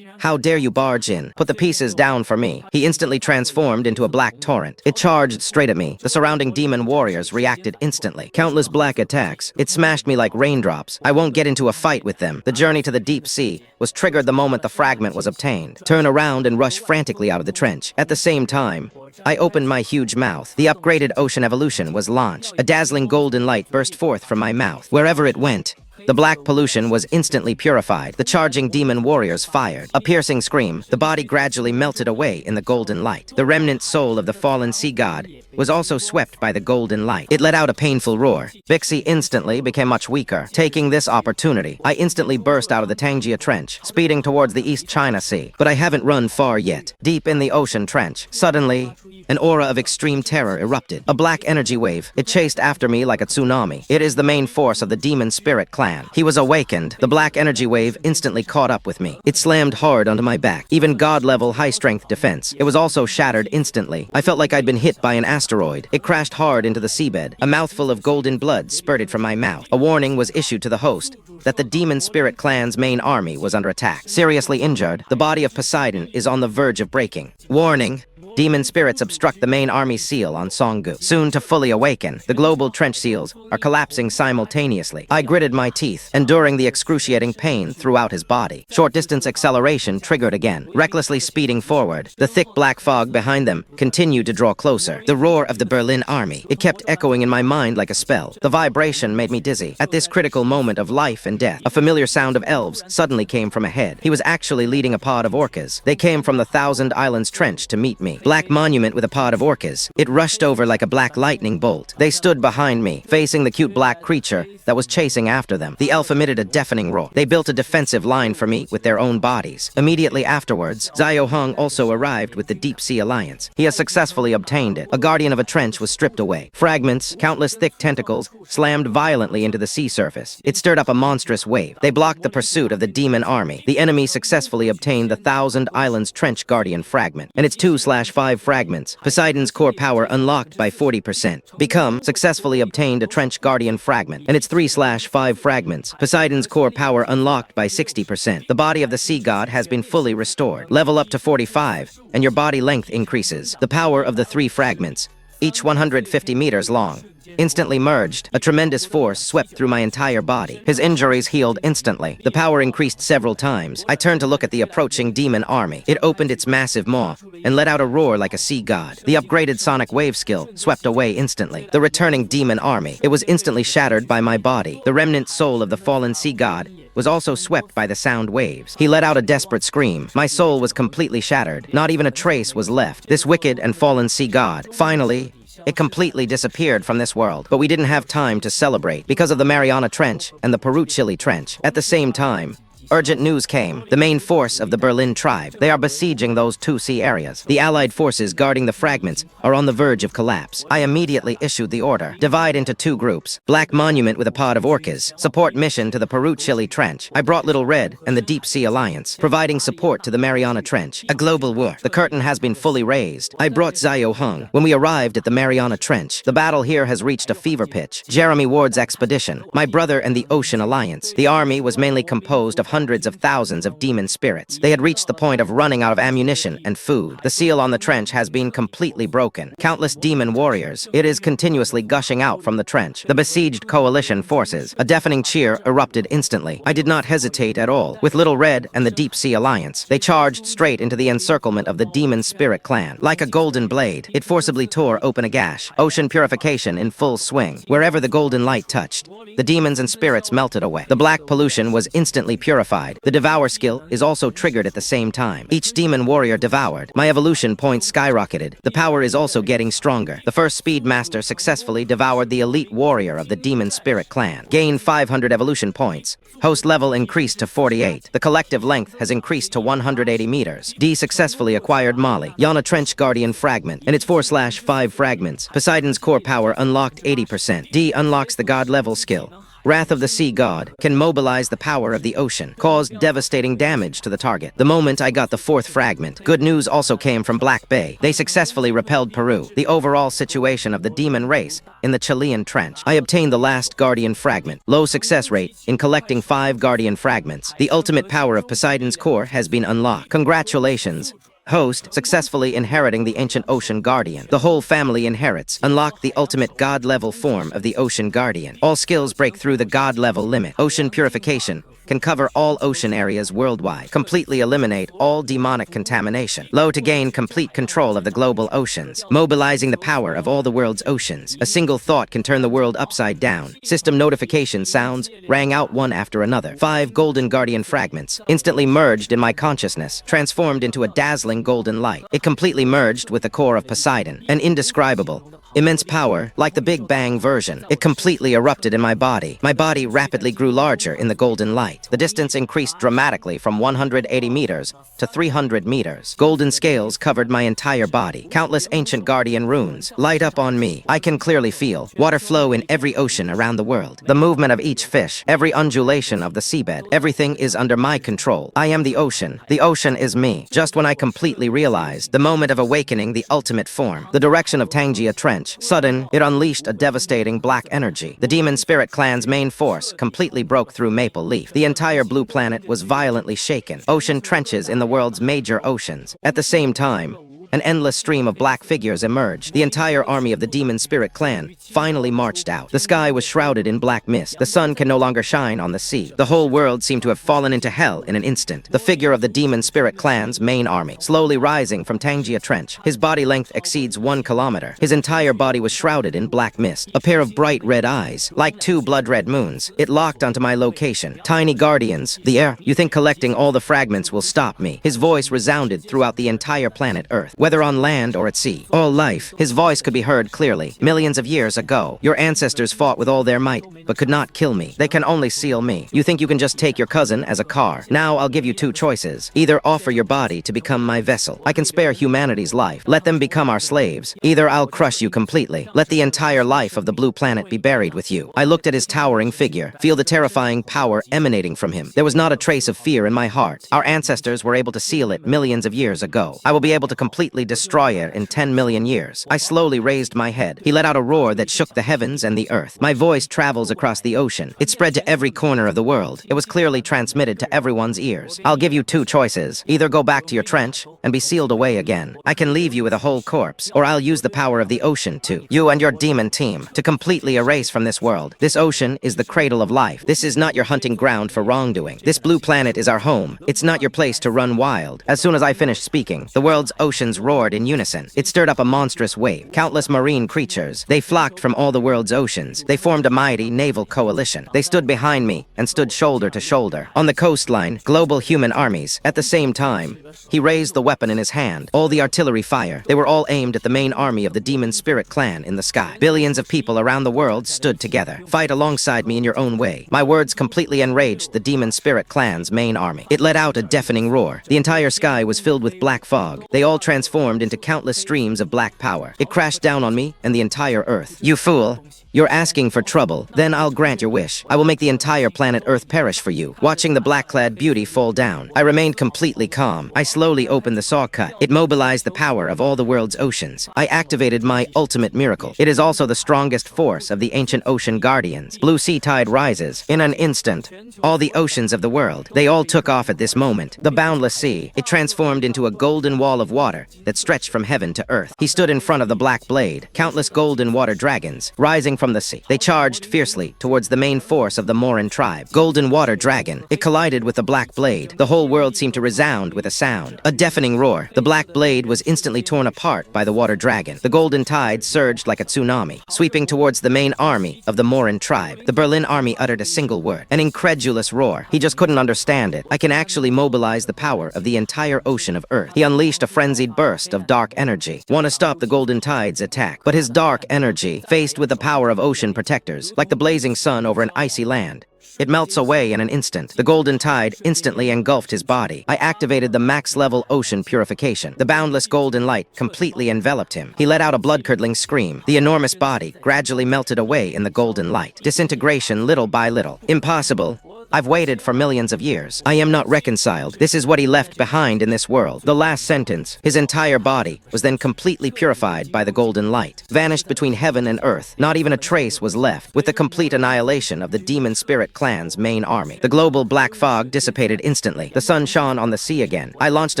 How dare you barge in? Put the pieces down for me." He instantly transformed into a black torrent. It charged straight at me. The surrounding demon warriors reacted instantly. Countless black attacks. It smashed me like raindrops. I won't get into a fight with them. The journey to the deep sea was triggered the moment the fragment was obtained. Turn around and rush frantically out of the trench. At the same time, I opened my huge mouth. The upgraded ocean evolution was launched. A dazzling golden light burst forth from my mouth. Wherever it went, the black pollution was instantly purified. The charging demon warriors fired. A piercing scream. The body gradually melted away in the golden light. The remnant soul of the fallen sea god was also swept by the golden light. It let out a painful roar. Bixie instantly became much weaker. Taking this opportunity, I instantly burst out of the Tangia Trench, speeding towards the East China Sea. But I haven't run far yet. Deep in the ocean trench, suddenly, an aura of extreme terror erupted. A black energy wave. It chased after me like a tsunami. It is the main force of the demon spirit clan. He was awakened. The black energy wave instantly caught up with me. It slammed hard onto my back. Even god-level high-strength defense. It was also shattered instantly. I felt like I'd been hit by an asteroid. It crashed hard into the seabed. A mouthful of golden blood spurted from my mouth. A warning was issued to the host that the demon spirit clan's main army was under attack. Seriously injured, the body of Poseidon is on the verge of breaking. Warning. Demon spirits obstruct the main army seal on Songgu. Soon to fully awaken, the global trench seals are collapsing simultaneously. I gritted my teeth, enduring the excruciating pain throughout his body. Short-distance acceleration triggered again, recklessly speeding forward. The thick black fog behind them continued to draw closer. The roar of the Berlin army. It kept echoing in my mind like a spell. The vibration made me dizzy. At this critical moment of life and death, a familiar sound of elves suddenly came from ahead. He was actually leading a pod of orcas. They came from the Thousand Islands Trench to meet me. Black monument with a pod of orcas. It rushed over like a black lightning bolt. They stood behind me, facing the cute black creature that was chasing after them. The elf emitted a deafening roar. They built a defensive line for me with their own bodies. Immediately afterwards, Zio Hung also arrived with the Deep Sea Alliance. He has successfully obtained it. A guardian of a trench was stripped away. Fragments, countless thick tentacles, slammed violently into the sea surface. It stirred up a monstrous wave. They blocked the pursuit of the demon army. The enemy successfully obtained the Thousand Islands Trench Guardian fragment, and its 2/5 fragments. Poseidon's core power unlocked by 40%. Become successfully obtained a Trench Guardian fragment, and its 3/5 fragments. Poseidon's core power unlocked by 60%. The body of the sea god has been fully restored. Level up to 45, and your body length increases. The power of the 3 fragments, each 150 meters long, instantly merged. A tremendous force swept through my entire body. His injuries healed instantly. The power increased several times. I turned to look at the approaching demon army. It opened its massive maw and let out a roar like a sea god. The upgraded sonic wave skill swept away instantly. The returning demon army. It was instantly shattered by my body. The remnant soul of the fallen sea god was also swept by the sound waves. He let out a desperate scream. My soul was completely shattered. Not even a trace was left. This wicked and fallen sea god. Finally, it completely disappeared from this world. But we didn't have time to celebrate because of the Mariana Trench and the Peruchili Trench. At the same time, urgent news came. The main force of the Berlin tribe. They are besieging those 2 sea areas. The allied forces guarding the fragments are on the verge of collapse. I immediately issued the order. Divide into 2 groups. Black monument with a pod of orcas. Support mission to the Peruchili Trench. I brought Little Red and the Deep Sea Alliance, providing support to the Mariana Trench. A global war. The curtain has been fully raised. I brought Zio Hung. When we arrived at the Mariana Trench, the battle here has reached a fever pitch. Jeremy Ward's expedition. My brother and the Ocean Alliance. The army was mainly composed of hundreds of thousands of demon spirits. They had reached the point of running out of ammunition and food. The seal on the trench has been completely broken. Countless demon warriors. It is continuously gushing out from the trench. The besieged coalition forces. A deafening cheer erupted instantly. I did not hesitate at all. With Little Red and the Deep Sea Alliance, they charged straight into the encirclement of the demon spirit clan. Like a golden blade, it forcibly tore open a gash. Ocean purification in full swing. Wherever the golden light touched, the demons and spirits melted away. The black pollution was instantly purified. The Devour skill is also triggered at the same time. Each demon warrior devoured. My evolution points skyrocketed. The power is also getting stronger. The first speed master successfully devoured the elite warrior of the demon spirit clan. Gained 500 evolution points. Host level increased to 48. The collective length has increased to 180 meters. D successfully acquired Molly. Yana Trench Guardian fragment and its 4/5 fragments. Poseidon's core power unlocked 80%. D unlocks the god level skill. Wrath of the Sea God can mobilize the power of the ocean, caused devastating damage to the target. The moment I got the fourth fragment, good news also came from Black Bay. They successfully repelled Peru. The overall situation of the demon race in the Chilean Trench. I obtained the last Guardian fragment. Low success rate in collecting 5 Guardian fragments. The ultimate power of Poseidon's core has been unlocked. Congratulations. Host, successfully inheriting the ancient Ocean Guardian. The whole family inherits. Unlock the ultimate god-level form of the Ocean Guardian. All skills break through the god-level limit. Ocean purification can cover all ocean areas worldwide. Completely eliminate all demonic contamination. Low to gain complete control of the global oceans. Mobilizing the power of all the world's oceans. A single thought can turn the world upside down. System notification sounds rang out one after another. 5 golden guardian fragments instantly merged in my consciousness, transformed into a dazzling golden light. It completely merged with the core of Poseidon. An indescribable, immense power, like the Big Bang version. It completely erupted in my body. My body rapidly grew larger in the golden light. The distance increased dramatically from 180 meters to 300 meters. Golden scales covered my entire body. Countless ancient guardian runes light up on me. I can clearly feel water flow in every ocean around the world. The movement of each fish, every undulation of the seabed, everything is under my control. I am the ocean. The ocean is me. Just when I completely realized the moment of awakening the ultimate form, the direction of Tangia Trench, sudden, it unleashed a devastating black energy. The Demon Spirit Clan's main force completely broke through Maple Leaf. The entire blue planet was violently shaken. Ocean trenches in the world's major oceans. At the same time, an endless stream of black figures emerged. The entire army of the Demon Spirit Clan finally marched out. The sky was shrouded in black mist. The sun can no longer shine on the sea. The whole world seemed to have fallen into hell in an instant. The figure of the Demon Spirit Clan's main army, slowly rising from Tangia Trench. His body length exceeds 1 kilometer. His entire body was shrouded in black mist. A pair of bright red eyes, like 2 blood-red moons. It locked onto my location. Tiny guardians, the air. You think collecting all the fragments will stop me? His voice resounded throughout the entire planet Earth. Whether on land or at sea. All life. His voice could be heard clearly. Millions of years ago, your ancestors fought with all their might, but could not kill me. They can only seal me. You think you can just take your cousin as a car? Now I'll give you 2 choices. Either offer your body to become my vessel. I can spare humanity's life. Let them become our slaves. Either I'll crush you completely. Let the entire life of the blue planet be buried with you. I looked at his towering figure, feel the terrifying power emanating from him. There was not a trace of fear in my heart. Our ancestors were able to seal it millions of years ago. I will be able to completely destroy it in 10 million years. I slowly raised my head. He let out a roar that shook the heavens and the earth. My voice travels across the ocean. It spread to every corner of the world. It was clearly transmitted to everyone's ears. I'll give you 2 choices. Either go back to your trench and be sealed away again. I can leave you with a whole corpse, or I'll use the power of the ocean to, you and your demon team, to completely erase from this world. This ocean is the cradle of life. This is not your hunting ground for wrongdoing. This blue planet is our home. It's not your place to run wild. As soon as I finished speaking, the world's oceans roared in unison. It stirred up a monstrous wave. Countless marine creatures. They flocked from all the world's oceans. They formed a mighty naval coalition. They stood behind me and stood shoulder to shoulder. On the coastline, global human armies. At the same time, he raised the weapon in his hand. All the artillery fire. They were all aimed at the main army of the Demon Spirit Clan in the sky. Billions of people around the world stood together. Fight alongside me in your own way. My words completely enraged the Demon Spirit Clan's main army. It let out a deafening roar. The entire sky was filled with black fog. They all transformed into countless streams of black power. It crashed down on me and the entire Earth. You fool! You're asking for trouble. Then I'll grant your wish. I will make the entire planet Earth perish for you. Watching the black-clad beauty fall down, I remained completely calm. I slowly opened the saw cut. It mobilized the power of all the world's oceans. I activated my ultimate miracle. It is also the strongest force of the ancient ocean guardians. Blue sea tide rises. In an instant, all the oceans of the world, they all took off at this moment. The boundless sea, it transformed into a golden wall of water that stretched from heaven to earth. He stood in front of the black blade. Countless golden water dragons, rising from the sea. They charged fiercely towards the main force of the Morin tribe. Golden water dragon. It collided with the black blade. The whole world seemed to resound with a sound. A deafening roar. The black blade was instantly torn apart by the water dragon. The golden tide surged like a tsunami, sweeping towards the main army of the Morin tribe. The Berlin army uttered a single word. An incredulous roar. He just couldn't understand it. I can actually mobilize the power of the entire ocean of Earth. He unleashed a frenzied burst of dark energy. Want to stop the golden tide's attack. But his dark energy, faced with the power power of ocean protectors, like the blazing sun over an icy land. It melts away in an instant. The golden tide instantly engulfed his body. I activated the max-level ocean purification. The boundless golden light completely enveloped him. He let out a blood-curdling scream. The enormous body gradually melted away in the golden light. Disintegration little by little. Impossible. I've waited for millions of years. I am not reconciled. This is what he left behind in this world. The last sentence. His entire body was then completely purified by the golden light. Vanished between heaven and earth. Not even a trace was left, with the complete annihilation of the demon spirit clan's main army. The global black fog dissipated instantly. The sun shone on the sea again. I launched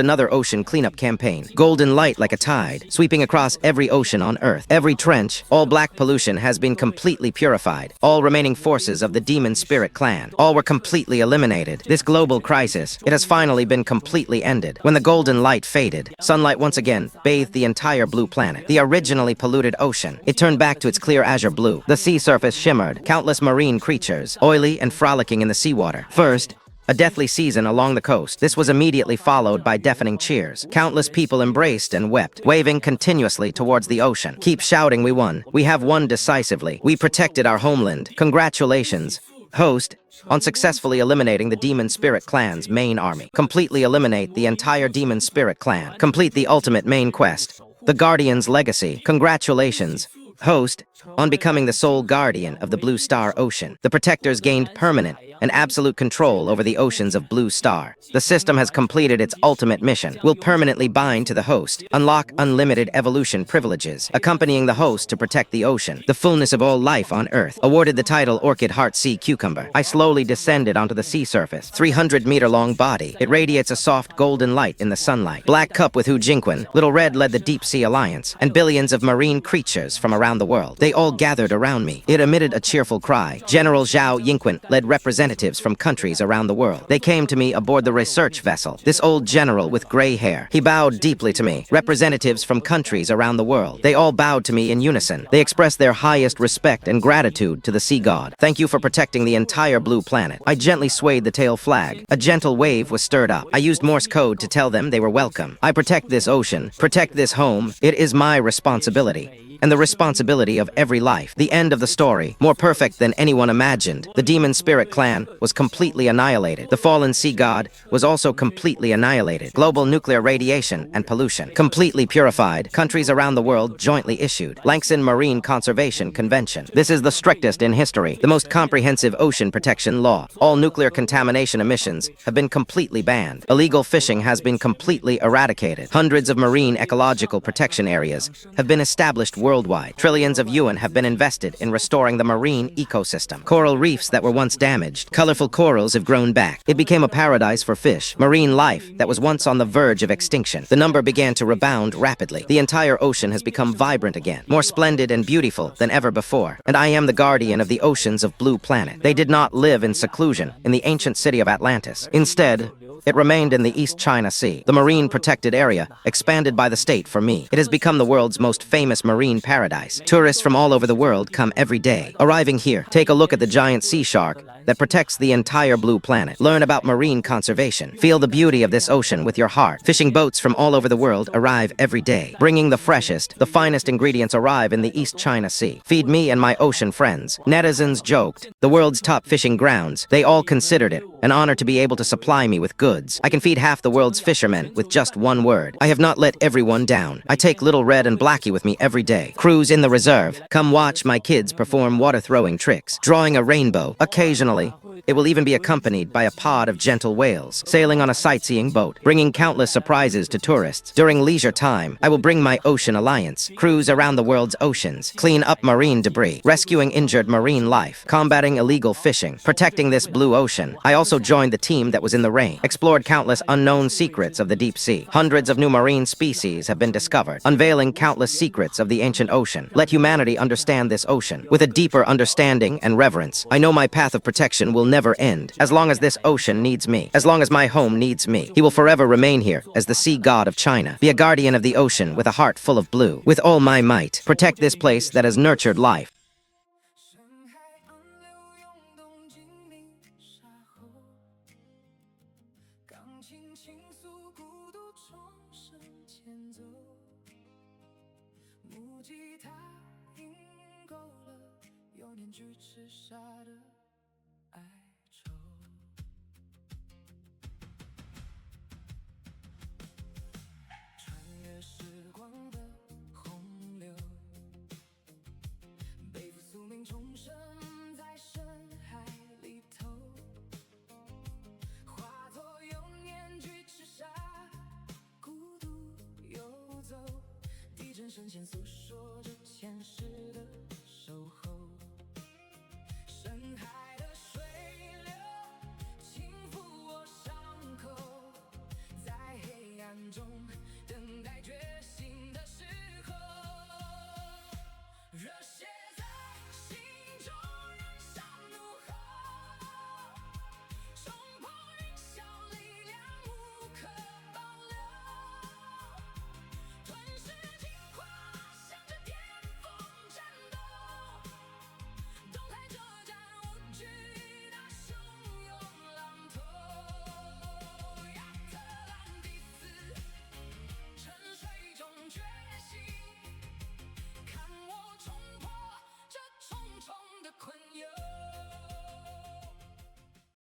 another ocean cleanup campaign. Golden light like a tide, sweeping across every ocean on earth. Every trench, all black pollution has been completely purified. All remaining forces of the demon spirit clan. All were completely eliminated. This global crisis, it has finally been completely ended. When the golden light faded, sunlight once again bathed the entire blue planet. The originally polluted ocean. It turned back to its clear azure blue. The sea surface shimmered. Countless marine creatures, oily and frolicking in the seawater. First, a deathly season along the coast. This was immediately followed by deafening cheers. Countless people embraced and wept, waving continuously towards the ocean. Keep shouting, we won. We have won decisively. We protected our homeland. Congratulations, host, on successfully eliminating the Demon Spirit Clan's main army. Completely eliminate the entire Demon Spirit Clan. Complete the ultimate main quest, the Guardian's Legacy. Congratulations, host, on becoming the sole guardian of the Blue Star Ocean. The protectors gained permanent and absolute control over the oceans of Blue Star. The system has completed its ultimate mission. Will permanently bind to the host. Unlock unlimited evolution privileges, accompanying the host to protect the ocean, the fullness of all life on Earth. Awarded the title Orchid Heart Sea Cucumber. I slowly descended onto the sea surface. 300-meter-long body. It radiates a soft golden light in the sunlight. Black Cup with Hu Jinquan. Little Red led the Deep Sea Alliance, and billions of marine creatures from around the world. They all gathered around me. It emitted a cheerful cry. General Zhao Yingquan led representatives from countries around the world. They came to me aboard the research vessel. This old general with gray hair. He bowed deeply to me. Representatives from countries around the world. They all bowed to me in unison. They expressed their highest respect and gratitude to the sea god. Thank you for protecting the entire blue planet. I gently swayed the tail flag. A gentle wave was stirred up. I used Morse code to tell them they were welcome. I protect this ocean, protect this home. It is my responsibility, and the responsibility of every life. The end of the story, more perfect than anyone imagined. The Demon Spirit Clan was completely annihilated. The fallen sea god was also completely annihilated. Global nuclear radiation and pollution completely purified. Countries around the world jointly issued Langshan Marine Conservation Convention. This is the strictest in history, the most comprehensive ocean protection law. All nuclear contamination emissions have been completely banned. Illegal fishing has been completely eradicated. Hundreds of marine ecological protection areas have been established worldwide. Trillions of yuan have been invested in restoring the marine ecosystem. Coral reefs that were once damaged, colorful corals have grown back. It became a paradise for fish. Marine life that was once on the verge of extinction. The number began to rebound rapidly. The entire ocean has become vibrant again, more splendid and beautiful than ever before. And I am the guardian of the oceans of Blue Planet. They did not live in seclusion in the ancient city of Atlantis. Instead, it remained in the East China Sea, the marine protected area expanded by the state for me. It has become the world's most famous marine paradise. Tourists from all over the world come every day. Arriving here, take a look at the giant sea shark that protects the entire blue planet. Learn about marine conservation. Feel the beauty of this ocean with your heart. Fishing boats from all over the world arrive every day. Bringing the freshest, the finest ingredients arrive in the East China Sea. Feed me and my ocean friends. Netizens joked. The world's top fishing grounds. They all considered it an honor to be able to supply me with goods. I can feed half the world's fishermen with just one word. I have not let everyone down. I take Little Red and Blackie with me every day. Cruise in the reserve. Come watch my kids perform water-throwing tricks. Drawing a rainbow. Occasionally, it will even be accompanied by a pod of gentle whales, sailing on a sightseeing boat, bringing countless surprises to tourists. During leisure time, I will bring my Ocean Alliance, cruise around the world's oceans, clean up marine debris, rescuing injured marine life, combating illegal fishing, protecting this blue ocean. I also joined the team that was in the rain, explored countless unknown secrets of the deep sea. Hundreds of new marine species have been discovered, unveiling countless secrets of the ancient ocean. Let humanity understand this ocean with a deeper understanding and reverence. I know my path of protection will never end. As long as this ocean needs me, as long as my home needs me, he will forever remain here as the sea god of China. Be a guardian of the ocean with a heart full of blue. With all my might, protect this place that has nurtured life. 有年巨齿鲨的哀愁。穿越时光的洪流，背负宿命，重生在深海里头，化作有年巨齿鲨，孤独游走。地震声线诉说着前世